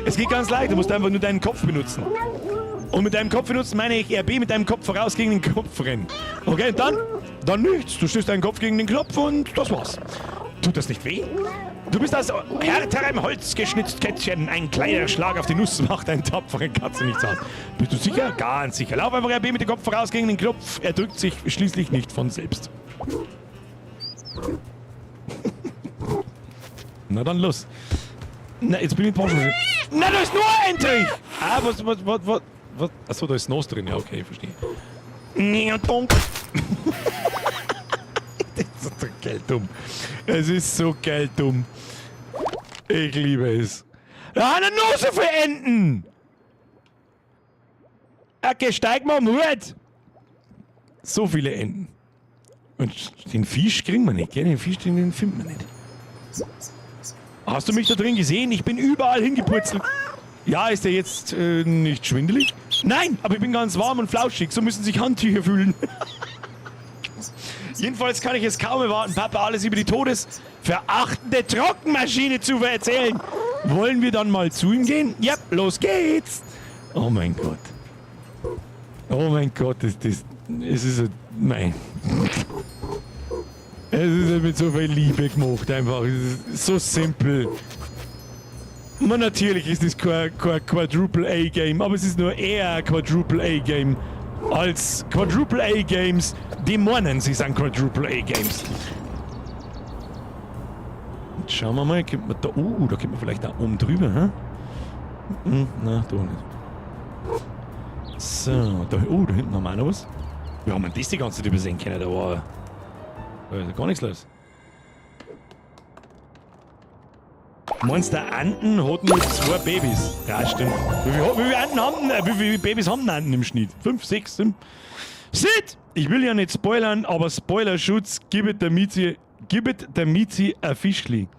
Es geht ganz leicht, du musst einfach nur deinen Kopf benutzen. Und mit deinem Kopf benutzen meine ich RB mit deinem Kopf voraus gegen den Kopf rennen. Okay, dann nichts. Du stößt deinen Kopf gegen den Knopf und das war's. Tut das nicht weh? Du bist aus härterem Holz geschnitzt, Kätzchen. Ein kleiner Schlag auf die Nuss macht einen tapferen Katze nichts aus. Bist du sicher? Ganz sicher. Lauf einfach RB mit dem Kopf voraus gegen den Knopf. Er drückt sich schließlich nicht von selbst. Na dann los. Na, jetzt bin ich in Porsche. Na, da ist nur ein Entrich! Ah, was? Achso, da ist Nos drin. Ja, okay, verstehe. Nee, dumm. Das ist so geil dumm. Es ist so geil dumm. Ich liebe es. Da haben nur so viele Enten! Okay, steig mal am Hut! So viele Enten. Und den Fisch kriegen wir nicht, gell? Den Fisch, den finden wir nicht. Hast du mich da drin gesehen? Ich bin überall hingepurzelt. Ja, ist der jetzt nicht schwindelig? Nein, aber ich bin ganz warm und flauschig. So müssen sich Handtücher fühlen. Jedenfalls kann ich es kaum erwarten, Papa alles über die todesverachtende Trockenmaschine zu erzählen. Wollen wir dann mal zu ihm gehen? Ja, los geht's. Oh mein Gott. Oh mein Gott, es ist nein. Es ist mit so viel Liebe gemacht, einfach. Es ist so simpel. Man, natürlich ist es kein Quadruple-A-Game, aber es ist nur eher ein Quadruple-A-Game als Quadruple-A-Games, die meinen, sie sind Quadruple-A-Games. Schauen wir mal, kommt man da, da kommt man vielleicht da oben drüber, hä? Na, da nicht. So, da hinten haben wir auch noch was. Wie haben wir das die ganze Zeit übersehen können? Da war gar nichts los. Meinst du, der Enten hat nur 2 Babys? Ja, stimmt. Wie viele Babys haben denn Enten im Schnitt? 5, 6, 7? Shit! Ich will ja nicht spoilern, aber Spoilerschutz, gibet der Miezi ein Fischli.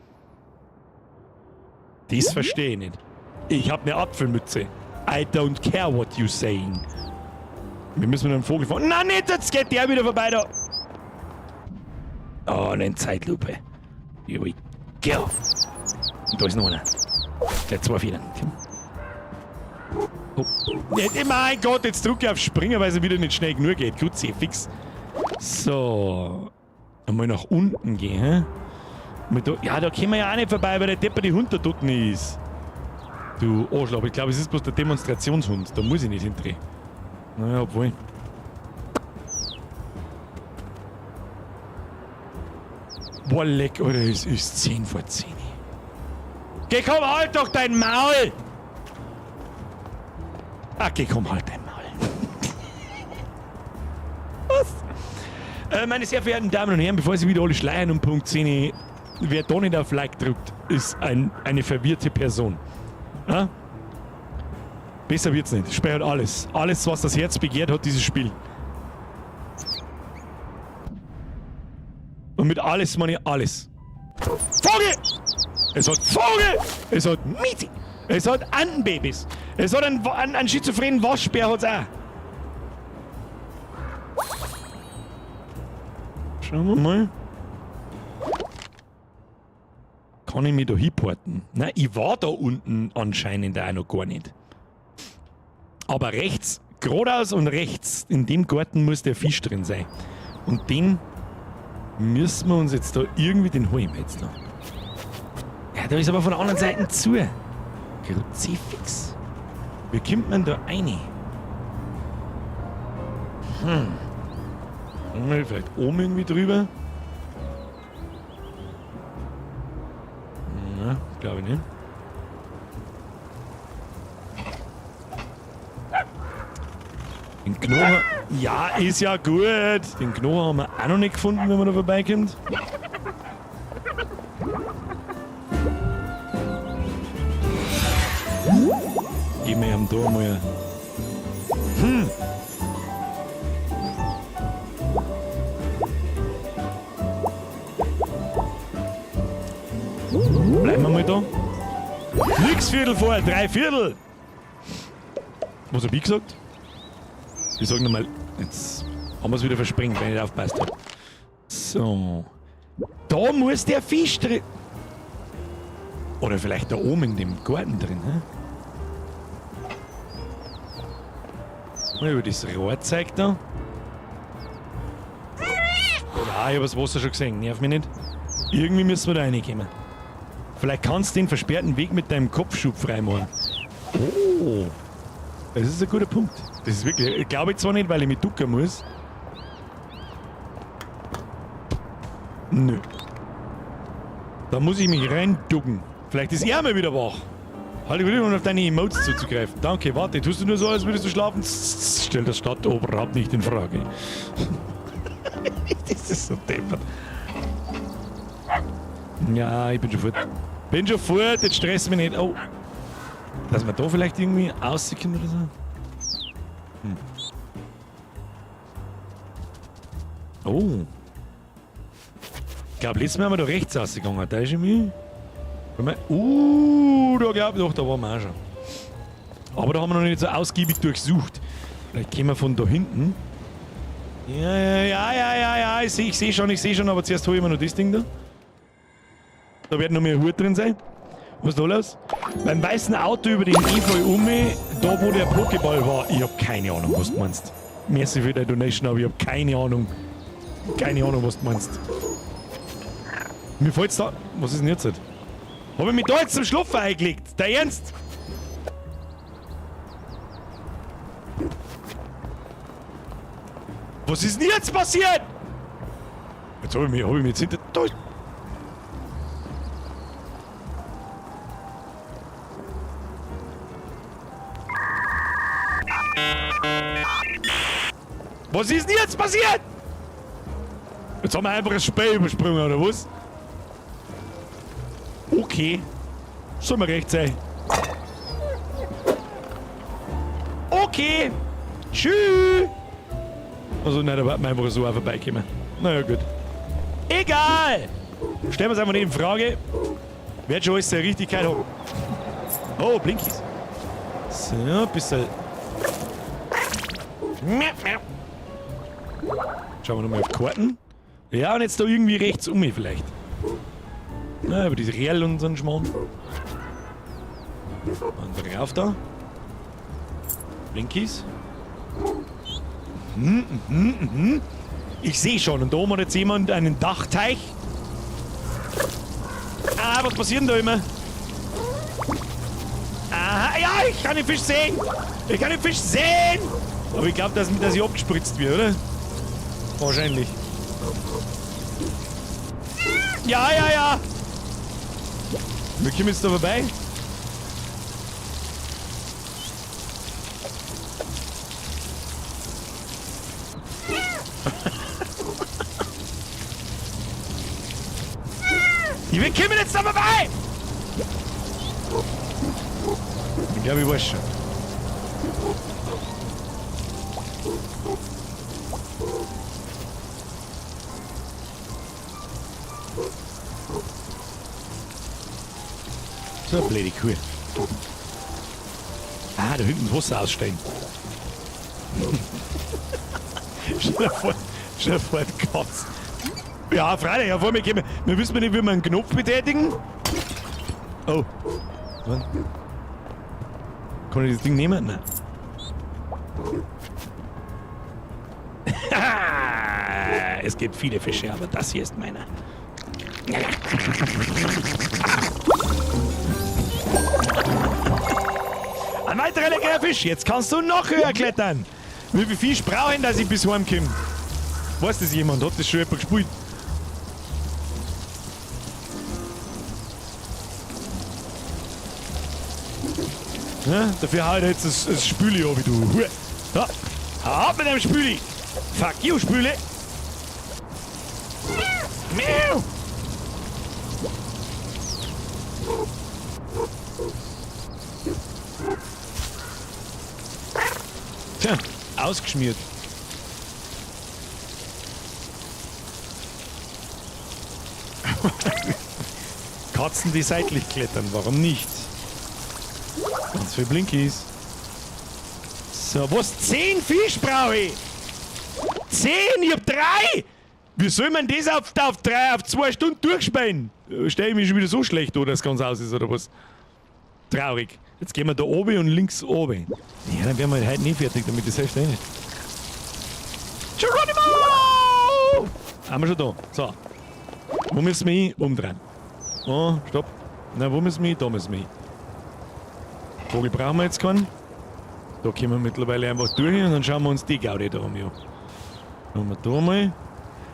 Das verstehe ich nicht. Ich hab ne Apfelmütze. I don't care what you saying. Wir müssen mit einem Vogel fahren. Nein, nicht, jetzt geht der wieder vorbei da. Oh, eine Zeitlupe. Here we go. Und da ist noch einer. Der 2 Federn. Oh. Mein Gott, jetzt drücke ich auf Springen, weil es wieder nicht schnell genug geht. Gut, sehr fix. So. Einmal nach unten gehen, hä? Ja, da kommen wir ja auch nicht vorbei, weil der Depper die Hund da dort ist. Du Arschloch, ich glaube, es ist bloß der Demonstrationshund. Da muss ich nicht hindrehen. Naja, obwohl. Boah, leck, Alter, es ist 10 vor 10. Geh, komm, halt doch dein Maul! Okay, komm, halt dein Maul. Was? Meine sehr verehrten Damen und Herren, bevor Sie wieder alle schleiern um Punkt 10, wer da nicht auf Like drückt, ist eine verwirrte Person. Ja? Besser wird's nicht. Speichert alles. Alles, was das Herz begehrt, hat dieses Spiel. Und mit alles meine ich alles. Vogel! Es hat Vogel! Es hat Mieti! Es hat Entenbabys! Es hat einen schizophrenen Waschbär hat's auch. Schauen wir mal. Kann ich mich da hinporten? Nein, ich war da unten anscheinend auch noch gar nicht. Aber rechts, geradeaus und rechts, in dem Garten muss der Fisch drin sein. Und den müssen wir uns jetzt da irgendwie, den holen wir jetzt noch. Ja, da ist aber von der anderen Seite zu. Kruzifix. Wie kommt man da rein? Vielleicht oben irgendwie drüber? Na, glaube ich nicht. Den Knochen... Ja, ist ja gut. Den Knochen haben wir auch noch nicht gefunden, wenn man da vorbeikommt. Geben wir ihm da mal... Bleiben wir mal da. Nix Viertel vor, 3/4. Was hab ich gesagt? Ich sag nochmal, jetzt haben wir es wieder versprengt, wenn ich nicht aufpasst habe. So. Da muss der Fisch drin. Oder vielleicht da oben in dem Garten drin, hä? Mal über das Rohr zeigt da. Ja, ich hab das Wasser schon gesehen, nerv mich nicht. Irgendwie müssen wir da reinkommen. Vielleicht kannst du den versperrten Weg mit deinem Kopfschub freimachen. Oh. Das ist ein guter Punkt. Das ist wirklich... Ich glaube zwar nicht, weil ich mich ducken muss. Nö. Da muss ich mich reinducken. Vielleicht ist er mal wieder wach. Halt wieder um auf deine Emotes zuzugreifen. Danke, warte, tust du nur so, als würdest du schlafen? Stell das Stadtoberhaupt nicht in Frage. Das ist so deppert. Ja, ich bin schon fort. Bin schon fort, jetzt stress mich nicht. Oh. Dass wir da vielleicht irgendwie aussicken oder so. Oh. Ich glaube, letztes Mal haben wir da rechts rausgegangen. Da ist irgendwie. Da glaube ich doch, da waren wir auch schon. Aber da haben wir noch nicht so ausgiebig durchsucht. Vielleicht gehen wir von da hinten. Ja. Ich sehe schon, aber zuerst hole ich mir noch das Ding da. Da wird noch mehr Hut drin sein. Was ist da los? Beim weißen Auto über den Efeu da wo der Pokéball war. Ich habe keine Ahnung, was du meinst. Merci für deine Donation, aber ich habe keine Ahnung. Keine Ahnung, was du meinst. Mir fällt's da. Was ist denn jetzt? Hab ich mich da jetzt zum Schlafen eingelegt? Der Ernst? Was ist denn jetzt passiert? Jetzt hab ich mich jetzt hinter... Da. Was ist denn jetzt passiert? Jetzt haben wir einfach ein Spiel übersprungen, oder was? Okay. Soll mir recht sein. Okay. Tschüss. Also nein, da warten wir einfach so auch vorbeikommen. Naja, gut. Egal. Stellen wir es einfach nicht in Frage. Wird schon alles der Richtigkeit haben. Oh, Blinkies. So, ein bisschen. Schauen wir nochmal auf die Karten. Ja, und jetzt da irgendwie rechts um mich vielleicht. Na, über diese Real und so einen Schmarrn. Und rauf da. Blinkies. Ich sehe schon, und da hat jetzt jemand einen Dachteich. Ah, was passiert denn da immer? Aha, ja, ich kann den Fisch sehen. Ich kann den Fisch sehen. Aber ich glaube, dass ich abgespritzt wird, oder? Wahrscheinlich. Ja. Wir kommen jetzt da vorbei. Wir kommen jetzt da vorbei! Ich glaube, ich weiß schon. So eine blöde Kuh. Ah, da hinten das Wasser aussteigen. Schnell vor den Katz. Ja, freilich, ja, vor mir gehen wir wissen nicht, wie wir einen Knopf betätigen. Oh. Wann? Kann ich das Ding nehmen? Nein. Es gibt viele Fische, aber das hier ist meiner. Ein weiterer leckerer Fisch. Jetzt kannst du noch höher klettern. Wie viel Fisch brauche ich, dass ich bis heim komme? Weiß das jemand? Hat das schon jemand gespielt? Ja, dafür hau ich jetzt das Spüli ab, wie du. Ja, hau ab mit dem Spüli. Fuck you, Spüli. Miau. Tja, ausgeschmiert. Katzen, die seitlich klettern, warum nicht? Ganz viel Blinkies. So, was? 10 Fisch brauche ich? 10? Ich hab 3! Wie soll man das auf 2 Stunden durchspielen? Stell ich mich schon wieder so schlecht, oder das ganz aus ist, oder was? Traurig. Jetzt gehen wir da oben und links oben. Ja, dann werden wir heute nie fertig, damit das hilft nicht. Geronimo! Haben wir schon da. So. Wo müssen wir hin? Umdrehen. Oh, stopp. Na, wo müssen wir hin? Da müssen wir hin. Vogel brauchen wir jetzt keinen. Da können wir mittlerweile einfach durch und dann schauen wir uns die Gaudi da um. Ja. Schauen wir da mal.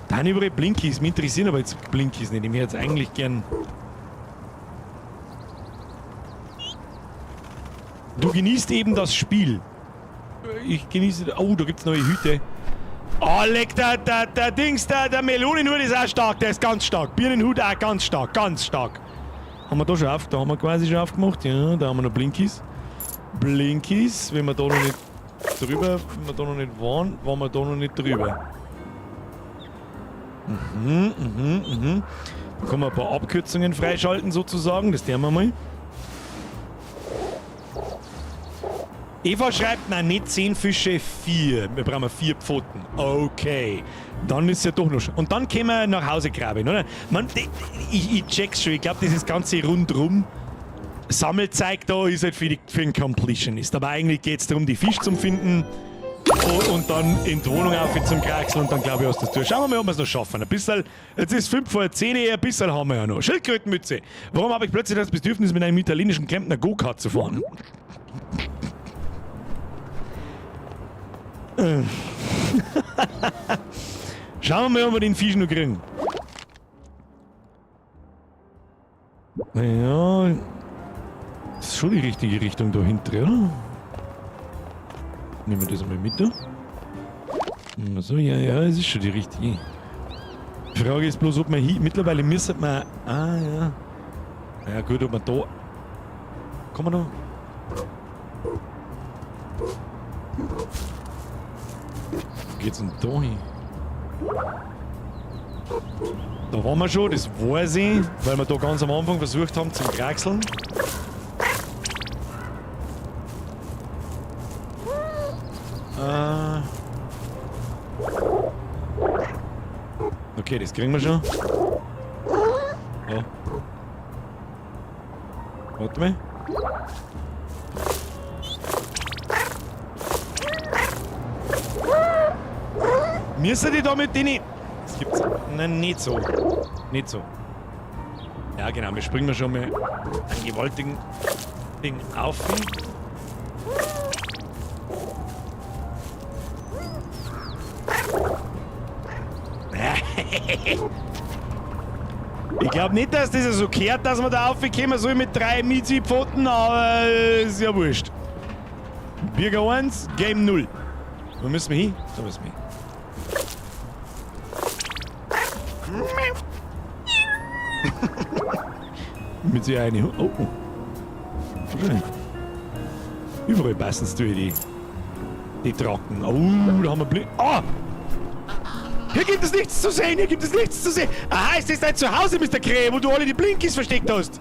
Da haben überall Blinkies. Mich interessieren aber jetzt Blinkies nicht. Ich hätte jetzt eigentlich gern. Du genießt eben das Spiel. Ich genieße. Oh, da gibt's neue Hüte. Oh, leck, der Dings, der Melonenhut ist auch stark. Der ist ganz stark. Birnenhut auch ganz stark. Ganz stark. Haben wir da schon auf? Da haben wir quasi schon aufgemacht. Ja, da haben wir noch Blinkies. Blinkies, wenn wir da noch nicht drüber, wenn wir da noch nicht waren wir da noch nicht drüber. Da kann man ein paar Abkürzungen freischalten sozusagen, das tun wir mal. Eva schreibt, nein, nicht 10 Fische, 4. Wir brauchen 4 Pfoten. Okay. Dann ist es ja doch noch schon. Und dann können wir nach Hause graben, oder? Man, ich check's schon. Ich glaube, dieses ganze rundrum Sammelzeug da ist halt für den Completionist. Aber eigentlich geht es darum, die Fische zu finden und dann in die Wohnung auf zum Kraxeln und dann glaube ich, hast du das durch. Schauen wir mal, ob wir es noch schaffen. Ein bisschen, jetzt ist 5 vor 10, ein bisschen haben wir ja noch. Schildkrötenmütze. Warum habe ich plötzlich das Bedürfnis, mit einem italienischen Klempner Go-Kart zu fahren? Schauen wir mal, ob wir den Fisch noch kriegen. Ja, das ist schon die richtige Richtung da hinten, oder? Nehmen wir das einmal mit da. So, ja, es ist schon die richtige. Die Frage ist bloß, ob man hier. Mittlerweile müsste man. Ah, ja. Ja, gut, ob man da. Kann man da? Wo geht's denn da hin? Da waren wir schon, das weiß ich, weil wir da ganz am Anfang versucht haben zum Kraxeln. Okay, das kriegen wir schon. Ja. Warte mal. Müssen die da mit denen... Das gibt's... Nein, nicht so. Nicht so. Ja genau, wir springen schon mal einen gewaltigen Ding auf. Ich glaube nicht, dass das so kehrt, dass man da raufkommen soll mit 3 Mizi-Pfoten, aber ist ja wurscht. Bürger 1, Game 0. Wo müssen wir hin? Da müssen wir hin. Mit sich eine. Oh. Überall passen es durch die Trocken. Oh, da haben wir Blick. Oh! Hier gibt es nichts zu sehen, hier gibt es nichts zu sehen. Aha, ist das dein Zuhause, Mr. Krähe, wo du alle die Blinkies versteckt hast?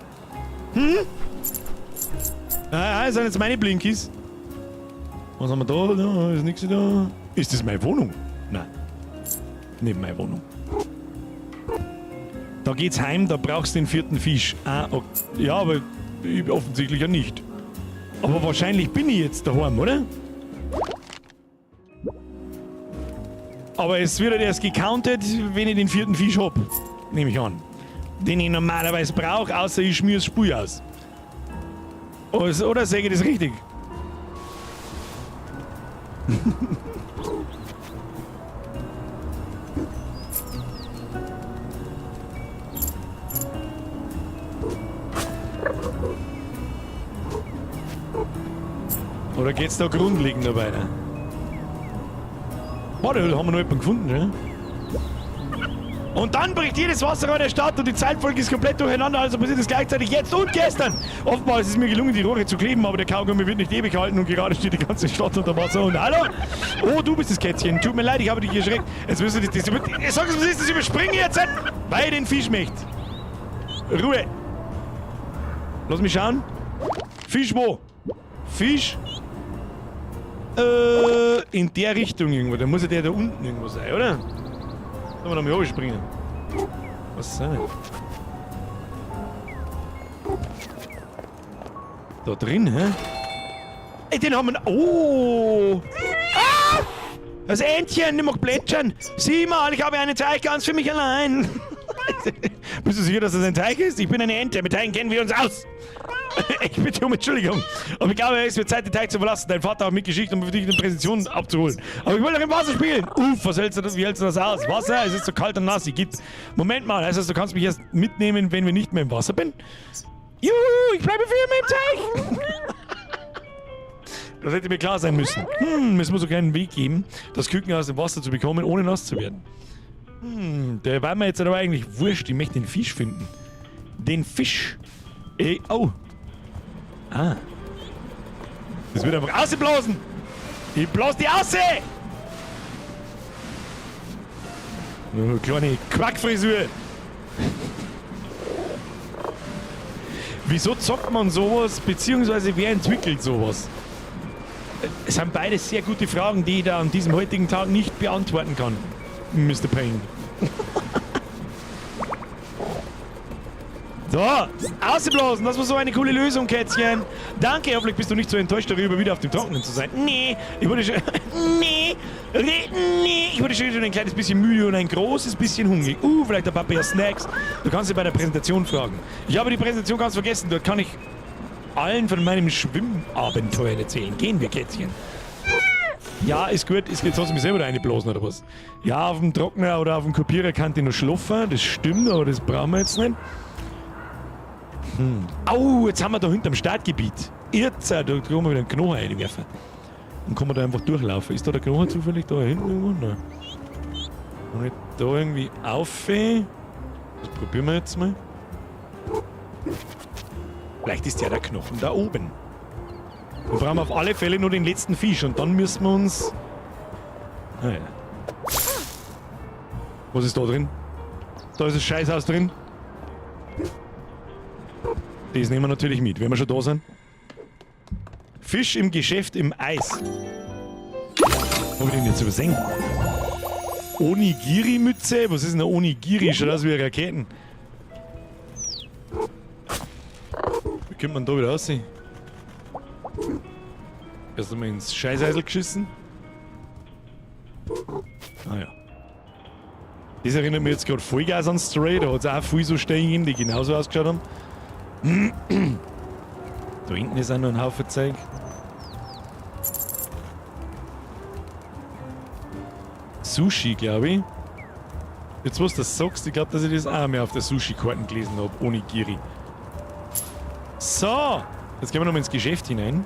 Ah, sind jetzt meine Blinkies. Was haben wir da? Da ist nichts da. Ist das meine Wohnung? Nein. Nicht meine Wohnung. Da geht's heim, da brauchst du den 4. Fisch. Ah, okay. Ja, aber offensichtlich ja nicht. Aber wahrscheinlich bin ich jetzt daheim, oder? Aber es wird halt erst gecountet, wenn ich den 4. Fisch hab. Nehme ich an. Den ich normalerweise brauche, außer ich schmier das Spül aus. Oder sage ich das richtig? Oder geht's da grundlegend dabei? Ne? Warte, da haben wir noch jemanden gefunden, ne? Und dann bricht jedes Wasser an der Stadt und die Zeitfolge ist komplett durcheinander, also passiert es gleichzeitig jetzt und gestern. Offenbar ist es mir gelungen, die Rohre zu kleben, aber der Kaugummi wird nicht ewig halten und gerade steht die ganze Stadt unter Wasser und hallo? Oh, du bist das Kätzchen. Tut mir leid, ich habe dich erschreckt. Jetzt wirst du das sag es, was ist das? Überspringen jetzt, weil den Fisch möchte. Ruhe. Lass mich schauen. Fisch wo? Fisch? In der Richtung irgendwo. Da muss ja der da unten irgendwo sein, oder? Da wir noch mal hochspringen. Was ist das? Da drin, hä? Ey, den haben wir... Oh! Ah! Das Entchen, nicht mehr plätschern. Sieh mal, ich habe eine Zeit ganz für mich allein. Bist du sicher, dass das ein Teig ist? Ich bin eine Ente. Mit Teigen kennen wir uns aus. Ich bitte um Entschuldigung. Aber ich glaube, es wird Zeit, den Teig zu verlassen. Dein Vater hat mitgeschickt, um für dich eine Präsentation abzuholen. Aber ich will doch im Wasser spielen. Wie hältst du das aus? Wasser? Es ist so kalt und nass. Moment mal, heißt das, du kannst mich erst mitnehmen, wenn wir nicht mehr im Wasser bin? Juhu, ich bleibe für immer im Teig. Das hätte mir klar sein müssen. Es muss sogar einen Weg geben, das Küken aus dem Wasser zu bekommen, ohne nass zu werden. Der war mir jetzt aber eigentlich wurscht. Ich möchte den Fisch finden. Den Fisch. Oh. Ah. Das wird einfach ausgeblasen. Ich blas die aus. Oh, kleine Quackfrisur. Wieso zockt man sowas, beziehungsweise wer entwickelt sowas? Es sind beide sehr gute Fragen, die ich da an diesem heutigen Tag nicht beantworten kann, Mr. Payne. So, ausgeblasen, das war so eine coole Lösung, Kätzchen. Danke, hoffentlich bist du nicht so enttäuscht darüber, wieder auf dem Trockenen zu sein. Nee, ich wurde schon... Nee, ich wurde schon ein kleines bisschen müde und ein großes bisschen hungrig. Vielleicht ein paar mehr Snacks. Du kannst dich bei der Präsentation fragen. Ich habe die Präsentation ganz vergessen, dort kann ich allen von meinem Schwimmabenteuer erzählen. Gehen wir, Kätzchen. Ja, ist gut. Ist jetzt hast du mich selber reinblasen oder was? Ja, auf dem Trockner oder auf dem Kopierer kann ich noch schlafen. Das stimmt, aber das brauchen wir jetzt nicht. Au, jetzt haben wir da hinten am Startgebiet. Jetzt, da können wir wieder einen Knochen reinwerfen. Dann kann man da einfach durchlaufen. Ist da der Knochen zufällig da hinten irgendwo? Nein. Und da irgendwie auf. Das probieren wir jetzt mal. Vielleicht ist ja der Knochen da oben. Wir brauchen auf alle Fälle nur den letzten Fisch und dann müssen wir uns... Ah ja. Was ist da drin? Da ist das Scheißhaus drin. Das nehmen wir natürlich mit, wenn wir schon da sind. Fisch im Geschäft im Eis. Hab ich den jetzt übersehen? Onigiri-Mütze? Was ist denn eine Onigiri? Schaut aus wie Raketen. Wie kommt man da wieder aussehen? Erst einmal ins Scheißeisel geschissen. Ah ja. Das erinnert mich jetzt gerade Vollgas an Stray. Da hat es auch viel so Stellen gegeben, die genauso ausgeschaut haben. Da hinten ist auch noch ein Haufen Zeug. Sushi, glaube ich. Jetzt, was du das sagst, ich glaube, dass ich das auch mehr auf der Sushi-Karten gelesen habe. Onigiri. So, jetzt gehen wir nochmal ins Geschäft hinein.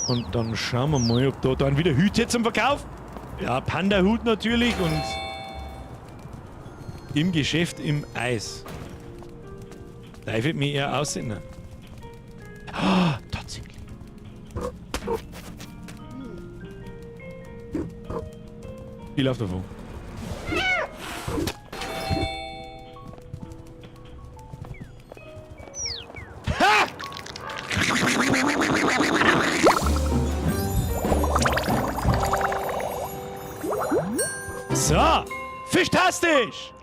Und dann schauen wir mal, ob da dann wieder Hüte zum Verkauf. Ja, Panda-Hut natürlich und im Geschäft im Eis. Da wird mir eher aussehen. Ah, tatsächlich. Ich lauf davon. Ha! So, fischtastisch!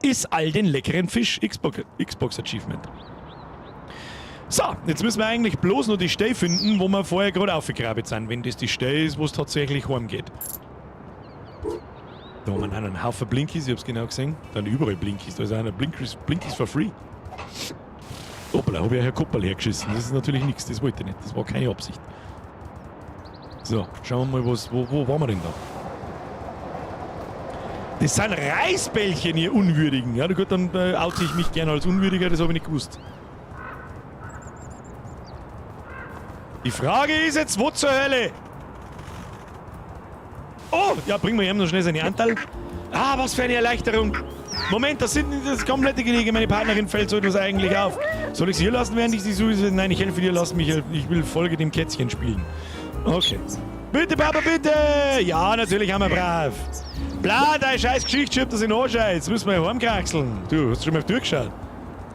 Ist all den leckeren Fisch Xbox Achievement. So, jetzt müssen wir eigentlich bloß noch die Stelle finden, wo wir vorher gerade aufgegraben sind, wenn das die Stelle ist, wo es tatsächlich heimgeht. Da haben wir noch einen Haufen Blinkies, ich hab's genau gesehen. Da sind überall Blinkies, da ist einer Blinkies for free. Hoppala, hab ich Herr Koppel hergeschissen. Das ist natürlich nichts, das wollte ich nicht, das war keine Absicht. So, schauen wir mal, wo waren wir denn da? Das sind Reisbällchen, ihr Unwürdigen. Ja, gut, dann oute ich mich gerne als Unwürdiger, das habe ich nicht gewusst. Die Frage ist jetzt, wo zur Hölle? Oh, ja, bringen wir ihm noch schnell seine Anteil. Ah, was für eine Erleichterung. Moment, das sind das komplette Gelege. Meine Partnerin fällt so etwas eigentlich auf. Soll ich sie hier lassen, während ich sie suche? Nein, ich helfe dir, lass mich. Ich will Folge dem Kätzchen spielen. Okay. Bitte, Papa, bitte! Ja, natürlich haben wir brav. Bla, deine scheiß Geschichte schiebt das in den Arscheiß. Jetzt müssen wir heimkraxeln. Du, hast du schon mal durchgeschaut?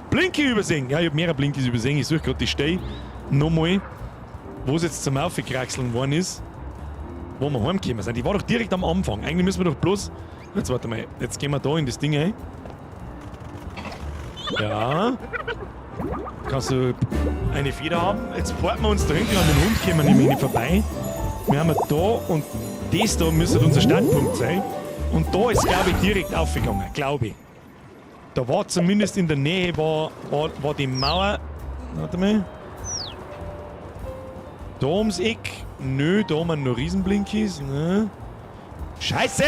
Blinky übersehen. Ja, ich habe mehrere Blinkys übersehen. Ich suche gerade die Stelle. Nochmal, wo es jetzt zum Aufgekraxeln worden ist. Wo wir heimgekommen sind. Die war doch direkt am Anfang. Eigentlich müssen wir doch bloß... Jetzt warte mal. Jetzt gehen wir da in das Ding rein. Ja. Kannst du eine Feder haben? Jetzt porten wir uns da hinten an den Hund, kommen wir nämlich nicht vorbei. Wir haben da und das da müsste unser Standpunkt sein. Und da ist, glaube ich, direkt aufgegangen. Glaube ich. Da war zumindest in der Nähe, war die Mauer. Warte mal. Da ums Eck. Nö, da haben wir noch Riesenblinkies. Ne. Scheiße!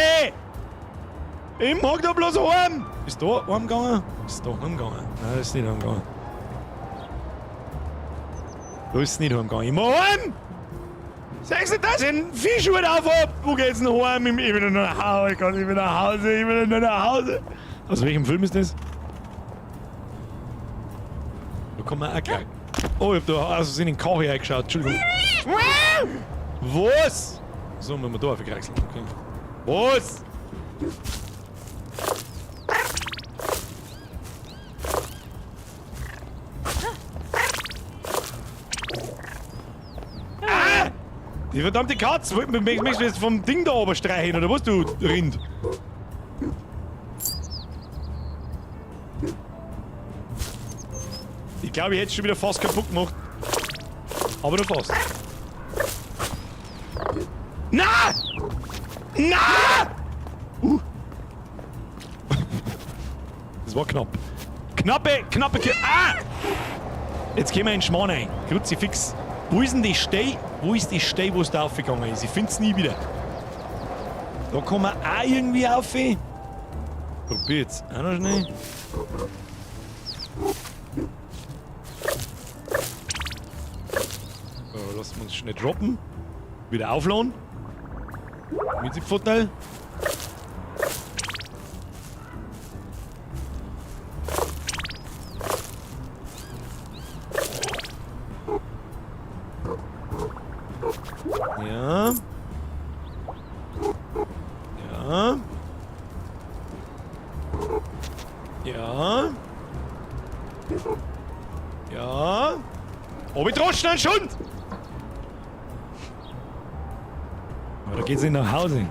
Ich mag da bloß heim! Ist da heimgegangen? Ist da heimgegangen? Nein, das ist nicht heimgegangen. Da ist es nicht heimgegangen. Ich mag heim! Sagst du das? Den Fischhut auf ab! Wo geht's denn heim? Ich will nur nach Hause, Gott, ich will nach Hause, ich will nur nach Hause. Aus welchem Film ist das? Da kann man auch gleich. Oh, ich hab da aus Versehen in den Kache reingeschaut. Entschuldigung. Was? So, müssen wir da aufgekreiseln. Okay. Was? Ah! Die verdammte Katze! Möchtest du jetzt vom Ding da oben streichen, oder was, du Rind? Ich glaube, ich hätte es schon wieder fast kaputt gemacht. Aber nur fast. Na! Na! Das war knapp. Knappe Ah! Jetzt gehen wir in den Schmarrn rein. Kruzifix. Wo ist denn die Stei? Wo ist die Stei, wo es da aufgegangen ist? Ich find's nie wieder. Da kann man auch irgendwie rauf. Probiert's. Auch noch schnell. So, lassen wir uns schnell droppen. Wieder aufladen. Mit dem Vorteil. Ja. Ja. Ja. Ja. Oh, wir trotschen einen Schund! Aber da geht's nicht nach Hause.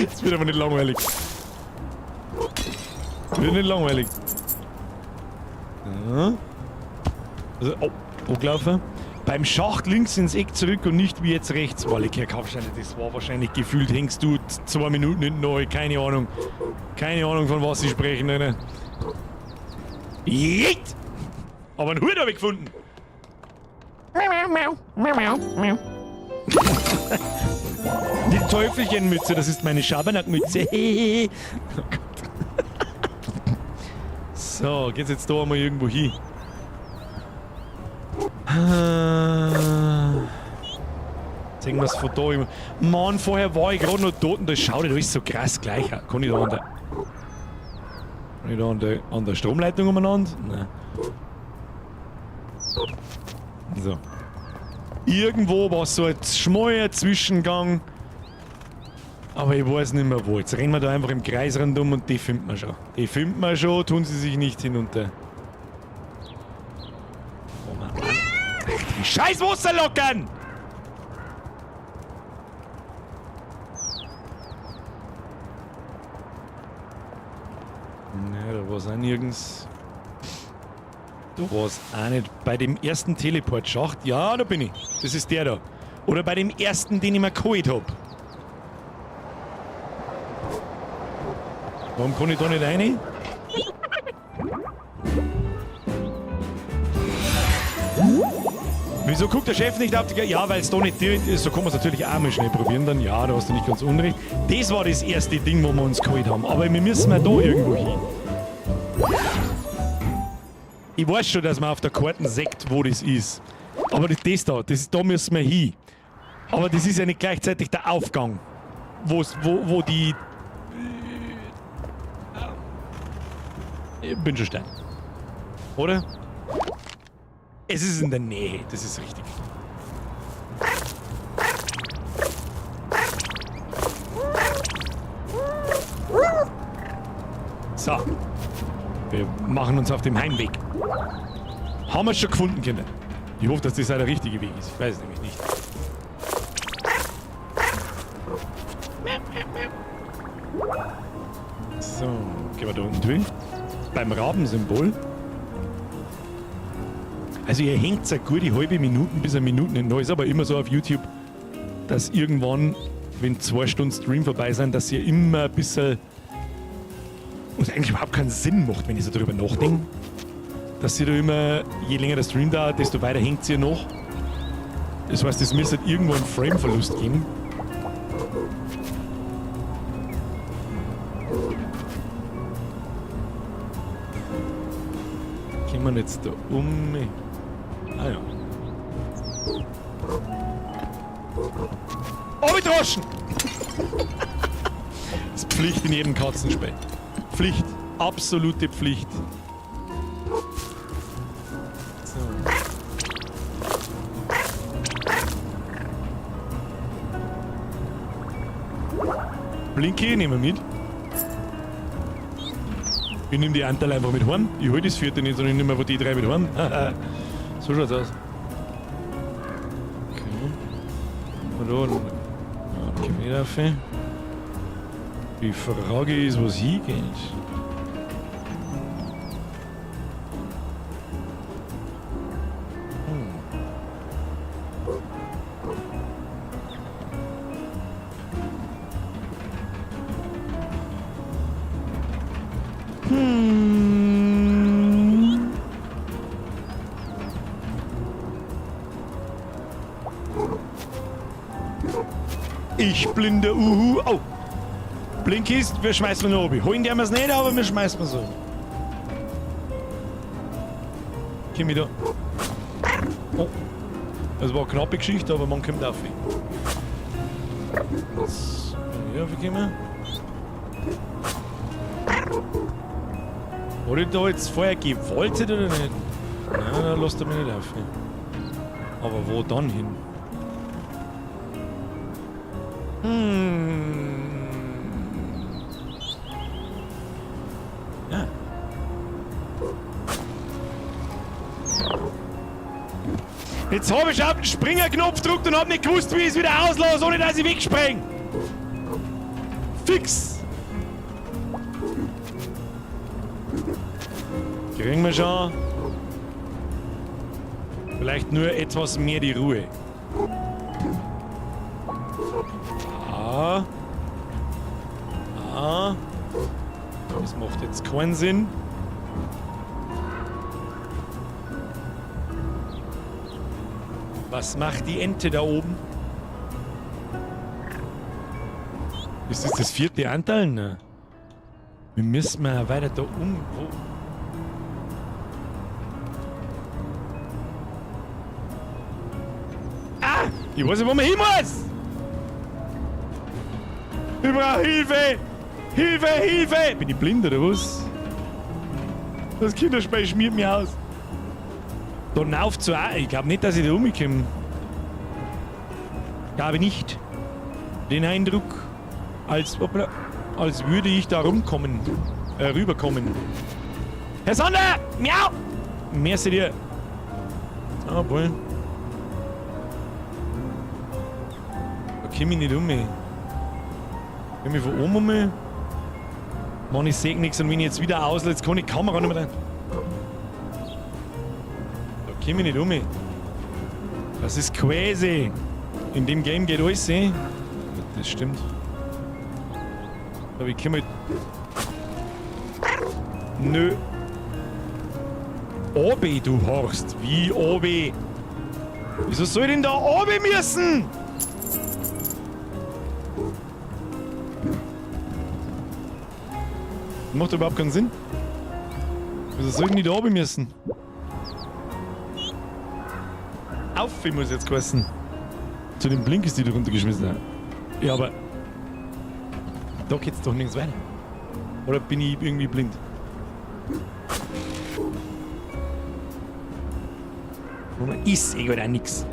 Das wird aber nicht langweilig. Das wird nicht langweilig. Ja. Also, oh, hochgelaufen. Beim Schacht links ins Eck zurück und nicht wie jetzt rechts. Weil ich wahrscheinlich, das war wahrscheinlich gefühlt, hängst du 2 Minuten hinten neu. Keine Ahnung. Keine Ahnung, von was sie sprechen. Ne? Jeet! Aber einen Hut habe ich gefunden. Die Teufelchenmütze, das ist meine Schabernackmütze. Oh Gott. So, geht's jetzt da mal irgendwo hin? Sehen wir es von da immer. Mann, vorher war ich gerade noch dort und das schaut ja alles so krass gleich aus. Kann ich da an der Stromleitung umeinander? Nein. So. Irgendwo war so ein schmaler Zwischengang. Aber ich weiß nicht mehr wo. Jetzt rennen wir da einfach im Kreis rundum und die findet man schon. Die findet man schon, tun sie sich nicht hinunter. Oh Mann. Die scheiß Wasserlocken! Ne, da war es auch nirgends. Da war es auch nicht. Bei dem ersten Teleportschacht, ja, da bin ich. Das ist der da. Oder bei dem ersten, den ich mir geholt habe. Warum kann ich da nicht rein? Wieso guckt der Chef nicht auf die... Ja, weil es da nicht direkt ist. So kann man es natürlich auch mal schnell probieren dann. Ja, da hast du nicht ganz unrecht. Das war das erste Ding, wo wir uns geholt haben. Aber wir müssen da irgendwo hin. Ich weiß schon, dass man auf der Karte sagt, wo das ist. Aber da müssen wir hin. Aber das ist ja nicht gleichzeitig der Aufgang. Wo die... Ich bin schon stein. Oder? Es ist in der Nähe, das ist richtig. So. Wir machen uns auf dem Heimweg. Haben wir es schon gefunden, Kinder? Ich hoffe, dass das auch der richtige Weg ist. Ich weiß es nämlich nicht. So, gehen wir da unten durch. Beim Rabensymbol. Also ihr hängt eine gute halbe Minute bis eine Minute in. Da ist aber immer so auf YouTube, dass irgendwann, wenn 2 Stunden Stream vorbei sind, dass ihr immer ein bisschen... Und eigentlich überhaupt keinen Sinn macht, wenn ich so drüber nachdenke. Dass ihr da immer, je länger der Stream dauert, desto weiter hängt ihr noch. Das heißt, es müsste irgendwo einen Frameverlust geben. Können wir jetzt da um... Ah ja. Obendraschen! Das ist Pflicht in jedem Katzenspiel. Pflicht. Absolute Pflicht. So. Blinky nehmen wir mit. Ich nehme die Anteile einfach mit heim. Ich hol das vierte nicht, sondern ich nehme einfach die 3 mit heim. So schaut's aus. Okay. Und dann gehen wir wieder auf. Die Frage ist, was hingeht. Ich blinde Uhu. Oh! Blinkies, wir schmeißen wir oben. Holen die wir es nicht, aber wir schmeißen wir so. Komm wieder. Oh. Das war eine knappe Geschichte, aber man kommt auf. Jetzt hier aufkommen. Wurde da jetzt vorher gewollt oder nicht? Nein, da lässt er mich nicht auf. Aber wo dann hin? Ja. Jetzt habe ich auf den Springerknopf gedrückt und habe nicht gewusst, wie ich es wieder auslöse, ohne dass ich wegspringe. Fix. Kriegen wir schon. Vielleicht nur etwas mehr die Ruhe. Das macht jetzt keinen Sinn. Was macht die Ente da oben? Ist das das 4. Anteil? Ne? Wir müssen mal weiter da um. Wo? Ah! Ich weiß nicht, wo man hin muss! Ich brauche Hilfe! Hilfe, Hilfe! Bin ich blind oder was? Das Kinderspiel schmiert mich aus. Da rauf zu auch. Ich glaube nicht, dass ich da rumkomme. Glaube nicht. Den Eindruck, als würde ich da rüberkommen. Herr Sonder! Miau! Merci dir. Ah, wohl. Da komme ich nicht um. Wenn ich von oben um. Mann, ich sehe nichts und wenn ich jetzt wieder auslöse, jetzt kann ich die Kamera nicht mehr rein. Da komme ich nicht um. Das ist crazy. In dem Game geht alles, eh? Das stimmt. Aber ich komme... Nö. Obi, du Horst. Wie Obi? Wieso soll ich denn da Obi müssen? Macht überhaupt keinen Sinn. Wieso soll ich nicht da oben müssen? Auf, ich muss jetzt kosten. Zu den Blinkers, die du runtergeschmissen hast. Ja, aber... Da geht's doch nirgends weiter. Oder bin ich irgendwie blind? Ist eh oder nix.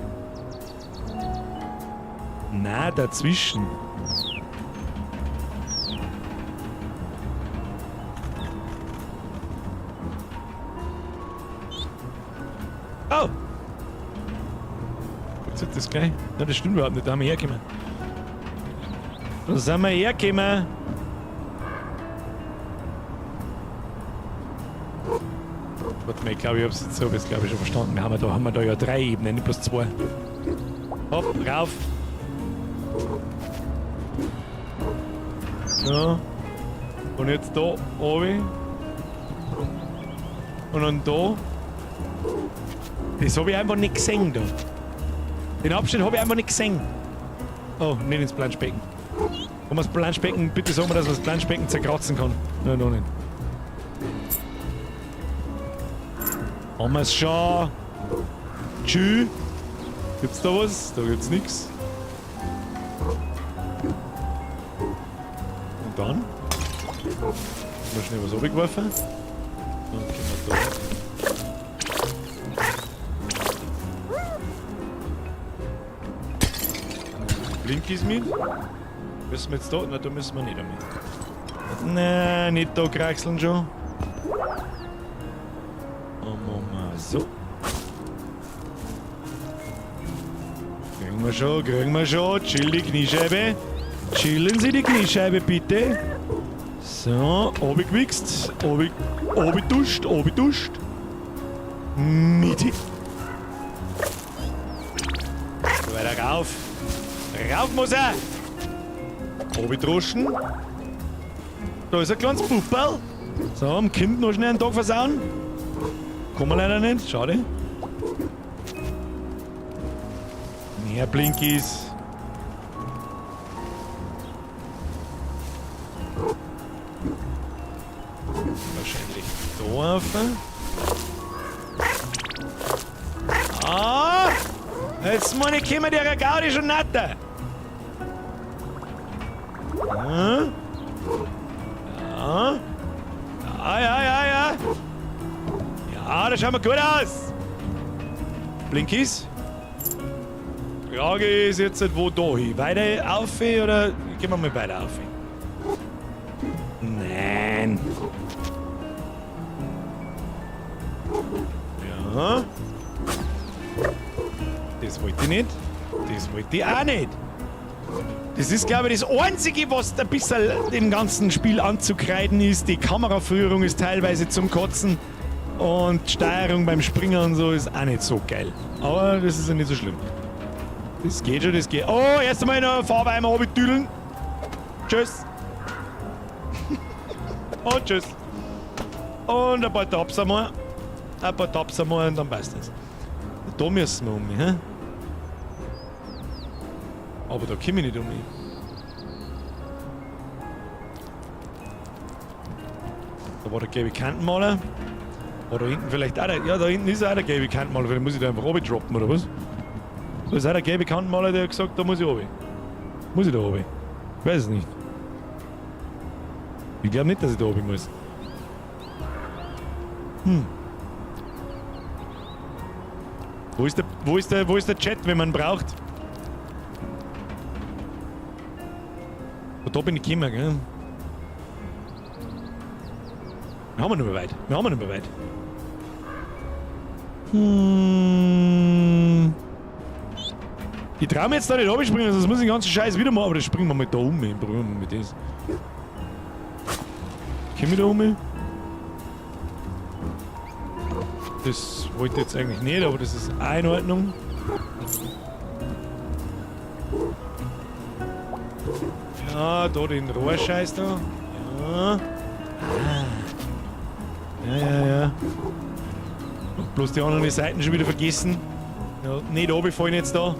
Na, dazwischen. Oh! Jetzt das gleich? Nein, das stimmt überhaupt nicht. Da haben wir hergekommen. Da sind wir hergekommen. Warte mal, ich glaube, ich habe es jetzt so, glaube ich, schon verstanden. Haben wir da ja 3 Ebenen, nicht bloß 2. Hopp, rauf. So. Und jetzt da oben. Und dann da. Das habe ich einfach nicht gesehen da. Den Abschnitt habe ich einfach nicht gesehen. Oh, nicht ins Planschbecken. Wenn man das Planschbecken, bitte sagen wir, dass man das Planschbecken zerkratzen kann. Nein, noch nicht. Haben wir es schon? Tschüss. Gibt's da was? Da gibt's nichts. Und dann? Mal schnell was runtergeworfen. Dann können wir da. Blinkies mit. Müssen wir jetzt da? Nein, da müssen wir nicht damit. Nein, nicht da kraxeln schon. So. Kriegen wir schon. Chill die Kniescheibe. Chillen Sie die Kniescheibe bitte. So, runtergewichst. Runtergetuscht. Mitte. Weiter rauf. Rauf muss er. Runtergetroschen. Da ist ein kleines Pupperl. So, am Kind noch schnell einen Tag versauen. Kommen wir leider nicht, schade. Mehr Blinkies. Wahrscheinlich da rauf. Ah! Jetzt meine ich, kommen die Gaudi schon natter. Ja. Ja. Ja, das schaut mal gut aus. Blinkies. Frage ist jetzt, wo da hin? Weiter auf oder gehen wir mal weiter auf? Nein. Ja. Das wollte ich nicht. Das wollte ich auch nicht. Das ist, glaube ich, das Einzige, was ein bisschen dem ganzen Spiel anzukreiden ist. Die Kameraführung ist teilweise zum Kotzen. Und die Steuerung beim Springen und so ist auch nicht so geil. Aber das ist ja nicht so schlimm. Das geht schon, das geht. Oh, erst einmal noch Farbe einmal runtertüdeln. Tschüss. Und tschüss. Und ein paar Taps einmal. Und dann passt das. Da müssen wir um mich, hä? Aber da komme ich nicht um mich. Da war der gelbe Kantenmaler. War da hinten vielleicht auch der... Ja, da hinten ist auch der gelbe Kantenmaler. Vielleicht muss ich da einfach runter droppen, oder was? Da ist auch der gelbe Kantenmaler, der hat gesagt, da muss ich runter. Muss ich da runter? Ich weiß es nicht. Ich glaube nicht, dass ich da runter muss. Wo ist der Chat, wenn man braucht? Und da bin ich gekommen, gell? Wir haben nicht mehr weit. Ich trau mir jetzt da nicht runterspringen, sonst muss ich den ganzen Scheiß wieder machen. Aber das springen wir mal da um. Probieren wir mal mit das. Komm ich da um? Das wollte ich jetzt eigentlich nicht, aber das ist auch in Ordnung. Ja, da den Rohrscheiß da. Ja. Ja. Und bloß die anderen Seiten schon wieder vergessen. Ja, nicht runterfallen jetzt da.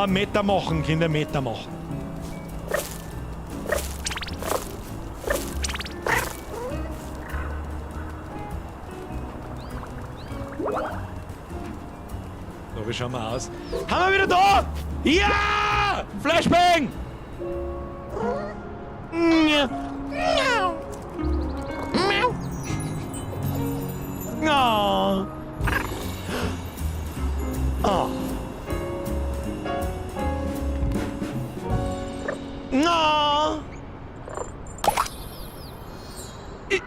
Meter machen, Kinder, Meter machen. So, wie schauen wir aus? Haben wir wieder da? Ja! Flashbang! Ja. Oh. Oh. No.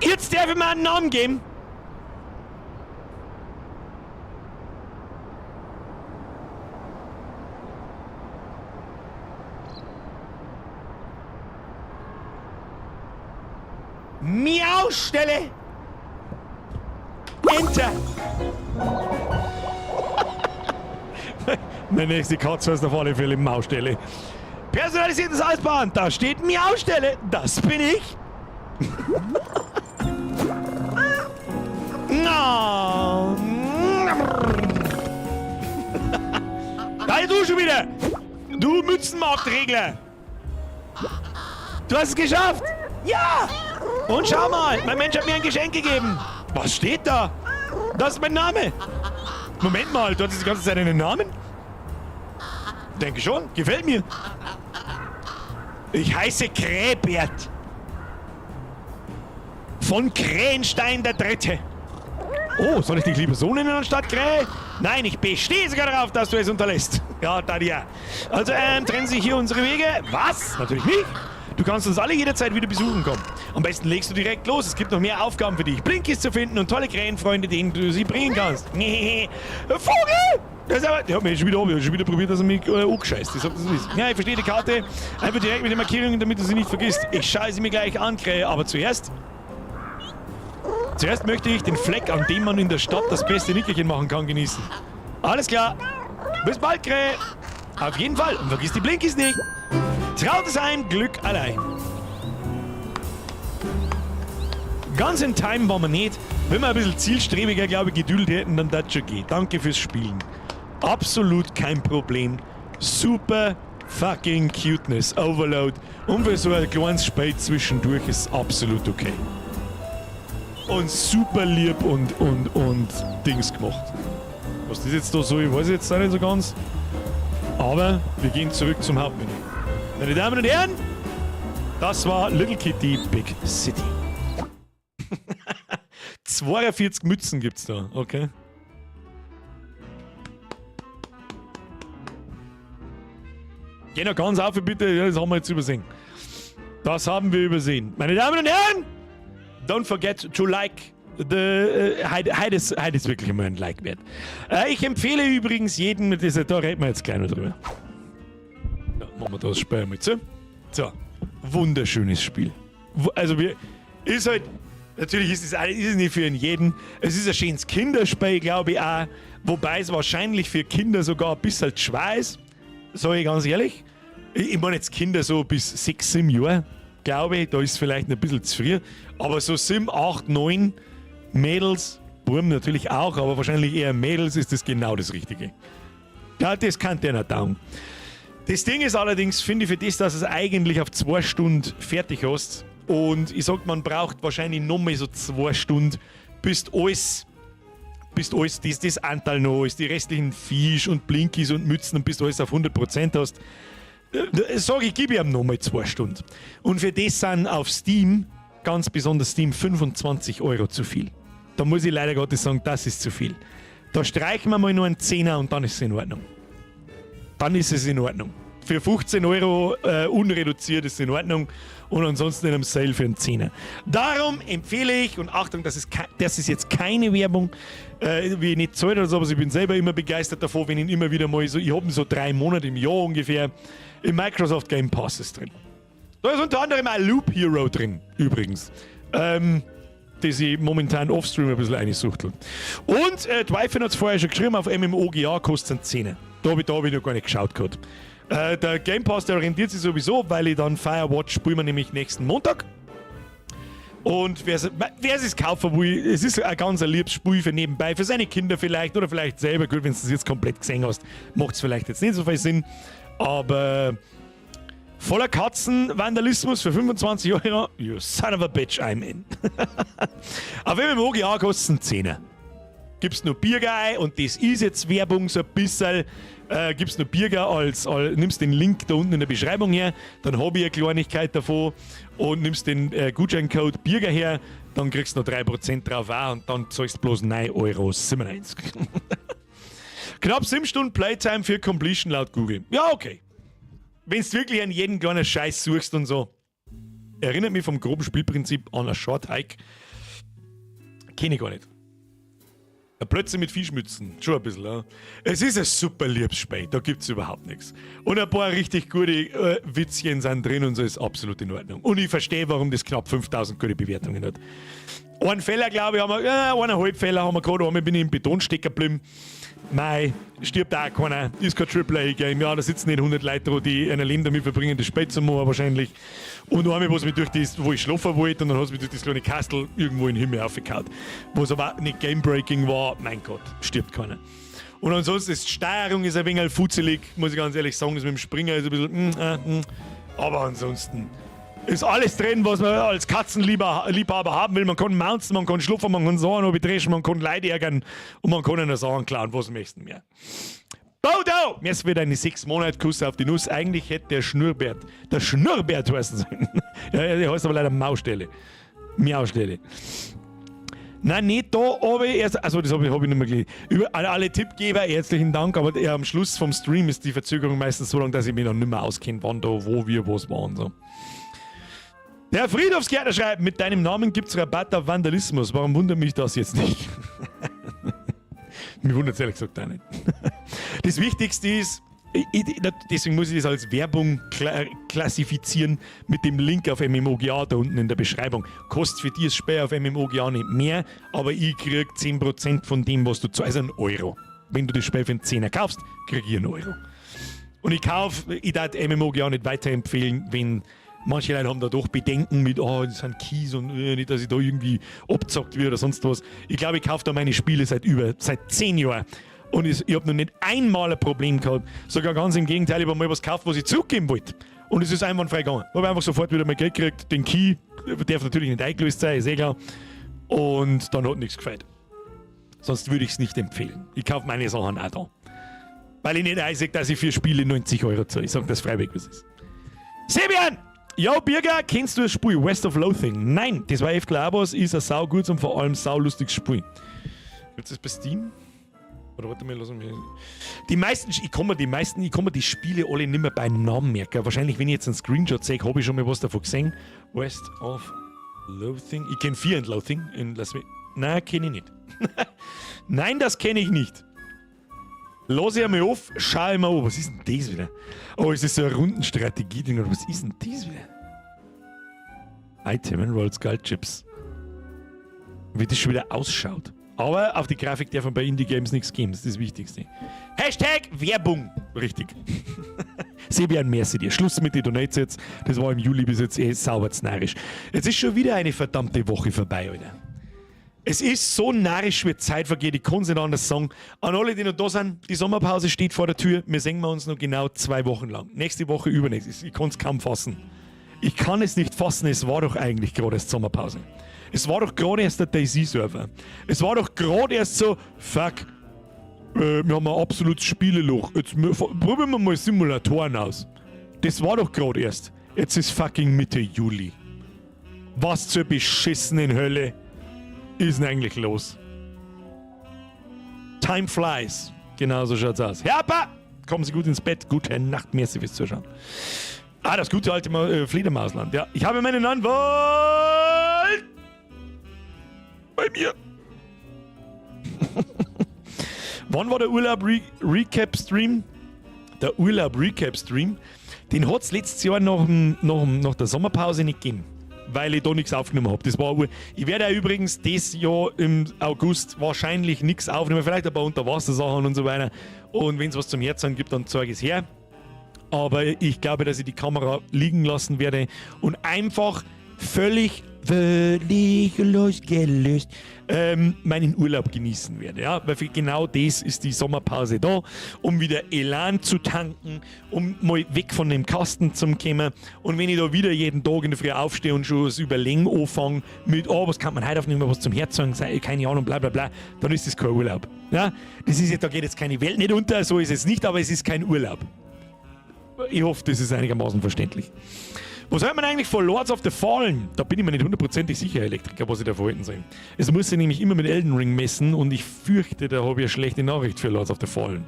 Jetzt darf ich mir einen Namen geben. Mausstelle. Enter. Meine nächste Katze heißt auf alle Fälle Mausstelle. Personalisiertes Halsband, da steht Miaustelle. Das bin ich. No. Da du schon wieder. Du Mützenmarktregler. Du hast es geschafft. Ja. Und schau mal, mein Mensch hat mir ein Geschenk gegeben. Was steht da? Das ist mein Name. Moment mal, du hattest die ganze Zeit einen Namen? Denke schon, gefällt mir. Ich heiße Krähbert. Von Krähenstein der Dritte. Oh, soll ich dich lieber so nennen anstatt Krähe? Nein, ich bestehe sogar darauf, dass du es unterlässt. Ja, Tadia. Also, trennen sich hier unsere Wege. Was? Natürlich nicht. Du kannst uns alle jederzeit wieder besuchen kommen. Am besten legst du direkt los. Es gibt noch mehr Aufgaben für dich. Blinkies zu finden und tolle Krähenfreunde, denen du sie bringen kannst. Vogel! Der ist aber, der hat mich schon wieder probiert, dass er mich angescheißt. Ich sag, das ist. Ja, ich verstehe die Karte. Einfach direkt mit den Markierungen, damit du sie nicht vergisst. Ich schaue sie mir gleich an, Krähe. Aber zuerst möchte ich den Fleck, an dem man in der Stadt das beste Nickerchen machen kann, genießen. Alles klar. Bis bald, Krähe. Auf jeden Fall. Und vergiss die Blinkies nicht. Trautes Heim, Glück allein. Ganz in Time waren wir nicht. Wenn wir ein bisschen zielstrebiger, glaube ich, Geduld hätten, dann das schon geht. Danke fürs Spielen. Absolut kein Problem. Super fucking Cuteness Overload. Und für so ein kleines Spiel zwischendurch ist absolut okay. Und super lieb und Dings gemacht. Was das jetzt da so, ich weiß jetzt auch nicht so ganz. Aber wir gehen zurück zum Hauptmenü. Meine Damen und Herren, das war Little Kitty Big City. 42 Mützen gibt's da, okay. Geh noch ganz auf, bitte, ja, das haben wir jetzt übersehen. Das haben wir übersehen. Meine Damen und Herren, don't forget to like the... heute ist wirklich immer ein Like wert. Ich empfehle übrigens jedem, da reden wir jetzt gleich noch drüber. Ja, machen wir das Spiel mit so. Wunderschönes Spiel. Also ist halt... Natürlich ist es nicht für jeden. Es ist ein schönes Kinderspiel, glaube ich auch. Wobei es wahrscheinlich für Kinder sogar ein bisschen schwer ist. Sage ich ganz ehrlich. Ich meine jetzt Kinder so bis 6, 7 Jahre, glaube ich. Da ist es vielleicht ein bisschen zu früh. Aber so 7, 8, 9 Mädels, Buben natürlich auch, aber wahrscheinlich eher Mädels, ist das genau das Richtige. Ja, das kann der nicht taugen. Das Ding ist allerdings, finde ich, für das, dass es eigentlich auf 2 Stunden fertig hast, und ich sag, man braucht wahrscheinlich noch mal so 2 Stunden, bis alles das Anteil noch ist, die restlichen Fisch und Blinkies und Mützen und bis du alles auf 100% hast. Sag ich, gebe ihm noch mal 2 Stunden. Und für das sind auf Steam, ganz besonders Steam, 25 € zu viel. Da muss ich leider Gottes sagen, das ist zu viel. Da streichen wir mal nur einen 10er und dann ist es in Ordnung. Dann ist es in Ordnung. Für 15 € unreduziert ist es in Ordnung. Und ansonsten in einem Sale für einen 10er. Darum empfehle ich, und Achtung, das ist jetzt keine Werbung, wie ich nicht zahlt oder so, aber ich bin selber immer begeistert davon, wenn ich immer wieder mal so, ich habe so 3 Monate im Jahr ungefähr, im Microsoft Game Pass ist drin. Da ist unter anderem ein Loop Hero drin, übrigens. Das ich momentan offstream ein bisschen einsuchtel. Und Dwight hat es vorher schon geschrieben, auf MMOGA kostet es einen 10er. Da habe ich noch gar nicht geschaut gehabt. Der Game Pass, der orientiert sich sowieso, weil ich dann Firewatch spielen wir nämlich nächsten Montag. Und wer es kaufen will, es ist ein ganz liebes Spiel für nebenbei, für seine Kinder vielleicht oder vielleicht selber. Gut, wenn du es jetzt komplett gesehen hast, macht es vielleicht jetzt nicht so viel Sinn. Aber voller Katzenvandalismus für 25 €, you son of a bitch, I'm in. Auf MMOGA kostet es einen 10er. Gibt's noch Biergei und das ist jetzt Werbung so ein bisschen. Gibt's noch Biergei nimmst den Link da unten in der Beschreibung her, dann habe ich eine Kleinigkeit davon und nimmst den Gutscheincode Biergei her, dann kriegst du noch 3% drauf auch und dann zahlst du bloß 9,97 €. Knapp 7 Stunden Playtime für Completion laut Google. Ja, okay. Wenn du wirklich an jeden kleinen Scheiß suchst und so. Erinnert mich vom groben Spielprinzip an ein Short Hike. Kenne ich gar nicht. Plötze mit Fischmützen, schon ein bisschen. Ja. Es ist ein super liebes Spiel, da gibt es überhaupt nichts. Und ein paar richtig gute Witzchen sind drin und so ist absolut in Ordnung. Und ich verstehe, warum das knapp 5000 gute Bewertungen hat. Einen Fehler, glaube ich, haben wir, 1,5 Fehler haben wir gehabt, einmal bin ich im Beton stecken geblieben. Mei, stirbt auch keiner, ist kein AAA-Game. Ja, da sitzen nicht 100 Leute, die ein Leben damit verbringen, das Spiel zu machen wahrscheinlich. Und einmal, was mich durch das, wo ich schlafen wollte, und dann hat es mich durch das kleine Kastel irgendwo in den Himmel aufgehauen. Wo es aber nicht Game-Breaking war, mein Gott, stirbt keiner. Und ansonsten, die Steuerung ist ein wenig futzelig, muss ich ganz ehrlich sagen, das mit dem Springer ist ein bisschen aber ansonsten ist alles drin, was man als Katzenliebhaber haben will. Man kann mounten, man kann schlupfen, man kann Sachen dreschen, man kann Leute ärgern und man kann einer Sachen klauen. Was möchtest du mehr? Bodo! Jetzt wird eine 6 Monate Kuss auf die Nuss. Eigentlich hätte der Schnurrbert heißen sollen. Ja, der heißt aber leider Maustelle. Miaustelle. Nein, nicht da, aber erst. Also, das hab ich nicht mehr gelesen. An alle Tippgeber, herzlichen Dank, aber am Schluss vom Stream ist die Verzögerung meistens so lang, dass ich mich noch nicht mehr auskenne, wann da, wo, wir, was war und so. Der Friedhofsgärtner schreibt, mit deinem Namen gibt's Rabatt auf Vandalismus. Warum wundert mich das jetzt nicht? Mich wundert es ehrlich gesagt auch nicht. Das Wichtigste ist, deswegen muss ich das als Werbung klassifizieren mit dem Link auf MMOGA da unten in der Beschreibung. Kostet für dich das Spiel auf MMOGA nicht mehr, aber ich krieg 10% von dem, was du zahlst, also €1. Wenn du das Spiel für einen 10er kaufst, krieg ich €1. Und ich darf MMOGA nicht weiterempfehlen, wenn manche Leute haben da doch Bedenken mit, das sind Keys und nicht, dass ich da irgendwie abgezockt werde oder sonst was. Ich glaube, ich kaufe da meine Spiele seit 10 Jahren. Und ich habe noch nicht einmal ein Problem gehabt. Sogar ganz im Gegenteil, ich habe mal was gekauft, was ich zurückgeben wollte. Und es ist einwandfrei gegangen. Ich habe einfach sofort wieder mein Geld gekriegt. Den Key darf natürlich nicht eingelöst sein, ist eh klar. Und dann hat nichts gefällt. Sonst würde ich es nicht empfehlen. Ich kaufe meine Sachen auch da. Weil ich nicht einsehe, dass ich für Spiele 90 € zahle. Ich sage das freiwillig, was ist. Sebian! Ja, Birger, kennst du das Spiel West of Loathing? Nein, das war echt Labos, ist ein saugutes und vor allem saulustiges Spiel. Gibt es das bei Steam? Oder warte mal, lass mich. Ich kann mir die Spiele alle nicht mehr beim Namen merken. Wahrscheinlich, wenn ich jetzt einen Screenshot sehe, habe ich schon mal was davon gesehen. West of Loathing. Ich kenne Fear and Loathing in Las Vegas. Nein, kenne ich nicht. Nein, das kenne ich nicht. Lass ich einmal auf, schau ich mal an. Was ist denn das wieder? Oh, ist das so eine Rundenstrategie-Ding oder was ist denn das wieder? Item and Roll Skull Chips. Wie das schon wieder ausschaut. Aber auf die Grafik darf man bei Indie-Games nichts geben, das ist das Wichtigste. Hashtag Werbung. Richtig. Sebian, merci dir. Schluss mit den Donates jetzt. Das war im Juli bis jetzt sauber narrisch. Jetzt ist schon wieder eine verdammte Woche vorbei, Alter. Es ist so narrisch, wie Zeit vergeht, ich kann es nicht anders sagen. An alle, die noch da sind, die Sommerpause steht vor der Tür. Wir sehen uns noch genau 2 Wochen lang. Nächste Woche, übernächste. Ich kann es kaum fassen. Ich kann es nicht fassen, es war doch eigentlich gerade erst Sommerpause. Es war doch gerade erst der DayZ-Server. Es war doch gerade erst so, fuck, wir haben ein absolutes Spieleloch. Jetzt probieren wir mal Simulatoren aus. Das war doch gerade erst. Jetzt ist fucking Mitte Juli. Was zur beschissenen Hölle ist denn eigentlich los? Time flies. Genau so schaut's aus. Herpa! Kommen Sie gut ins Bett. Gute Nacht. Merci fürs Zuschauen. Das gute alte Fledermausland. Ja, ich habe meinen Anwalt bei mir. Wann war der Urlaub-Recap-Stream? Der Urlaub-Recap-Stream, den hat es letztes Jahr nach der Sommerpause nicht gegeben, weil ich da nichts aufgenommen habe. Ich werde auch übrigens dieses Jahr im August wahrscheinlich nichts aufnehmen, vielleicht ein paar Unterwassersachen und so weiter. Und wenn es was zum Herzen gibt, dann zeige ich es her. Aber ich glaube, dass ich die Kamera liegen lassen werde und einfach völlig losgelöst meinen Urlaub genießen werde. Ja? Weil für genau das ist die Sommerpause da, um wieder Elan zu tanken, um mal weg von dem Kasten zu kommen. Und wenn ich da wieder jeden Tag in der Früh aufstehe und schon das Überlegen anfange mit, was kann man heute aufnehmen, was zum Herz sagen, keine Ahnung, bla bla bla, dann ist das kein Urlaub. Ja? Das ist jetzt, da geht jetzt keine Welt nicht unter, so ist es nicht, aber es ist kein Urlaub. Ich hoffe, das ist einigermaßen verständlich. Was hört man eigentlich von Lords of the Fallen? Da bin ich mir nicht hundertprozentig sicher, Elektriker, was ich da verhalten soll. Es muss sich nämlich immer mit Elden Ring messen und ich fürchte, da habe ich eine schlechte Nachricht für Lords of the Fallen.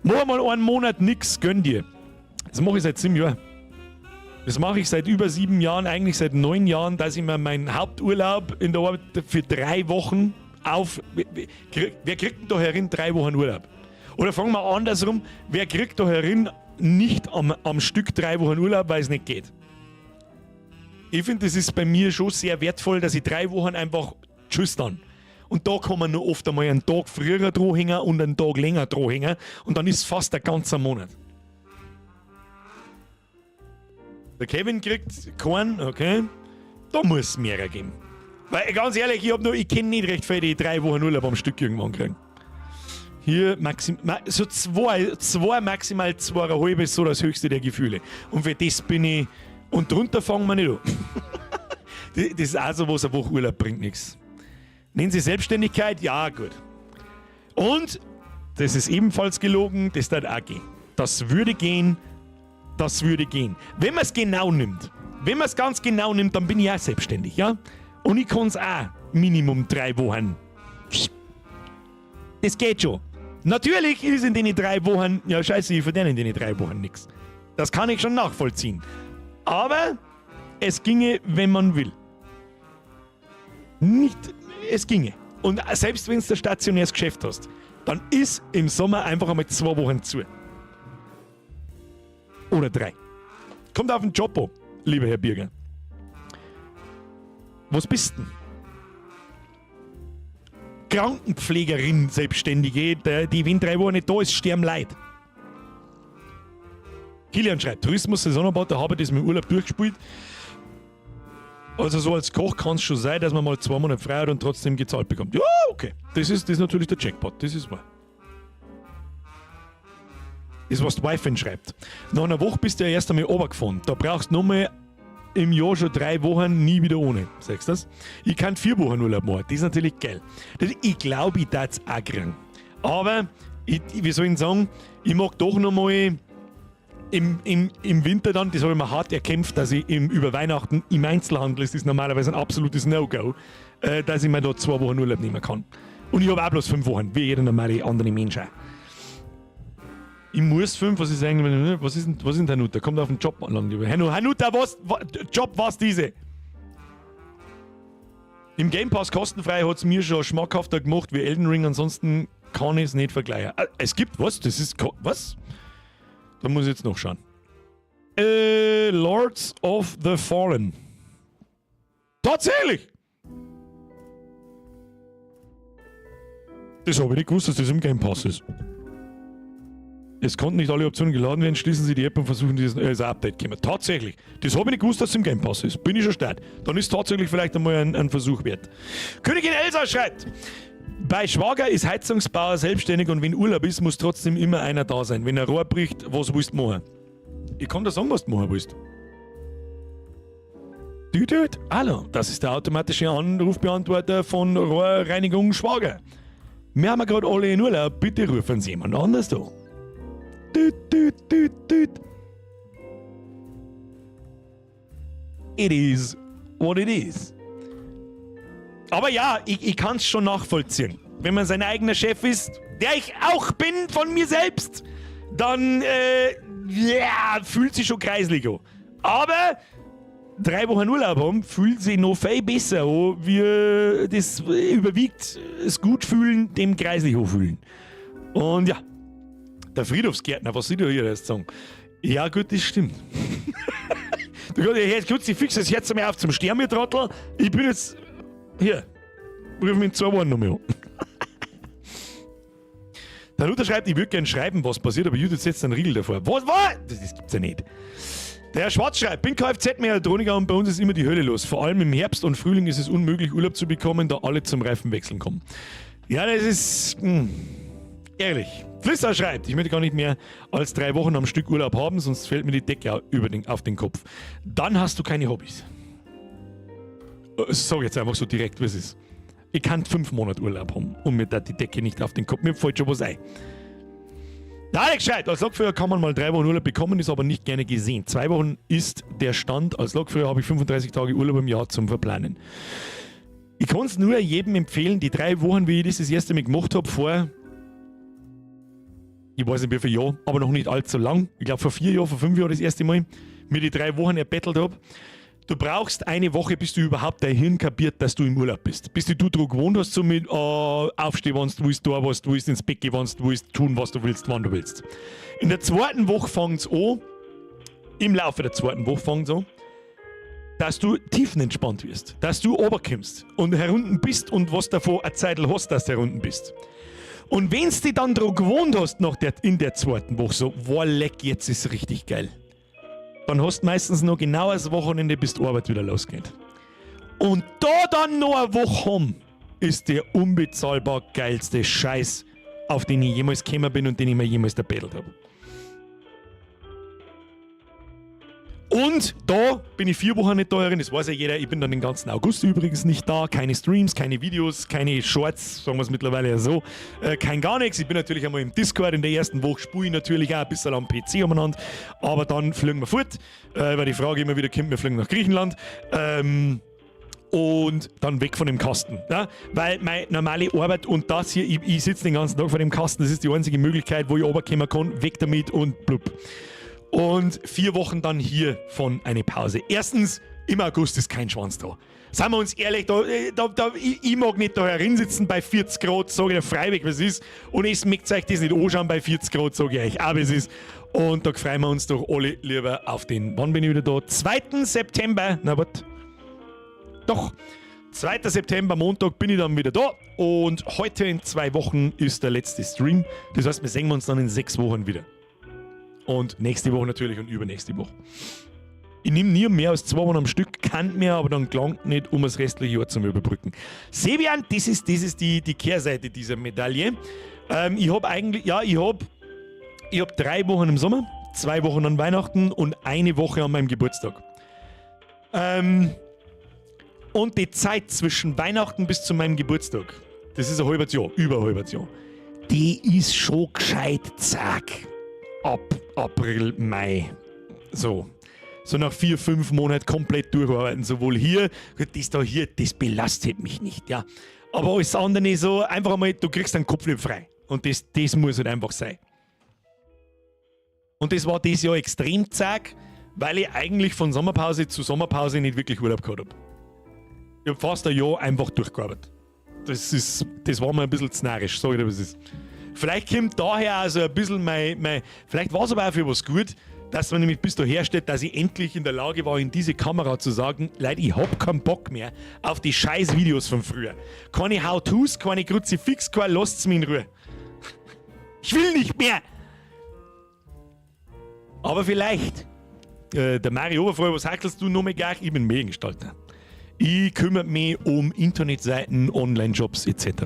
Mach mal einen Monat nix, gönn dir. Das mache ich seit 7 Jahren. Das mache ich seit über 7 Jahren, eigentlich seit 9 Jahren, dass ich mir meinen Haupturlaub in der Arbeit für 3 Wochen auf. Wer kriegt denn da herin 3 Wochen Urlaub? Oder fangen wir andersrum, wer kriegt da herin nicht am Stück 3 Wochen Urlaub, weil es nicht geht? Ich finde, das ist bei mir schon sehr wertvoll, dass ich 3 Wochen einfach tschüss dann. Und da kann man nur oft einmal einen Tag früher dranhängen und einen Tag länger dranhängen und dann ist es fast ein ganzer Monat. Der Kevin kriegt keinen, okay. Da muss es mehr geben. Weil ganz ehrlich, ich kenne nicht recht viele, die 3 Wochen Urlaub am Stück irgendwann kriegen. Hier so zwei maximal 2,5 ist so das höchste der Gefühle. Und für das bin ich. Und drunter fangen wir nicht an. Das ist auch so was, eine Woche Urlaub bringt nichts. Nennen Sie Selbstständigkeit? Ja, gut. Und, das ist ebenfalls gelogen, das darf auch gehen. Das würde gehen. Wenn man es genau nimmt, wenn man es ganz genau nimmt, dann bin ich auch selbstständig, ja? Und ich kann es auch Minimum 3 Wochen. Das geht schon. Natürlich ist in den 3 Wochen, ja scheiße, ich verdiene in den 3 Wochen nichts. Das kann ich schon nachvollziehen. Aber es ginge, wenn man will. Es ginge. Und selbst wenn du ein stationäres Geschäft hast, dann ist im Sommer einfach einmal 2 Wochen zu. Oder 3. Kommt auf den Job an, lieber Herr Birger. Was bist denn? Krankenpflegerin, Selbstständige, die wenn 3 Wochen nicht da ist, sterben Leid. Kilian schreibt, Tourismus-Saisonarbeit, da habe ich das mit dem Urlaub durchgespielt. Also so als Koch kann es schon sein, dass man mal 2 Monate frei hat und trotzdem gezahlt bekommt. Ja, okay. Das ist natürlich der Jackpot, das ist wahr. Das, was die Wife schreibt. Nach einer Woche bist du ja erst einmal runtergefahren. Da brauchst du nochmal im Jahr schon 3 Wochen nie wieder ohne. Sagst du das? Ich kann 4 Wochen Urlaub machen. Das ist natürlich geil. Ich glaube, ich darf es auch kriegen. Aber, wie soll ich sagen, ich mag doch nochmal im Winter dann, das habe ich mir hart erkämpft, dass ich über Weihnachten im Einzelhandel, das ist normalerweise ein absolutes No-Go, dass ich mir da 2 Wochen Urlaub nehmen kann. Und ich habe auch bloß 5 Wochen, wie jeder normale andere Mensch auch. Ich muss 5, was ist eigentlich, was ist denn Hanuta? Kommt auf den Job an, lieber Hanuta, Job, was diese? Im Game Pass kostenfrei hat es mir schon schmackhafter gemacht wie Elden Ring, ansonsten kann ich es nicht vergleichen. Es gibt was? Das ist, was? Da muss ich jetzt noch schauen. Lords of the Fallen. Tatsächlich! Das habe ich nicht gewusst, dass das im Game Pass ist. Es konnten nicht alle Optionen geladen werden, schließen Sie die App und versuchen dieses Update zu kommen. Tatsächlich. Das habe ich nicht gewusst, dass es im Game Pass ist. Bin ich schon stark. Dann ist tatsächlich vielleicht einmal ein Versuch wert. Königin Elsa schreibt, bei Schwager ist Heizungsbauer selbstständig und wenn Urlaub ist, muss trotzdem immer einer da sein. Wenn ein Rohr bricht, was willst du machen? Ich kann dir sagen, was du machen willst. Hallo, das ist der automatische Anrufbeantworter von Rohrreinigung Schwager. Wir haben gerade alle in Urlaub, bitte rufen Sie jemand anders an. It is what it is. Aber ja, ich kann es schon nachvollziehen. Wenn man sein eigener Chef ist, der ich auch bin von mir selbst, dann fühlt sich schon kreislig an. Aber 3 Wochen Urlaub haben, fühlt sich noch viel besser an, wie das überwiegt, das Gutfühlen dem kreislich anfühlen. Und ja, der Friedhofsgärtner, was soll ich hier erst sagen? Ja gut, das stimmt. Du kannst kurz die Fix, das Herz mir auf zum Sterben, ihr Trottel. Ich bin jetzt... Hier, ruf mich in 2 Wochen noch mal an. Der Luther schreibt, ich würde gerne schreiben, was passiert, aber Judith setzt einen Riegel davor. Was? Das gibt's ja nicht. Der Herr Schwarz schreibt, bin Kfz-Mechatroniker und bei uns ist immer die Hölle los. Vor allem im Herbst und Frühling ist es unmöglich, Urlaub zu bekommen, da alle zum Reifenwechseln kommen. Ja, das ist... ehrlich. Flissar schreibt, ich möchte gar nicht mehr als 3 Wochen am Stück Urlaub haben, sonst fällt mir die Decke auf den Kopf. Dann hast du keine Hobbys. Sag jetzt einfach so direkt, wie es ist. Ich kann 5 Monate Urlaub haben und mir da die Decke nicht auf den Kopf. Mir fällt schon was ein. Der Alex schreibt, als Lokführer kann man mal 3 Wochen Urlaub bekommen, ist aber nicht gerne gesehen. 2 Wochen ist der Stand. Als Lokführer habe ich 35 Tage Urlaub im Jahr zum Verplanen. Ich kann es nur jedem empfehlen, die 3 Wochen, wie ich das erste Mal gemacht habe, vor... Ich weiß nicht wie viele Jahre, aber noch nicht allzu lang. Ich glaube vor 4 Jahren, vor 5 Jahren das erste Mal, mir die 3 Wochen erbettelt habe. Du brauchst eine Woche, bis du überhaupt dein Hirn kapiert, dass du im Urlaub bist. Bis du daran gewohnt hast, so mit aufstehen, wenn du willst, da was du willst, ins Bett gehen, wenn du willst, tun, was du willst, wann du willst. In der zweiten Woche fängt es an, im Laufe der zweiten Woche fängt es an, dass du tiefenentspannt wirst, dass du runterkommst und herunten bist und was davon eine Zeit hast, dass du herunten bist. Und wenn du dich dann daran gewohnt hast in der zweiten Woche, so, wow, leck, jetzt ist es richtig geil. Dann hast du meistens noch genau das Wochenende, bis die Arbeit wieder losgeht. Und da dann noch eine Woche haben, ist der unbezahlbar geilste Scheiß, auf den ich jemals gekommen bin und den ich mir jemals erbettelt habe. Und da bin ich 4 Wochen nicht da, das weiß ja jeder. Ich bin dann den ganzen August übrigens nicht da. Keine Streams, keine Videos, keine Shorts, sagen wir es mittlerweile ja so. Kein gar nichts. Ich bin natürlich einmal im Discord. In der ersten Woche spiele ich natürlich auch ein bisschen am PC umeinander. Aber dann fliegen wir fort, weil die Frage immer wieder kommt, wir fliegen nach Griechenland. Und dann weg von dem Kasten. Ja? Weil meine normale Arbeit und das hier, ich sitze den ganzen Tag vor dem Kasten, das ist die einzige Möglichkeit, wo ich runterkommen kann, weg damit und blub. Und 4 Wochen dann hiervon eine Pause. Erstens, im August ist kein Schwanz da. Seien wir uns ehrlich, ich mag nicht da herinsitzen bei 40 Grad, sage ich freiweg, was ist. Und ich möchte euch das nicht anschauen bei 40 Grad, sage ich euch auch, was ist. Und da freuen wir uns doch alle lieber auf den, wann bin ich wieder da? 2. September, na was? Doch, 2. September, Montag bin ich dann wieder da. Und heute in 2 Wochen ist der letzte Stream. Das heißt, wir sehen uns dann in 6 Wochen wieder. Und nächste Woche natürlich und übernächste Woche. Ich nehme nie mehr als 2 Wochen am Stück, kann mehr, aber dann gelangt nicht, um das restliche Jahr zu überbrücken. Sebian, das ist die Kehrseite dieser Medaille. Ich habe 3 Wochen im Sommer, 2 Wochen an Weihnachten und 1 Woche an meinem Geburtstag. Und die Zeit zwischen Weihnachten bis zu meinem Geburtstag, das ist ein halbes Jahr, über ein halbes Jahr, die ist schon gescheit, zack. Ab April, Mai. So nach 4-5 Monaten komplett durcharbeiten. Sowohl hier, das belastet mich nicht, ja. Aber alles andere so, einfach einmal, du kriegst deinen Kopf nicht frei. Und das muss halt einfach sein. Und das war dieses Jahr extrem zack, weil ich eigentlich von Sommerpause zu Sommerpause nicht wirklich Urlaub gehabt habe. Ich habe fast ein Jahr einfach durchgearbeitet. Das war mir ein bisschen zu narrisch, sag ich dir, was es ist. Vielleicht kommt daher also ein bisschen vielleicht war es aber auch für was gut, dass man nämlich bis daher steht, dass ich endlich in der Lage war, in diese Kamera zu sagen, Leute, ich hab keinen Bock mehr auf die scheiß Videos von früher. Keine How-Tos, keine Kruzifix, lasst's mich in Ruhe. Ich will nicht mehr! Aber vielleicht, der Mario Oberfreude, was hackelst du noch mehr gleich? Ich bin Mediengestalter. Ich kümmere mich um Internetseiten, Online-Jobs etc.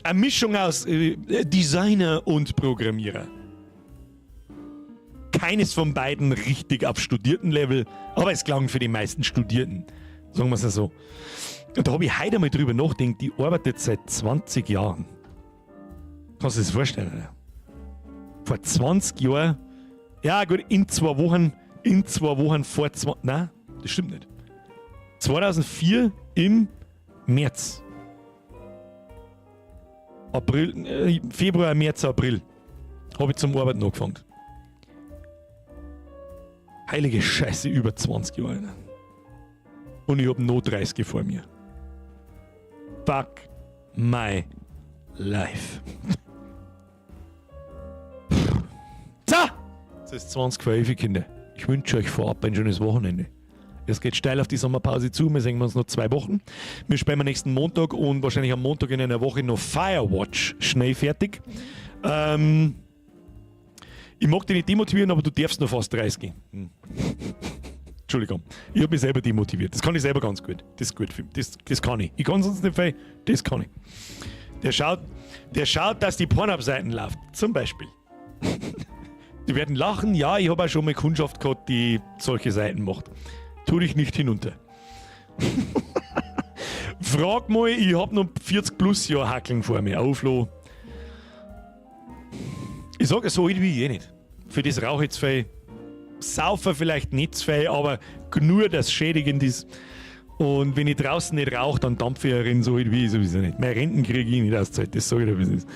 Eine Mischung aus Designer und Programmierer. Keines von beiden richtig auf Studiertenlevel, aber es klang für die meisten Studierten. Sagen wir es so. Und da habe ich heute mal drüber nachgedacht, die arbeitet seit 20 Jahren. Kannst du dir das vorstellen? Oder? Vor 20 Jahren, ja gut, in 2 Wochen vor 20, nein, das stimmt nicht. 2004 im März. Februar, März, April habe ich zum Arbeiten angefangen. Heilige Scheiße, über 20 Jahre. Und ich habe noch 30 vor mir. Fuck my life. So! Das ist 20 vor 11, Kinder. Ich wünsche euch vorab ein schönes Wochenende. Es geht steil auf die Sommerpause zu. Wir sehen uns noch 2 Wochen. Wir spielen am nächsten Montag und wahrscheinlich am Montag in einer Woche noch Firewatch schnell fertig. Ich mag dich nicht demotivieren, aber du darfst noch fast 30 gehen. Entschuldigung. Ich habe mich selber demotiviert. Das kann ich selber ganz gut. Das ist gut für mich. Das kann ich. Ich kann sonst nicht viel. Das kann ich. Der schaut, dass die Pornhub-Seiten läuft. Zum Beispiel. Die werden lachen. Ja, ich habe auch schon mal Kundschaft gehabt, die solche Seiten macht. Tu dich nicht hinunter. Frag mal, ich hab noch 40 plus Jahre Hackeln vor mir. Auflo. Ich sage so alt wie ich nicht. Für das rauche ich zu viel. Saufen vielleicht nicht zu viel, aber nur das schädigend ist. Und wenn ich draußen nicht rauche, dann dampfe ich rein, so alt wie ich sowieso nicht. Meine Renten kriege ich nicht auszahlt, das sage ich dir, wie es ist.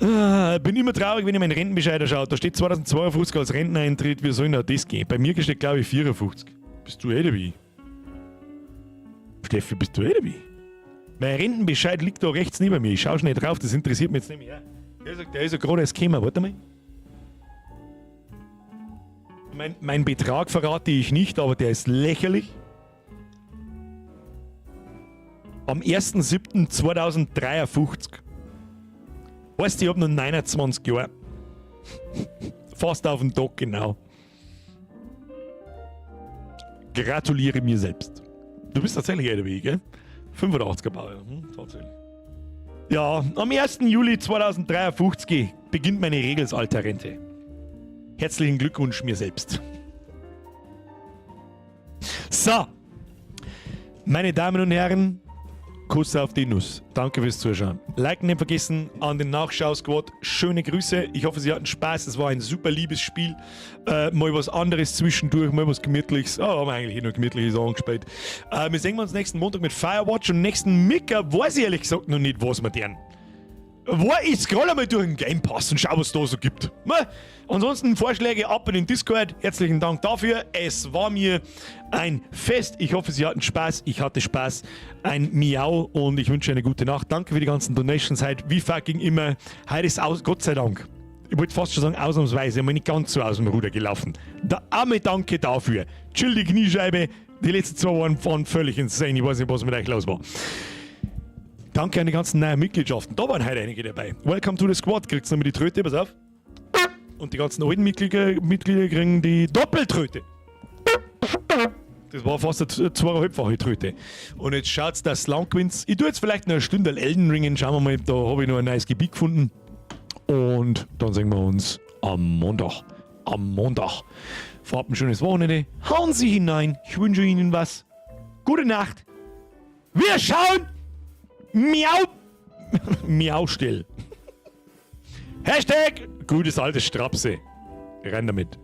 Bin immer traurig, wenn ich meinen Rentenbescheid schaue. Da steht 2052 als Renteneintritt. Wie soll denn das gehen? Bei mir steht, glaube ich, 54. Bist du dabei? Steffi, bist du dabei? Mein Rentenbescheid liegt da rechts neben mir. Ich schaue schnell drauf, das interessiert mich jetzt nicht mehr. Der ist ja gerade erst gekommen. Warte mal. Mein Betrag verrate ich nicht, aber der ist lächerlich. Am 1.7.2053. Weißt du, ich habe noch 29 Jahre. Fast auf den Tag, genau. Gratuliere mir selbst. Du bist tatsächlich älter wie ich, gell? 85er Baujahr. Tatsächlich. Ja, am 1. Juli 2053 beginnt meine Regelsalterrente. Herzlichen Glückwunsch mir selbst. So. Meine Damen und Herren, Kuss auf die Nuss. Danke fürs Zuschauen. Liken nicht vergessen an den Nachschau-Squad. Schöne Grüße. Ich hoffe, Sie hatten Spaß. Es war ein super liebes Spiel. Mal was anderes zwischendurch, mal was Gemütliches. Haben wir eigentlich nur Gemütliches angespielt. Wir sehen uns nächsten Montag mit Firewatch und nächsten Mika weiß ich ehrlich gesagt noch nicht, was wir deren. War ich scroll einmal durch den Game Pass und schau, was es da so gibt. Ansonsten Vorschläge ab in den Discord. Herzlichen Dank dafür. Es war mir ein Fest. Ich hoffe, Sie hatten Spaß. Ich hatte Spaß. Ein Miau und ich wünsche eine gute Nacht. Danke für die ganzen Donations heute. Wie fucking immer. Heute ist aus, Gott sei Dank. Ich wollte fast schon sagen, ausnahmsweise, aber nicht ganz so aus dem Ruder gelaufen. Der arme Danke dafür. Chill die Kniescheibe. Die letzten 2 waren völlig insane. Ich weiß nicht, was mit euch los war. Danke an die ganzen neuen Mitgliedschaften. Da waren heute einige dabei. Welcome to the Squad. Kriegst du nochmal die Tröte, pass auf. Und die ganzen alten Mitglieder kriegen die Doppeltröte. Das war fast eine 2,5-fache Tröte. Und jetzt schaut's, dass Lang gewinnt. Ich tue jetzt vielleicht noch eine Stunde Elden Ringen. Schauen wir mal, da habe ich noch ein neues Gebiet gefunden. Und dann sehen wir uns am Montag. Am Montag. Vorab ein schönes Wochenende. Hauen Sie hinein. Ich wünsche Ihnen was. Gute Nacht. Wir schauen. Miau. Miau still. Hashtag gutes altes Strapse. Renn damit.